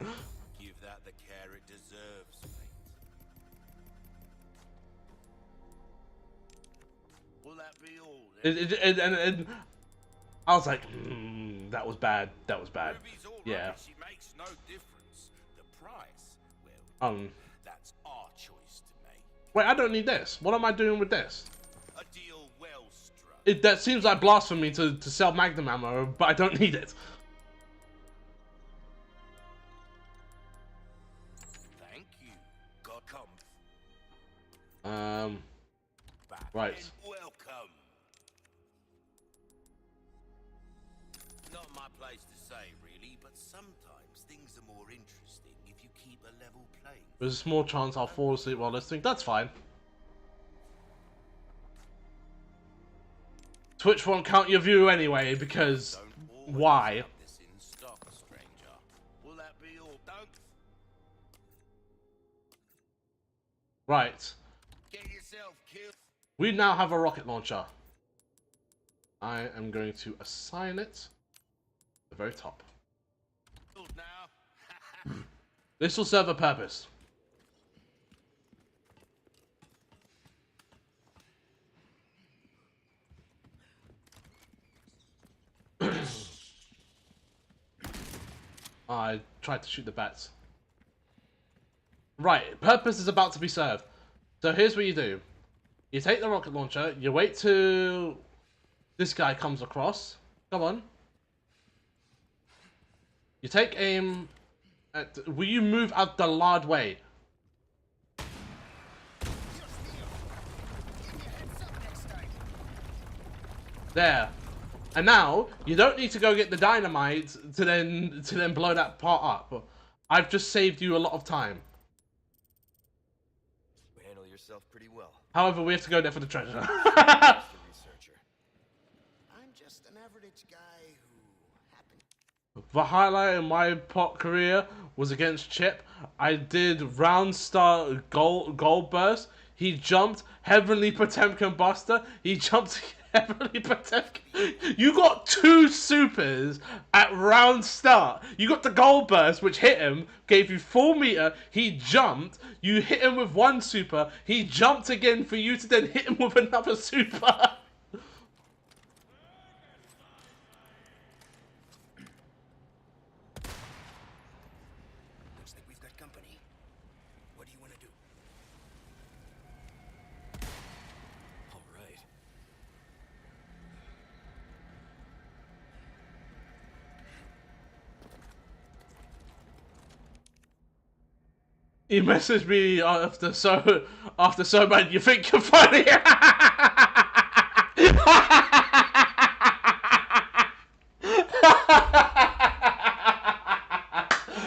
Give that the care it deserves, mate. Will that be all then? And I was like, that was bad. That was bad. Ruby's all Yeah. rubbish. It makes no difference. The price, well, that's our choice to make. Wait, I don't need this. What am I doing with this? A deal well struck. That seems like blasphemy to sell Magnum ammo, but I don't need it. Thank you. God come. Back Right. and welcome. Not my place to say, really, but sometimes things are more interesting if you keep a level playing. There's a small chance I'll fall asleep while listening. That's fine. Twitch won't count your view anyway, because Don't always why? have this in stock, stranger. Will that be all? Don't Right. get yourself killed. We now have a rocket launcher. I am going to assign it at the very top. Now. This will serve a purpose. I tried to shoot the bats. Right, purpose is about to be served. So here's what you do. You take the rocket launcher, you wait till this guy comes across. Come on. You take aim at... Will you move out the large way? There. And now, you don't need to go get the dynamite to then blow that part up. I've just saved you a lot of time. You handle yourself pretty well. However, we have to go there for the treasure. Just a researcher. I'm just an average guy who happened. The highlight in my pot career was against Chip. I did round star gold burst. He jumped Heavenly Potemkin Buster. He jumped Heavenly Potemkin. You got 2 supers at round start. You got the gold burst, which hit him, gave you 4 meter. He jumped. You hit him with 1 super. He jumped again for you to then hit him with another super. Looks like we've got company. What do you want to do? All right. He messaged me after so bad. You think you're funny?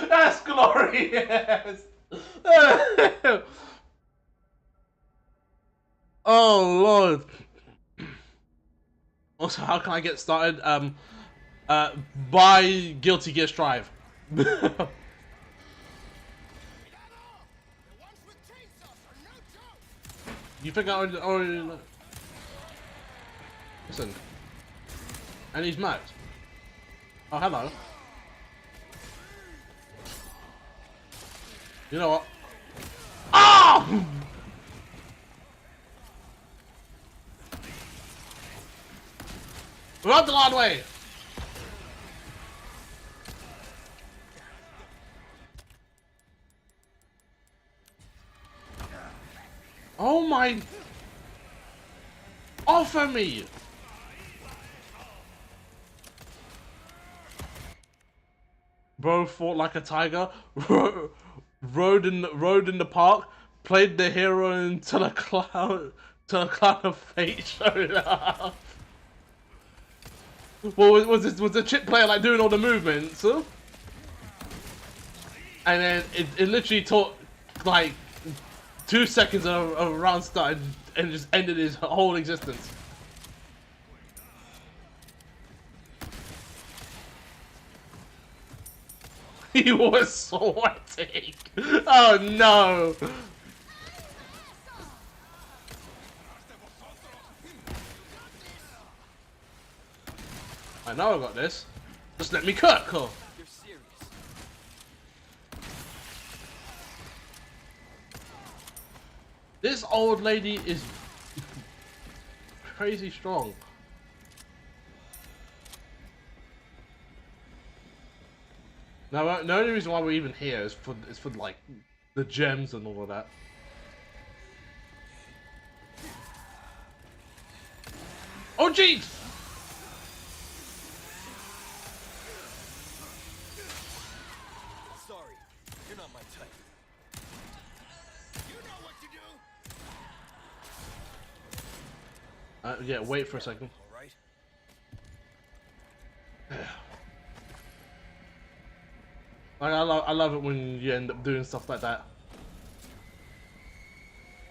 That's glorious. Oh Lord. Also, how can I get started? Buy Guilty Gear Strive. You think I already listen. And he's mad. Oh, hello. You know what? Oh! We're on the long way. Oh my... Offer me! Bro fought like a tiger, rode in the park, played the hero until a cloud of fate showed up. Well, was the chip player like doing all the movements? Huh? And then it literally took like 2 seconds of a round start and just ended his whole existence. He was sweating. Oh no. I know I got this. Just let me cook. Huh? You're serious. This old lady is crazy strong. Now, the only reason why we're even here is for like the gems and all of that. Oh jeez! Sorry, you're not my type. You know what to do. Yeah, wait for a second. All right. Like, I love it when you end up doing stuff like that.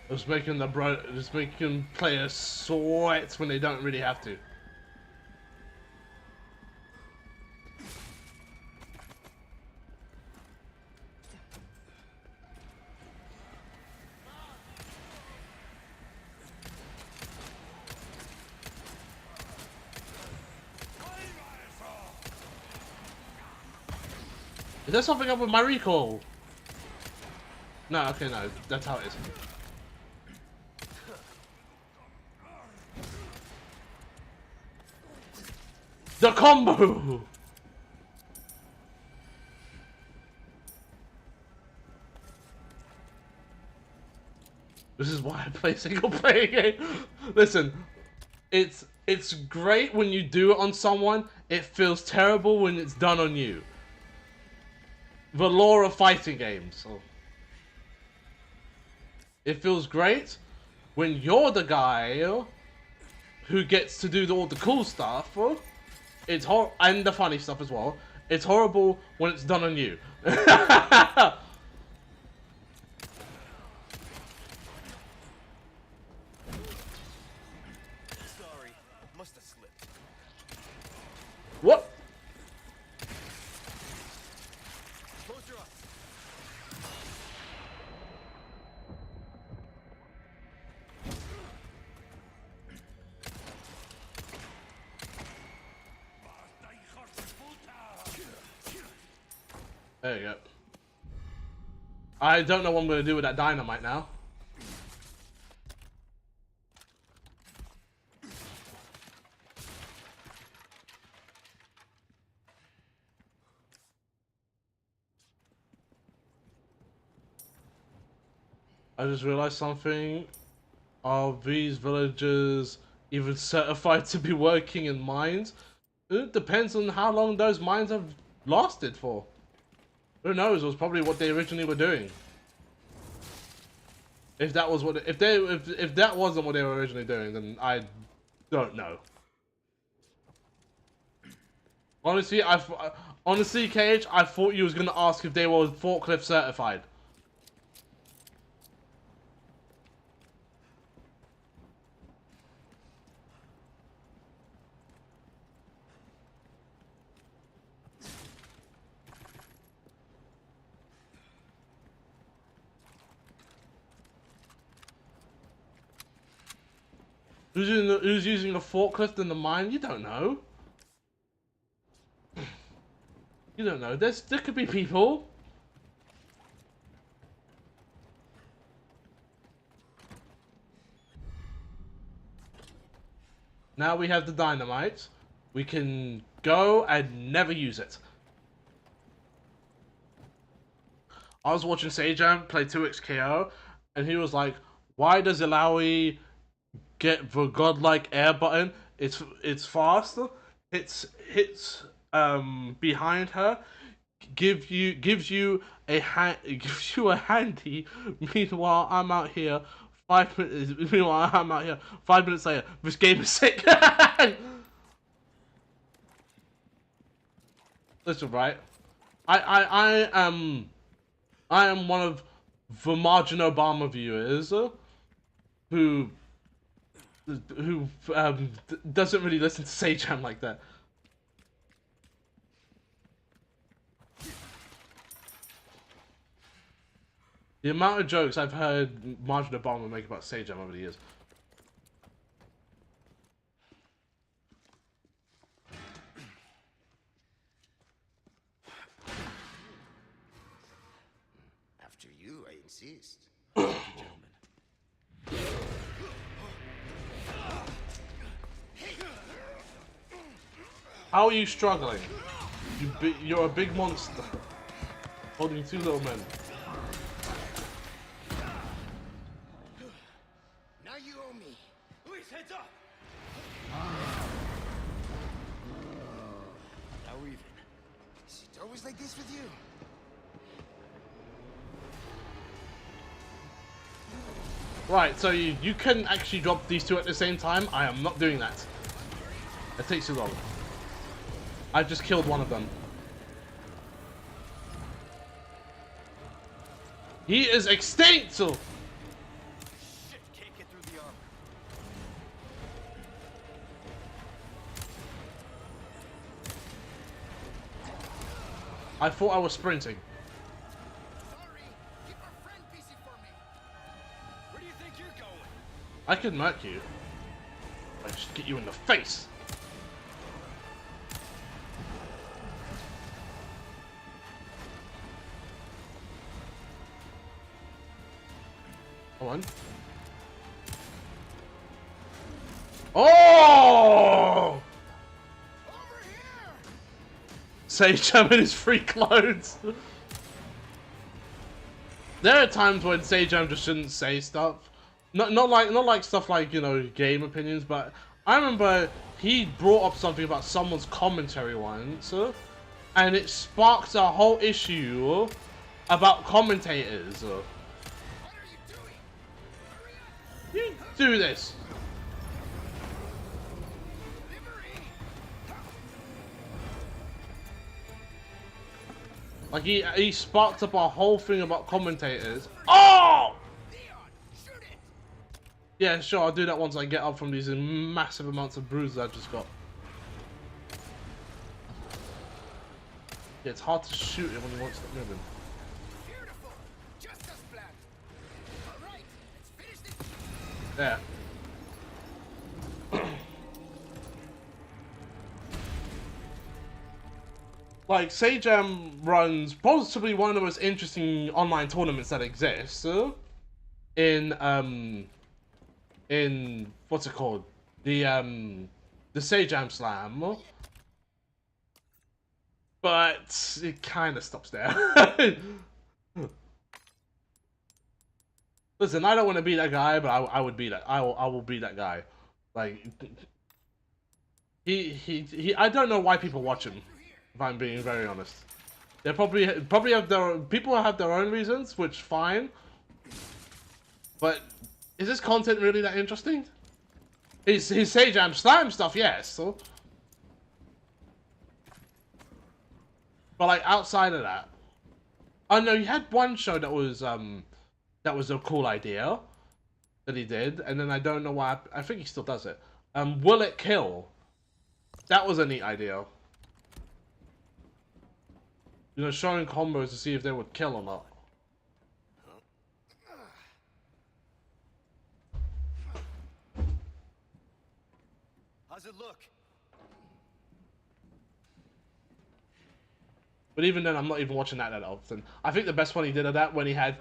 Just making players sweat when they don't really have to. Is there something up with my recall? No, okay, no, that's how it is. The combo! This is why I play single player game. Listen, it's great when you do it on someone. It feels terrible when it's done on you. The law of fighting games. Oh. It feels great when you're the guy who gets to do all the cool stuff. It's and the funny stuff as well. It's horrible when it's done on you. Sorry, must have slipped. What? Close your eyes. There you go. I don't know what I'm going to do with that dynamite now. I just realized something. Are these villagers even certified to be working in mines? It depends on how long those mines have lasted for. Who knows? It was probably what they originally were doing. If that was what, if that wasn't what they were originally doing, then I don't know. Honestly, honestly, KH, I thought you was gonna ask if they were forklift certified. Who's using a forklift in the mine? You don't know. You don't know. There could be people. Now we have the dynamite. We can go and never use it. I was watching Sajam play 2xKO, and he was like, "Why does Ilaoi get the godlike air button? It's fast. It's hits behind her, gives you a handy. Meanwhile, I'm out here 5 minutes. Meanwhile, I'm out here 5 minutes later. This game is sick." Listen, right? I am one of the Margin Obama viewers who doesn't really listen to Sajam like that. The amount of jokes I've heard Margin Obama make about Sajam over the years. After you, I insist. Thank you, gentlemen. How are you struggling? You're a big monster. Holding two little men. Now you owe me. Luis, heads up! Now we're even. Is it always like this with you? Right, so you can actually drop these two at the same time. I am not doing that. It takes too long. I've just killed one of them. He is extinct! Shit, can't get through the armor. I thought I was sprinting. Sorry, keep our friend busy for me. Where do you think you're going? I could murk you. I just get you in the face. Come on. Oh! Over here! Sajam in his free clothes. There are times when Sajam just shouldn't say stuff, not like stuff like, you know, game opinions, but I remember he brought up something about someone's commentary once, and it sparked a whole issue about commentators. What are you doing? Hurry up! You do this. Delivery! Like he sparked up a whole thing about commentators. Oh! Leon, shoot it! Yeah, sure, I'll do that once I get up from these massive amounts of bruises I just got. Yeah, it's hard to shoot it when you want to stop moving. Beautiful! Just as planned. All right, let's finish this. There. Like, Sajam runs possibly one of the most interesting online tournaments that exists. In what's it called? The Sajam Slam. But it kind of stops there. Listen, I don't want to be that guy, but I would be that. I will be that guy. Like he. I don't know why people watch him. If I'm being very honest, they probably have their people have their own reasons, which fine. But is this content really that interesting? His Sajam Slam stuff, yes. So. But like outside of that, oh no, he had one show that was a cool idea that he did, and then I don't know why. I think he still does it. Will It Kill? That was a neat idea. You know, showing combos to see if they would kill or not. How's it look? But even then, I'm not even watching that often. I think the best one he did of that when he had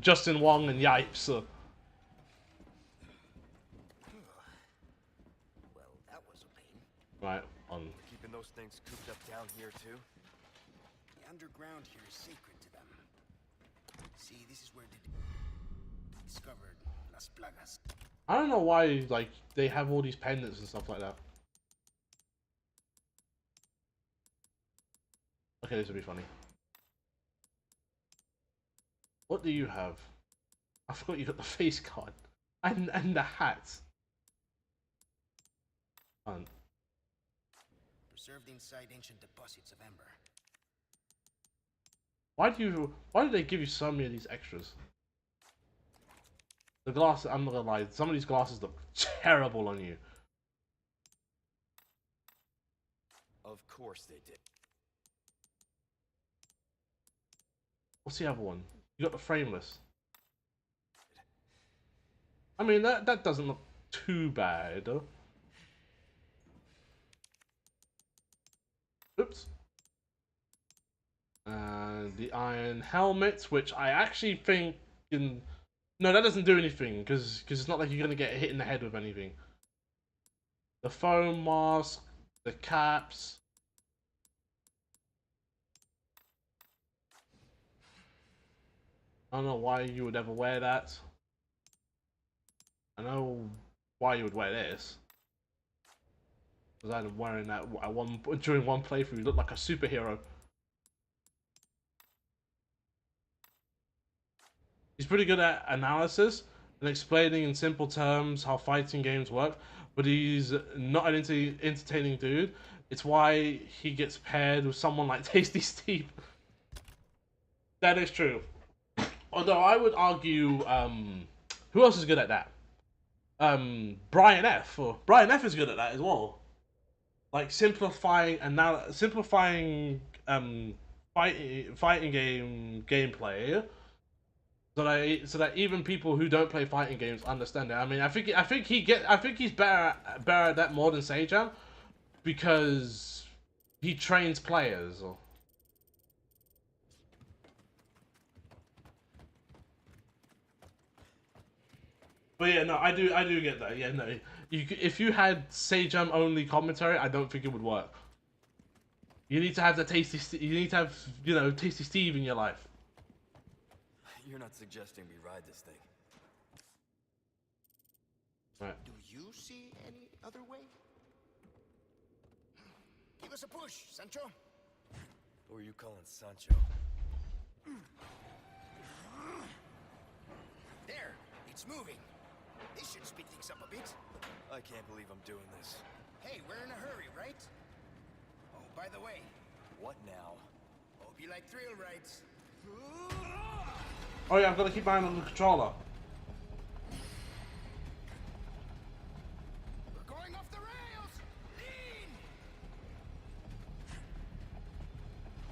Justin Wong and Yipes. Well, that was a pain. Right, on. Keeping those things cooped up down here too? The underground here is sacred to them. See, this is where they discovered Las Plagas. I don't know why, like, they have all these pendants and stuff like that. Okay, this will be funny. What do you have? I forgot you got the face card. And the hat. Fun. Preserved inside ancient deposits of amber. Why do they give you so many of these extras? The glasses, I'm not gonna lie, some of these glasses look terrible on you. Of course they did. What's the other one? You got the frameless. I mean, that doesn't look too bad. Oops. And the iron helmet, which I actually think can... No, that doesn't do anything, because it's not like you're going to get hit in the head with anything. The foam mask, the caps... I don't know why you would ever wear that. I know why you would wear this. Because I'm wearing that during one playthrough, you look like a superhero. He's pretty good at analysis and explaining in simple terms how fighting games work, but he's not an entertaining dude. It's why he gets paired with someone like Tasty Steve. That is true. Although I would argue, who else is good at that? Brian F. Brian F is good at that as well. Like simplifying fighting game gameplay, so that even people who don't play fighting games understand it. I mean, I think he's better at that more than Sajam, because he trains players. But yeah, no, I do get that. Yeah, no, if you had Sajam only commentary, I don't think it would work. You need to have you need to have, you know, Tasty Steve in your life. You're not suggesting we ride this thing? Right. Do you see any other way? Give us a push, Sancho. Who are you calling Sancho? There, it's moving. This should speed things up a bit. I can't believe I'm doing this. Hey, we're in a hurry, right? Oh, by the way, What now? hope you like thrill rides. Oh yeah, I've got to keep my hand on the controller. We're going off the rails! Lean!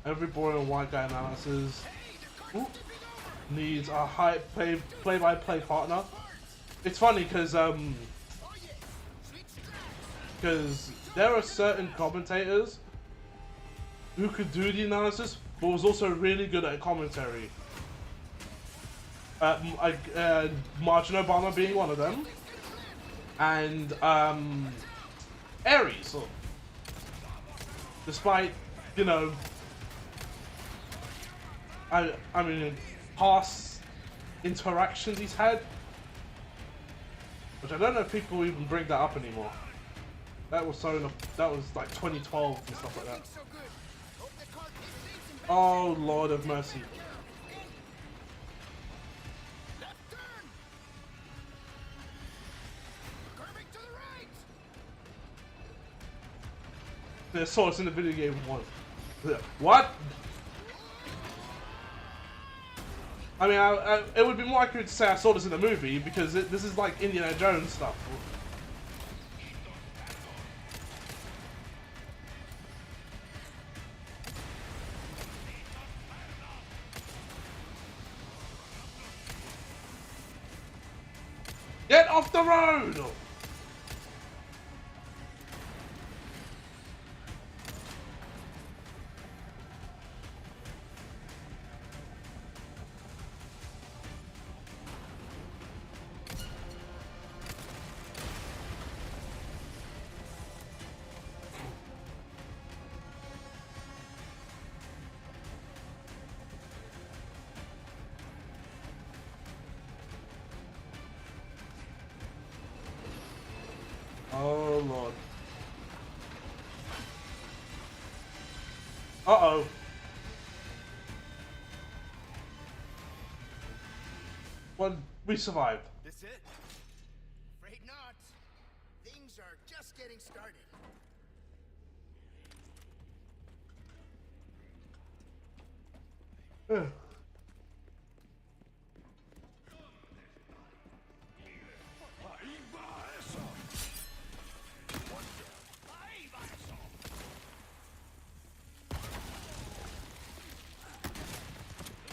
Every boy and white guy analysis Hey, the cart's tipping over! needs a high play-by-play partner. It's funny because Oh yeah, sweet straps! there are certain commentators who could do the analysis, but was also really good at commentary. Martin Obama being one of them, and Ares. Despite, you know, I mean, past interactions he's had, which I don't know if people even bring that up anymore. That was that was like 2012 and stuff like that. So good. Hope the cart is safe and Oh Lord of mercy. left turn! Curving to the right! I saw us in the video game once. What? I mean, it would be more accurate to say I saw this in the movie because this is like Indiana Jones stuff. Get off the road! Oh Lord. Uh-oh. Well, we survived. This it? Afraid not. Things are just getting started. Ugh.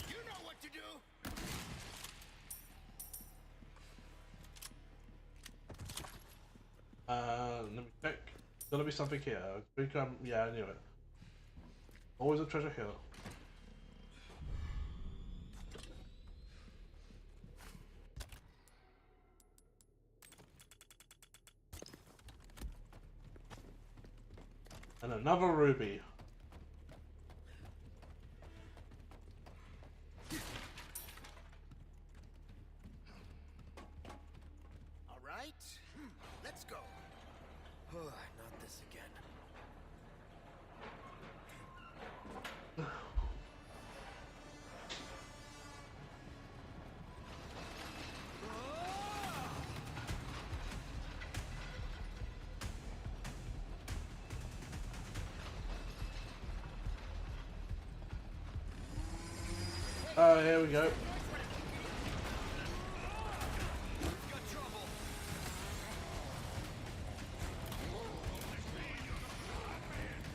You know what to do! Let me check. There's gotta be something here. I think yeah, I knew it. Always a treasure here. And another ruby. All right, let's go. Not this again. Oh, here we go.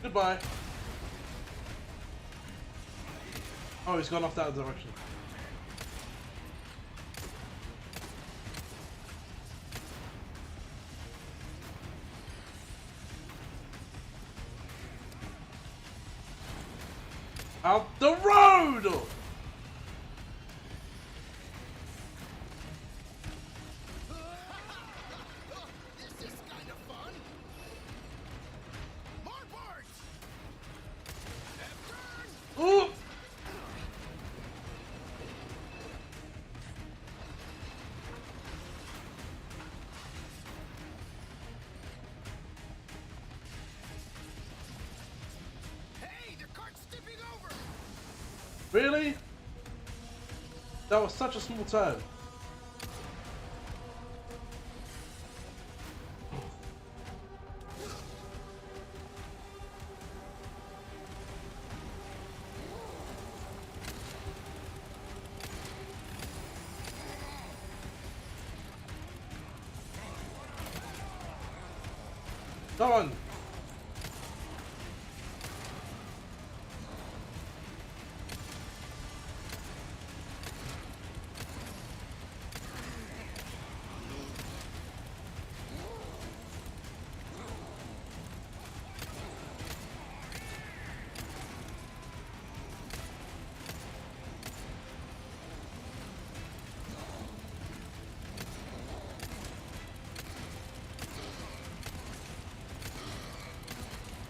Goodbye. Oh, he's gone off that direction. Out the road! This is kind of fun. More parts. Left turn. Ooh! Really? That was such a small turn. Come on.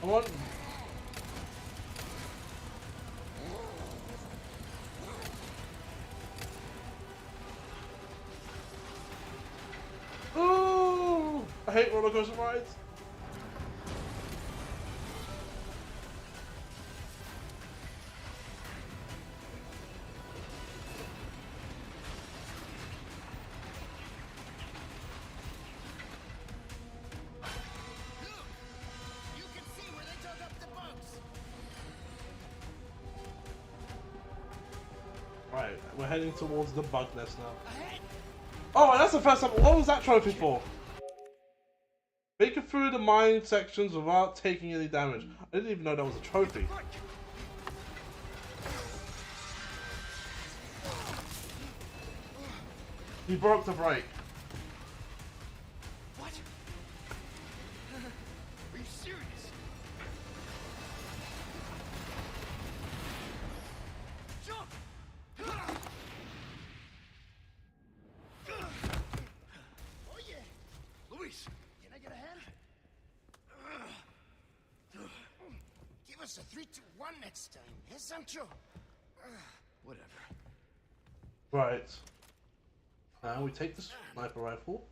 Come on. Ooh! I hate roller coaster rides. You can see where they dug up the bugs. Right, we're heading towards the bug nest now. Ahead. Oh, that's the first time. What was that trophy for? Make it through the mine sections without taking any damage. I didn't even know that was a trophy. He broke the brake. What? Are you serious? Jump! Oh yeah! Luis, can I get a hand? Give us a 3-2-1 next time, eh, Sancho? Whatever. Right. Now we take the sniper rifle.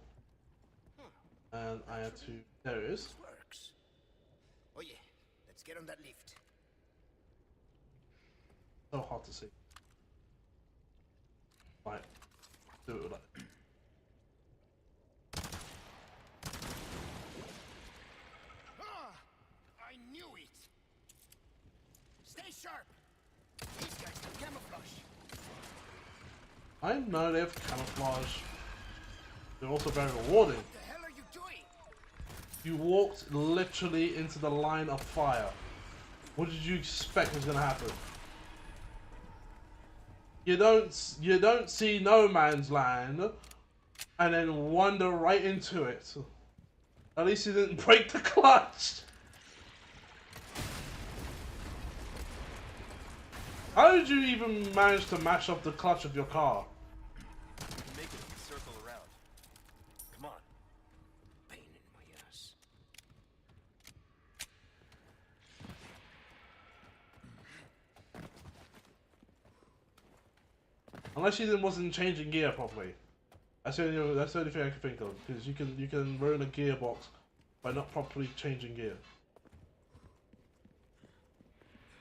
And I have to... There it is. This works. Oh yeah, let's get on that lift. So hard to see. Right. Do it like... Ah, I knew it. Stay sharp. These guys can camouflage. I know they have camouflage. They're also very rewarding. What the hell are you doing? You walked literally into the line of fire. What did you expect was gonna happen? You don't see no man's land and then wander right into it. At least you didn't break the clutch. How did you even manage to mash up the clutch of your car? Make it if you circle around. Come on. Pain in my ass. Unless you wasn't changing gear properly. That's the only thing I can think of. Because you can ruin a gearbox by not properly changing gear.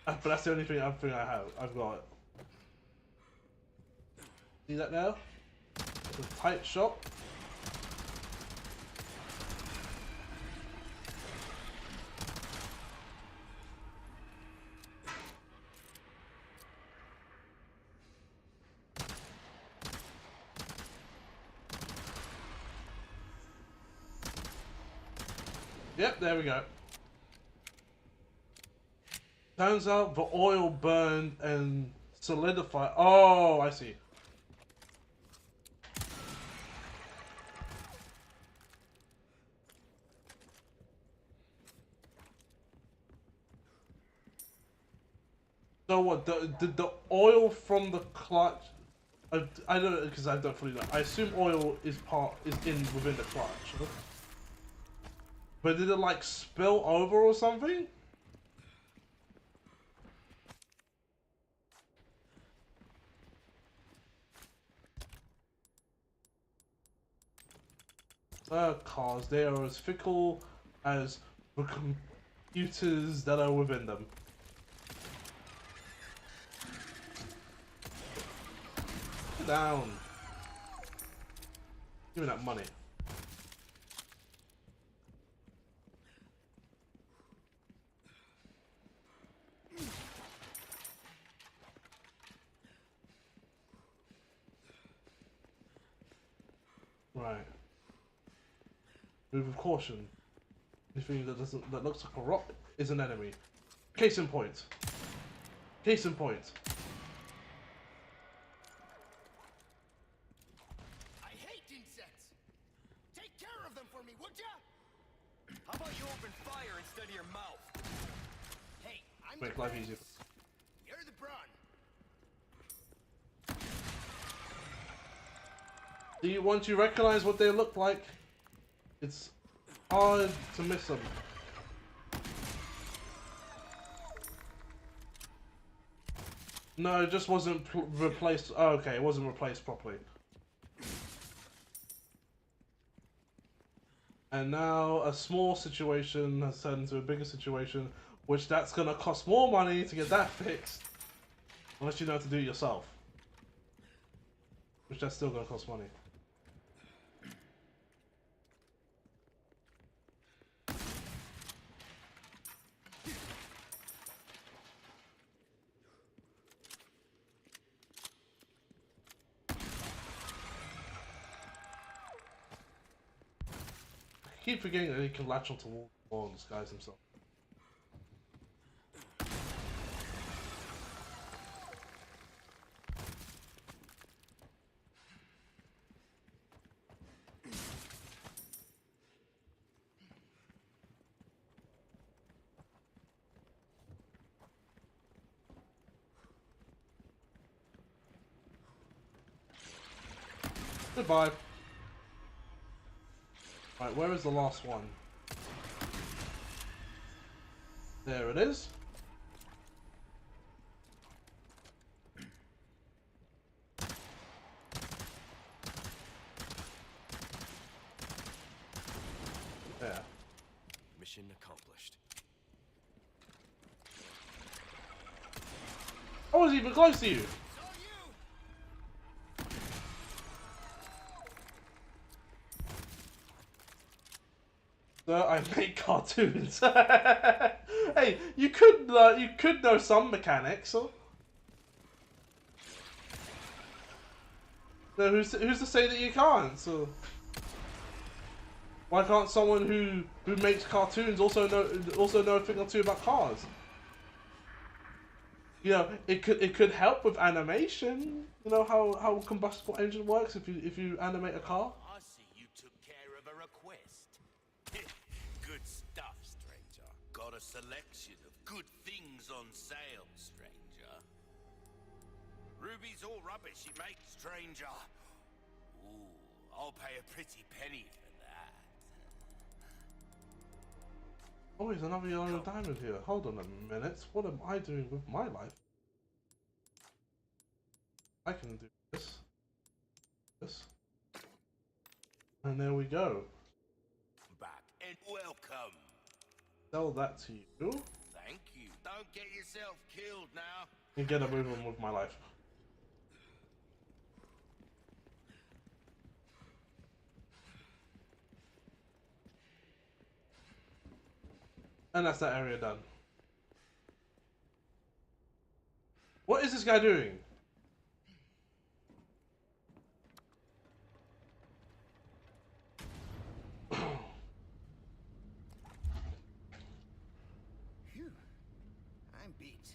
But that's the only thing I have. I've got it. See that now? It's a tight shot. Yep, there we go. Turns out the oil burned and solidified. Oh, I see. So what? Did the oil from the clutch? I don't, because I don't fully know. I assume oil is within the clutch. But did it like spill over or something? Cars, they are as fickle as the computers that are within them. Sit down. Give me that money. Right. Move with caution. Anything that looks like a rock is an enemy. Case in point. Case in point. I hate insects. Take care of them for me, would ya? How about you open fire instead of your mouth? Hey, I'm Make the life brains. easier. You're the brawn. See, once you recognize what they look like, it's hard to miss them. No, it just wasn't replaced. Oh, okay, it wasn't replaced properly. And now a small situation has turned into a bigger situation, which that's gonna cost more money to get that fixed, unless you know how to do it yourself. Which that's still gonna cost money. I keep forgetting that he can latch onto walls and disguise himself. Goodbye. Right, where is the last one? There it is. There. Mission accomplished. I wasn't even close to you. Sir, I make cartoons. Hey, you could know some mechanics. So who's to say that you can't? So why can't someone who makes cartoons also know a thing or two about cars? You know, it could help with animation. You know how combustible engine works if you animate a car. I see you took care of a request. Good stuff, stranger. Got a selection of good things on sale, stranger. Ruby's all rubbish, you make, stranger. Ooh, I'll pay a pretty penny for that. Oh, there's another yellow diamond here. Hold on a minute. What am I doing with my life? I can do this. This. And there we go. Back and welcome. Sell that to you. Thank you. Don't get yourself killed now. And get a move on with my life. And that's that area done. What is this guy doing? Phew. I'm beat.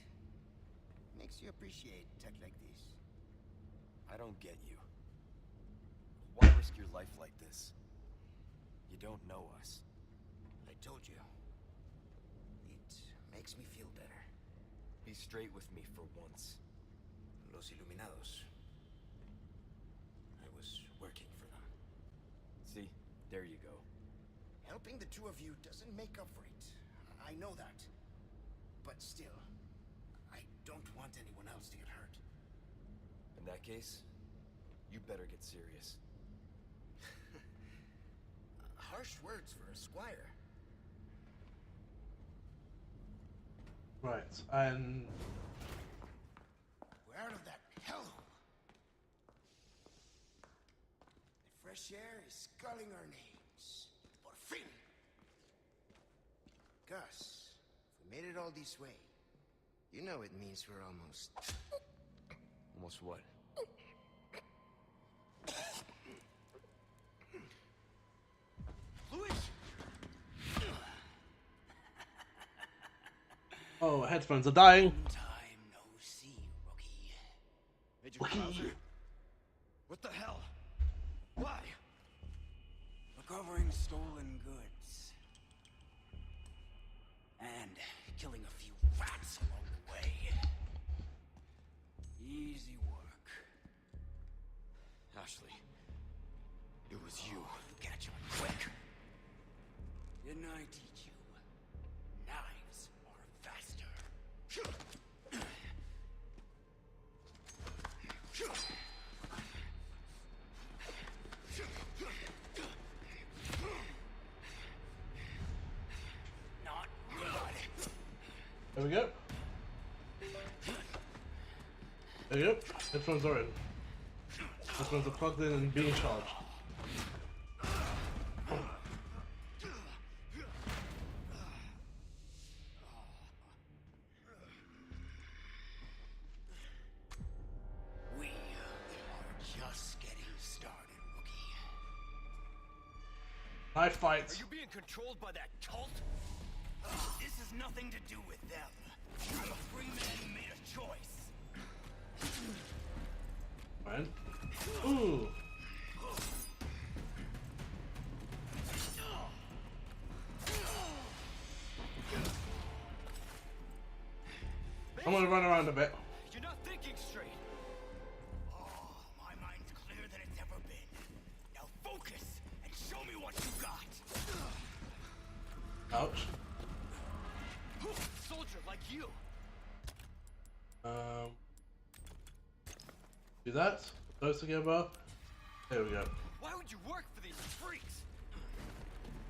Makes you appreciate tech like this. I don't get you. Why risk your life like this? You don't know us. I told you. It makes me feel better. Be straight with me for once. Los Iluminados. I was working for them. See? There you go. Helping the two of you doesn't make up for it. I know that. But still, I don't want anyone else to get hurt. In that case, you better get serious. Harsh words for a squire. Right, and We're out of that hellhole. fresh air is calling our names. Por fin! Gus, if we made it all this way, you know it means we're almost... Almost what? Oh, headphones are dying. Time no see, rookie. Major Krauser? What the hell? Why? Recovering stolen goods. And killing a few rats along the way. Easy work. Ashley, it was you. Catch on quick. Didn't I teach you? Knives are faster. Not good. There we go. There you go. Headphones are in. Headphones are plugged in and being charged. We are just getting started, rookie. Knife fights. Are you being controlled by that cult? This has nothing to do with them. I'm a free man who made a choice. Man. Ooh. I'm gonna run around a bit. You're not thinking straight. Oh, my mind's clearer than it's ever been. Now focus and show me what you got. Ouch. Soldier like you. Do that. Those together. There we go. Why would you work for these freaks?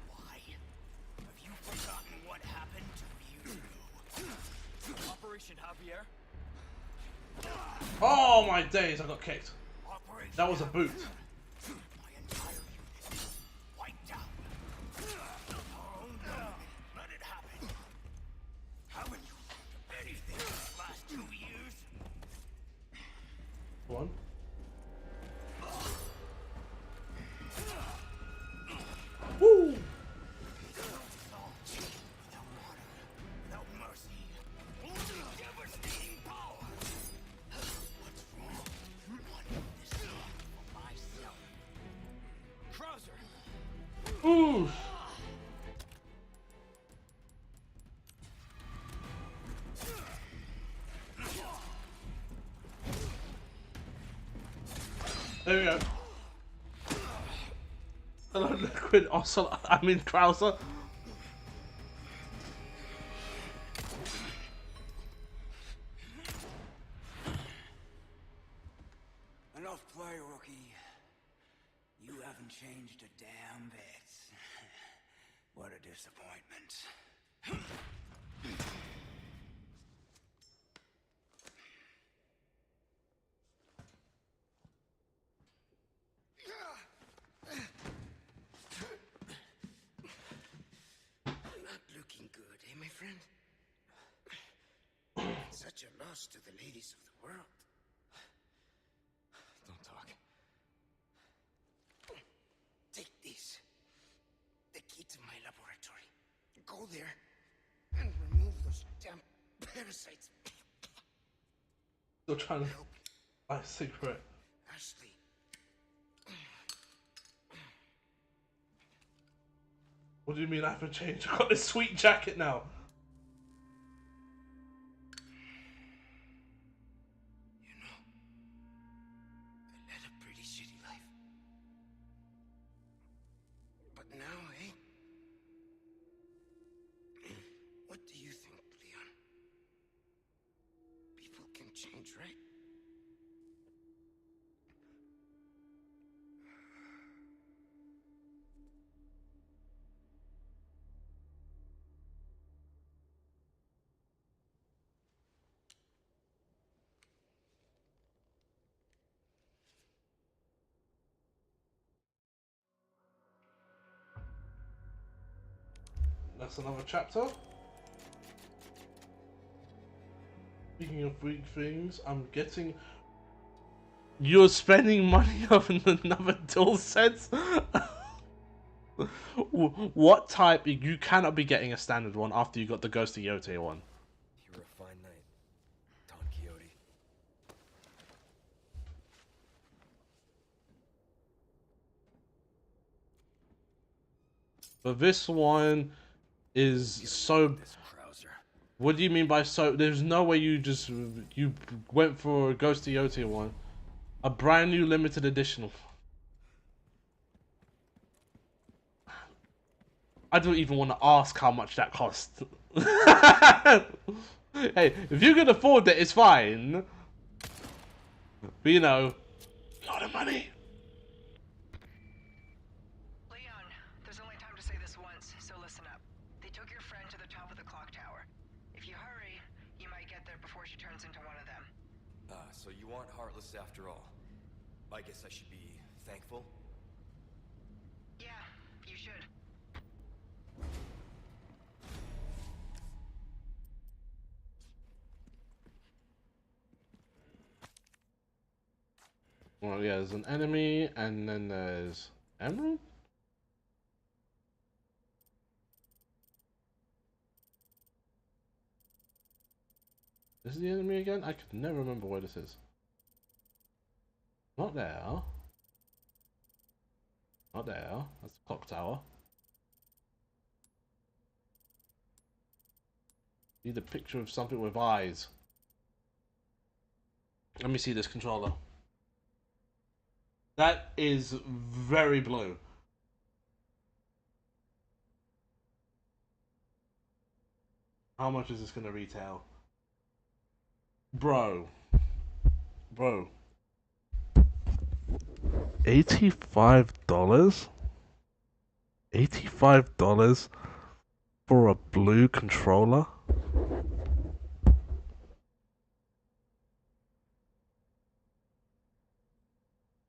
Why? Have you forgotten what happened 2 years ago? Operation Javier? Oh my days! I got kicked. Operation That was a boot. My entire unit wiped out. Our own government let it happen. Haven't you learned anything these last 2 years? Come on. Woo! Without honor, without mercy, only devastating power. What's wrong? Wanting this stuff for myself. Krauser! Ooh! There we go. Hello, Liquid Ocelot. I mean, Krauser. Enough play, rookie. You haven't changed a damn bit. What a disappointment. Not looking good, eh, my friend? Such a loss to the ladies of the world. Don't talk. Take this. The key to my laboratory. Go there and remove those damn parasites. Still trying to Help buy a cigarette. Ashley. What do you mean I haven't changed? I got this sweet jacket now. You know, I led a pretty shitty life. But now, eh? What do you think, Leon? People can change, right? That's another chapter. Speaking of weak things, I'm getting... You're spending money on another dual sense? What type? You cannot be getting a standard one after you got the Ghost of Yote one. You were a fine knight, Don Quixote. But this one is so... This Krauser. What do you mean by so? There's no way you went for a Ghost of Yote one. A brand new limited edition. I don't even want to ask how much that cost. Hey, if you can afford it, it's fine. But you know, a lot of money. Leon, there's only time to say this once, so listen up. They took your friend to the top of the clock tower. If you hurry, you might get there before she turns into one of them. So you aren't heartless after all. I guess I should be thankful. Yeah, you should. Well, yeah, there's an enemy, and then there's Emerald? This is the enemy again? I could never remember where this is. Not there. Not there. That's the clock tower. Need a picture of something with eyes. Let me see this controller. That is very blue. How much is this gonna retail? Bro. $85? $85 for a blue controller?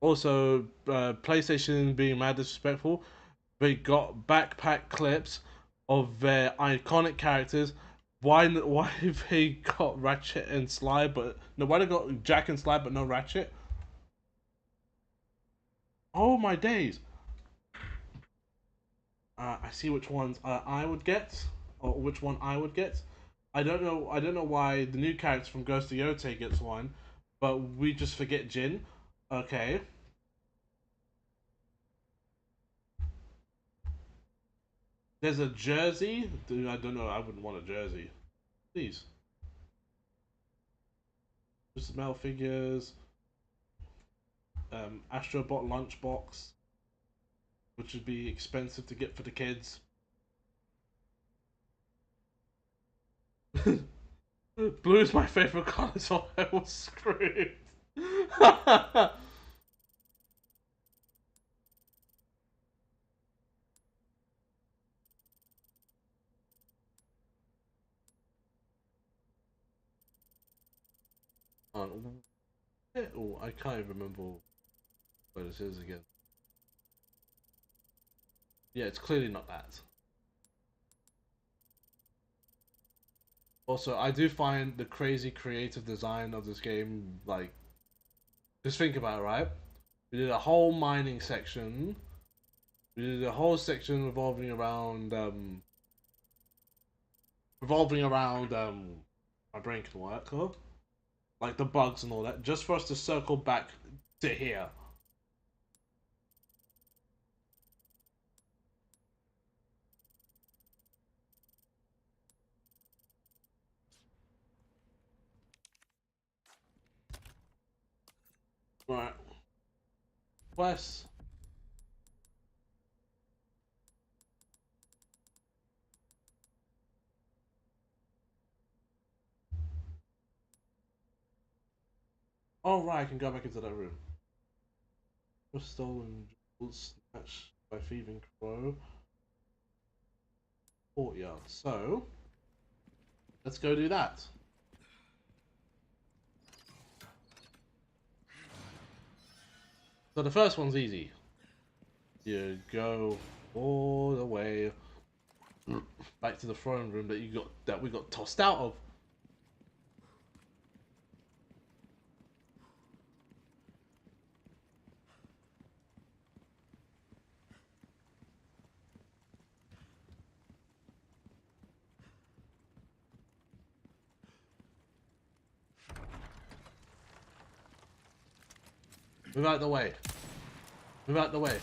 Also, PlayStation being mad disrespectful, they got backpack clips of their iconic characters. Why have they got Ratchet and Sly, but no? Why they got Jack and Sly but no Ratchet? Oh my days! I see which ones I would get, or which one I would get. I don't know. I don't know why the new character from Ghost of Yote gets one, but we just forget Jin. Okay. There's a jersey. Dude, I don't know. I wouldn't want a jersey. Please. Just metal figures. Astrobot lunchbox, which would be expensive to get for the kids. Blue is my favorite color, so I was screwed. Oh, I can't even remember where this is again. Yeah, it's clearly not that. Also, I do find the crazy creative design of this game, like, just think about it, right? We did a whole mining section. We did a whole section revolving around, my brain can work, huh? Like the bugs and all that, just for us to circle back to here. Right. Wes. Oh right, I can go back into that room. Was stolen jewels snatched by thieving crow. Courtyard. So let's go do that. So the first one's easy. You go all the way back to the throne room that we got tossed out of. Move out the way. Move out the way.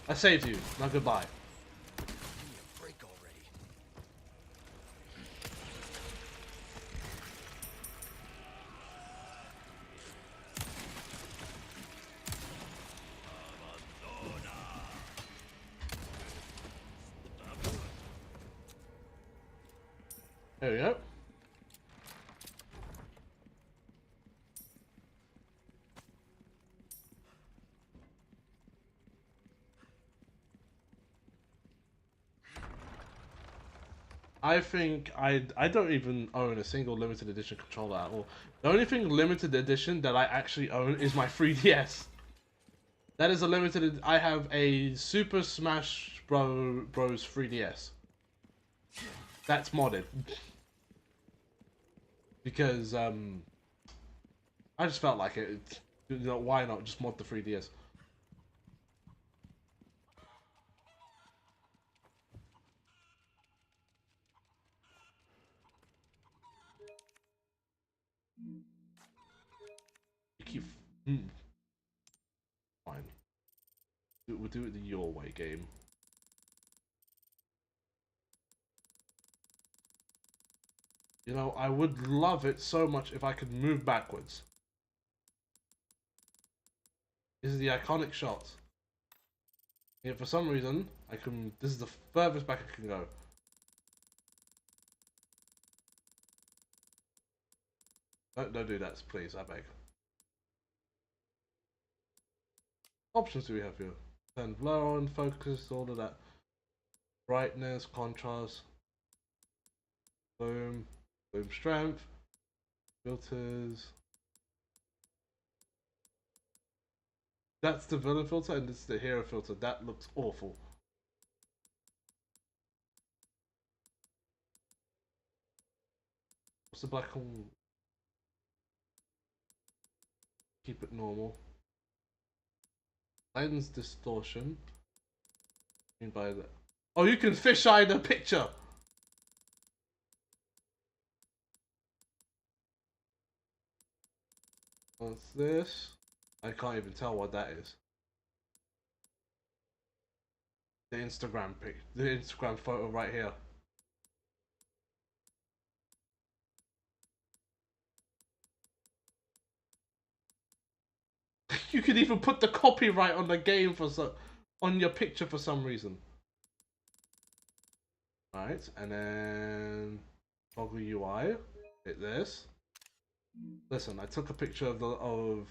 I saved you. Now goodbye. Give me a break already. There we go. I think I don't even own a single limited edition controller at all. The only thing limited edition that I actually own is my 3DS. That is a limited. I have a Super Smash Bros 3DS. That's modded. Because I just felt like it. You know, why not just mod the 3DS? You keep. Fine. We'll do it the your way, game. You know, I would love it so much if I could move backwards. This is the iconic shot. Yeah, for some reason, I can. This is the furthest back I can go. Don't do that, please. I beg. Options do we have here? Turn blur on, focus, all of that. Brightness, contrast, boom, boom strength, filters. That's the villain filter and this is the hero filter. That looks awful. What's the black and keep it normal. Lens distortion. What do you mean by that? Oh, you can fisheye the picture. What's this? I can't even tell what that is. The Instagram photo right here. You could even put the copyright on the game on your picture for some reason. Alright, and then toggle UI. Hit this. Listen, I took a picture of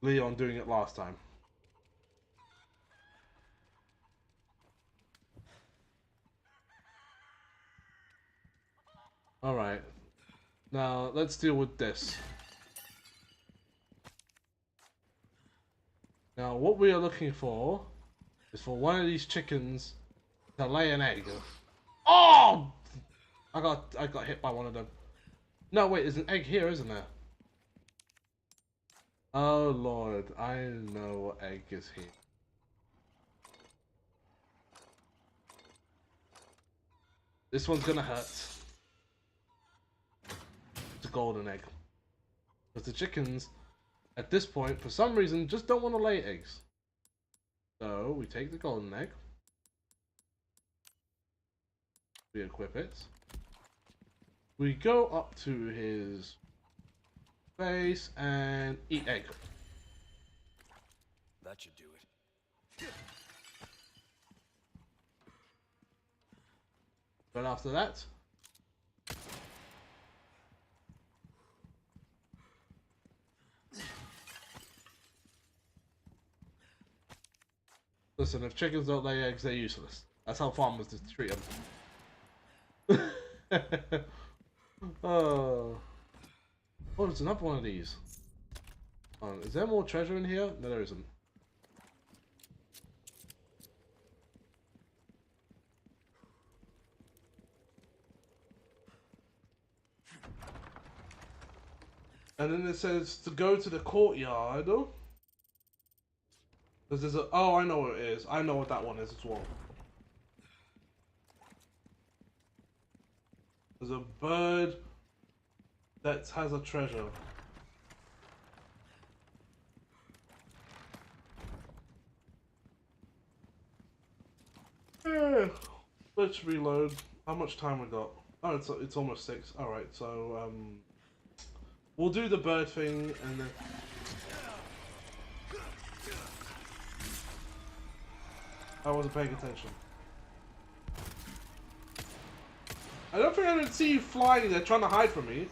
Leon doing it last time. Alright. Now let's deal with this. Now what we are looking for is for one of these chickens to lay an egg. Oh! I got hit by one of them. No, wait, there's an egg here, isn't there? Oh lord, I know what egg is here. This one's gonna hurt. It's a golden egg. Because the chickens, at this point, for some reason, just don't want to lay eggs. So, we take the golden egg. We equip it. We go up to his face and eat egg. That should do it. But after that, listen, if chickens don't lay eggs, they're useless. That's how farmers treat them. Oh. Oh, there's another one of these. Is there more treasure in here? No, there isn't. And then it says to go to the courtyard. Because there's a... Oh, I know what it is. I know what that one is as well. There's a bird that has a treasure. Let's reload. How much time we got? Oh, it's almost 6. All right, so we'll do the bird thing and then. I wasn't paying attention. I don't think I didn't see you flying there trying to hide from me.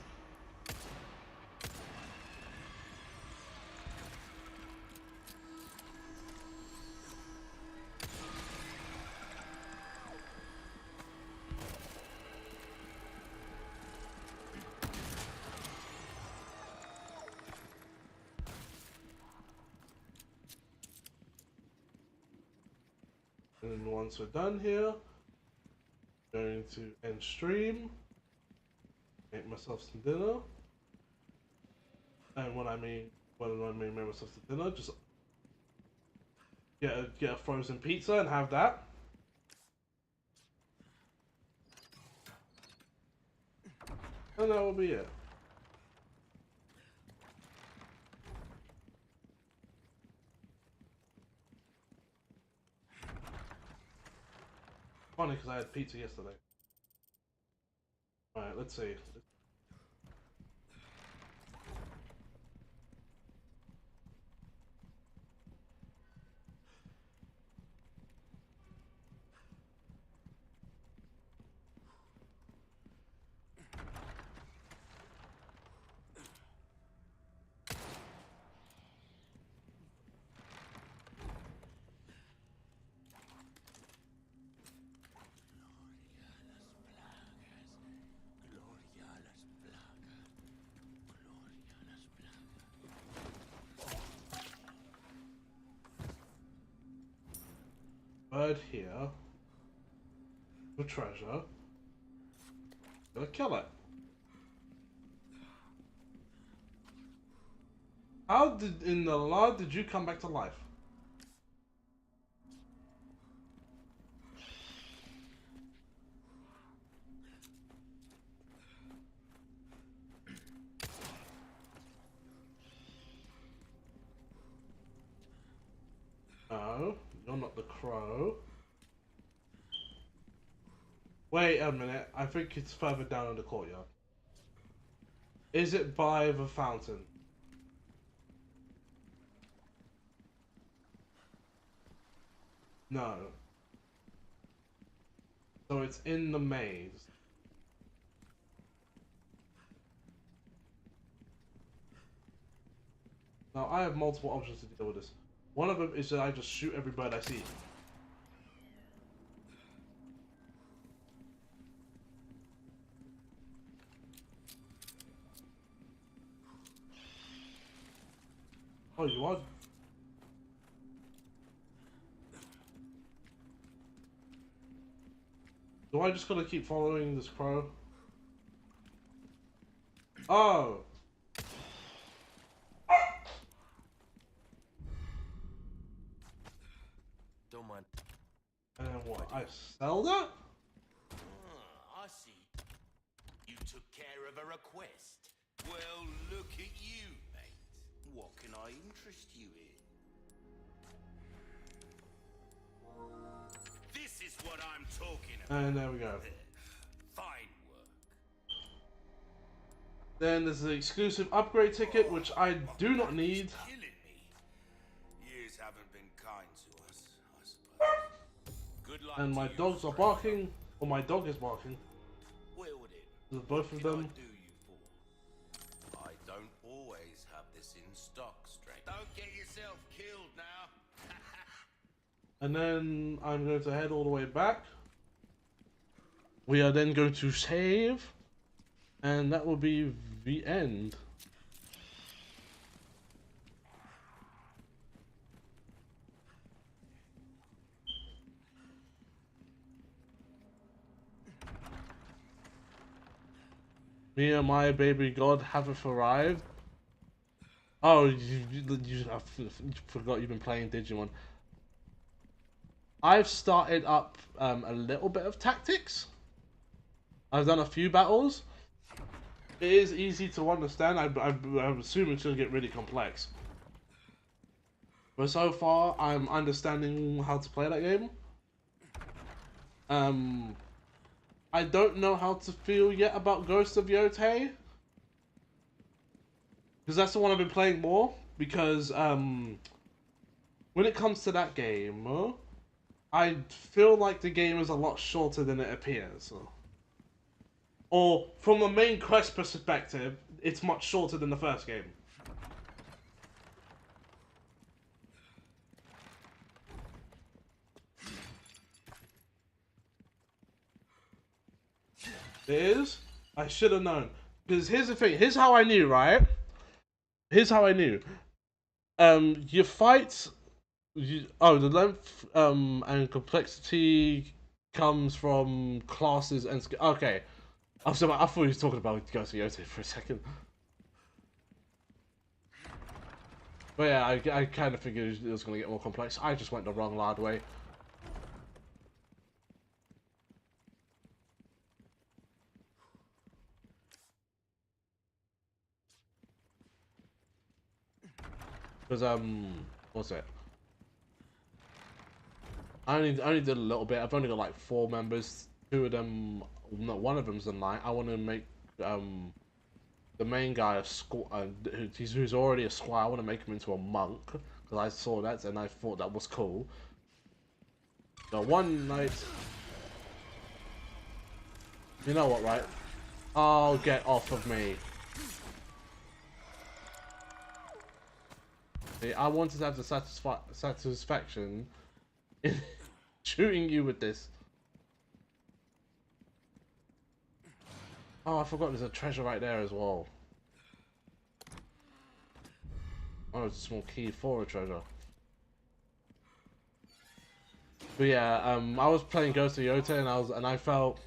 And once we're done here, going to end stream, make myself some dinner, and when I mean make myself some dinner, just get a frozen pizza and have that. And that will be it. Funny because I had pizza yesterday. Alright, let's see. Bird here. The treasure. Gonna kill it. How did in the Lord did you come back to life? No, you're not the crow. Wait a minute, I think it's further down in the courtyard. Is it by the fountain? No. So it's in the maze. Now I have multiple options to deal with this. One of them is that I just shoot every bird I see. Oh, you are? Do I just gotta keep following this crow? Oh! Don't mind. And what? I sell that? I see. You took care of a request. Well, look at you, mate. What can I interest you in? This is what I'm talking about. And there we go. Fine work. Then there's the exclusive upgrade ticket, which I do not need. Killing me. Years haven't been kind to us, I suppose. Good luck. And my to you, dogs are friend. barking. Or my dog is barking. Well then, There's both of what can them. I do you for? I don't always have this in stock, stranger. Don't get yourself killed now. And then I'm going to head all the way back. We are then going to save. And that will be the end. Me and my baby god haven't arrived. Oh, you forgot you've been playing Digimon. I've started up a little bit of tactics. I've done a few battles. It is easy to understand. I'm assuming it's going to get really complex. But so far, I'm understanding how to play that game. I don't know how to feel yet about Ghost of Yotei. Because that's the one I've been playing more. Because when it comes to that game, I feel like the game is a lot shorter than it appears. Or from a main quest perspective, it's much shorter than the first game. It is? I should have known. Because here's the thing. Here's how I knew, right? Here's how I knew. Your fights... the length and complexity comes from classes and... Okay. I thought he was talking about Ghost of Yotei for a second. But yeah, I kind of figured it was going to get more complex. I just went the wrong lard way. Because, what's it? I only did a little bit. I've only got like 4 members. 2 of them, no, one of them's a knight. I want to make, the main guy a who's already a squire. I want to make him into a monk. Because I saw that and I thought that was cool. So one knight... You know what, right? Oh, get off of me. See, I wanted to have the satisfaction in shooting you with this. Oh, I forgot there's a treasure right there as well. Oh, it's a small key for a treasure. But yeah, I was playing Ghost of Yotei and I felt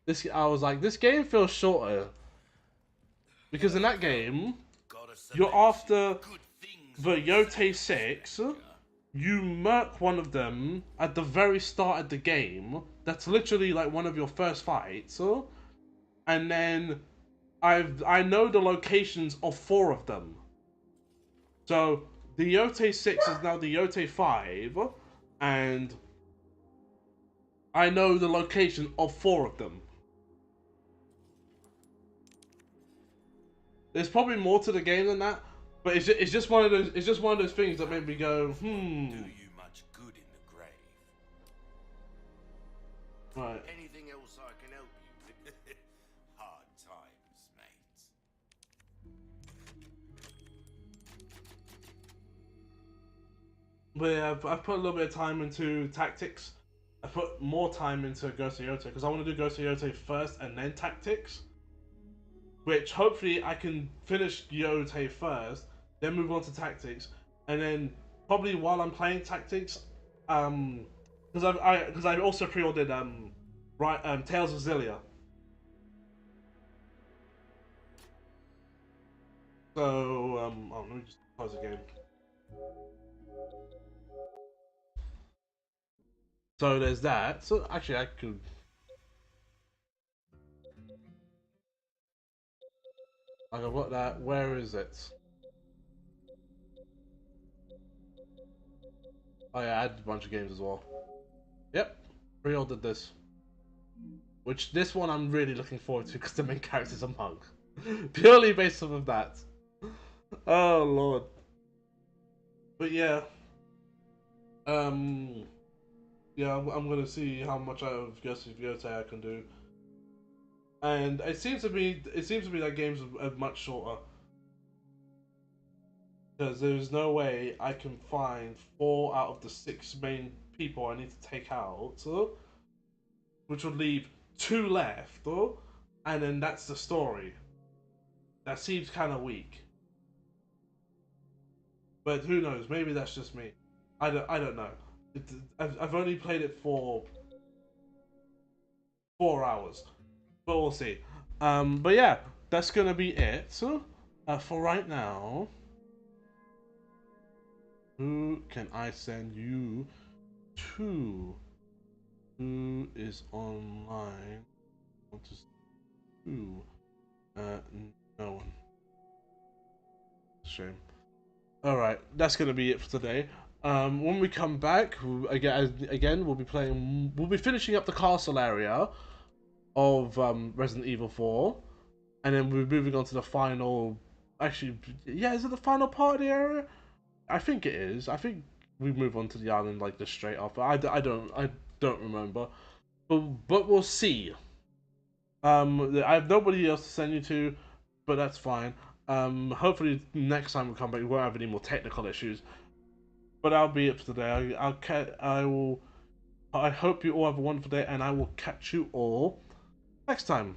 this. I was like, this game feels shorter because in that game, you're after the Yotei 6. You murk one of them at the very start of the game. That's literally like one of your first fights. And then I know the locations of 4 of them. So the Yotei 6 is now the Yotei 5, and I know the location of 4 of them. There's probably more to the game than that, but it's just one of those things that made me go, Do you much good in the grave? Right. Anything else I can help you with? Hard times, mate. But yeah, I've put a little bit of time into tactics. I put more time into Ghost of Yotei because I want to do Ghost of Yotei first and then tactics. Which hopefully I can finish Yotei first, then move on to tactics, and then probably while I'm playing tactics, because I also pre-ordered Tales of Xillia. So let me just pause the game. So there's that. So actually I could. Like I've got that. Where is it? Oh yeah, I had a bunch of games as well. Yep, pre-ordered this. Which this one I'm really looking forward to because the main character's a monk. Purely based off of that. Oh lord. But yeah. Yeah, I'm gonna see how much out of Ghost of Yotei I can do. And it seems to be that games are much shorter. Because there's no way I can find 4 out of the 6 main people I need to take out, which would leave 2 left, and then that's the story. That seems kind of weak. But who knows? Maybe that's just me. I don't know. I've only played it for 4 hours, but we'll see. But yeah, that's gonna be it for right now. Who can I send you to? Who is online? Want to who? No one. Shame. Alright, that's gonna be it for today. When we come back, again, we'll be finishing up the castle area of Resident Evil 4, and then we're moving on to the final. Actually, yeah, is it the final part of the area? I think it is. I think we move on to the island like this straight off. I don't remember, but we'll see. I have nobody else to send you to, but that's fine. Hopefully next time we come back, we won't have any more technical issues. But that'll be it for today. I will. I hope you all have a wonderful day, and I will catch you all next time.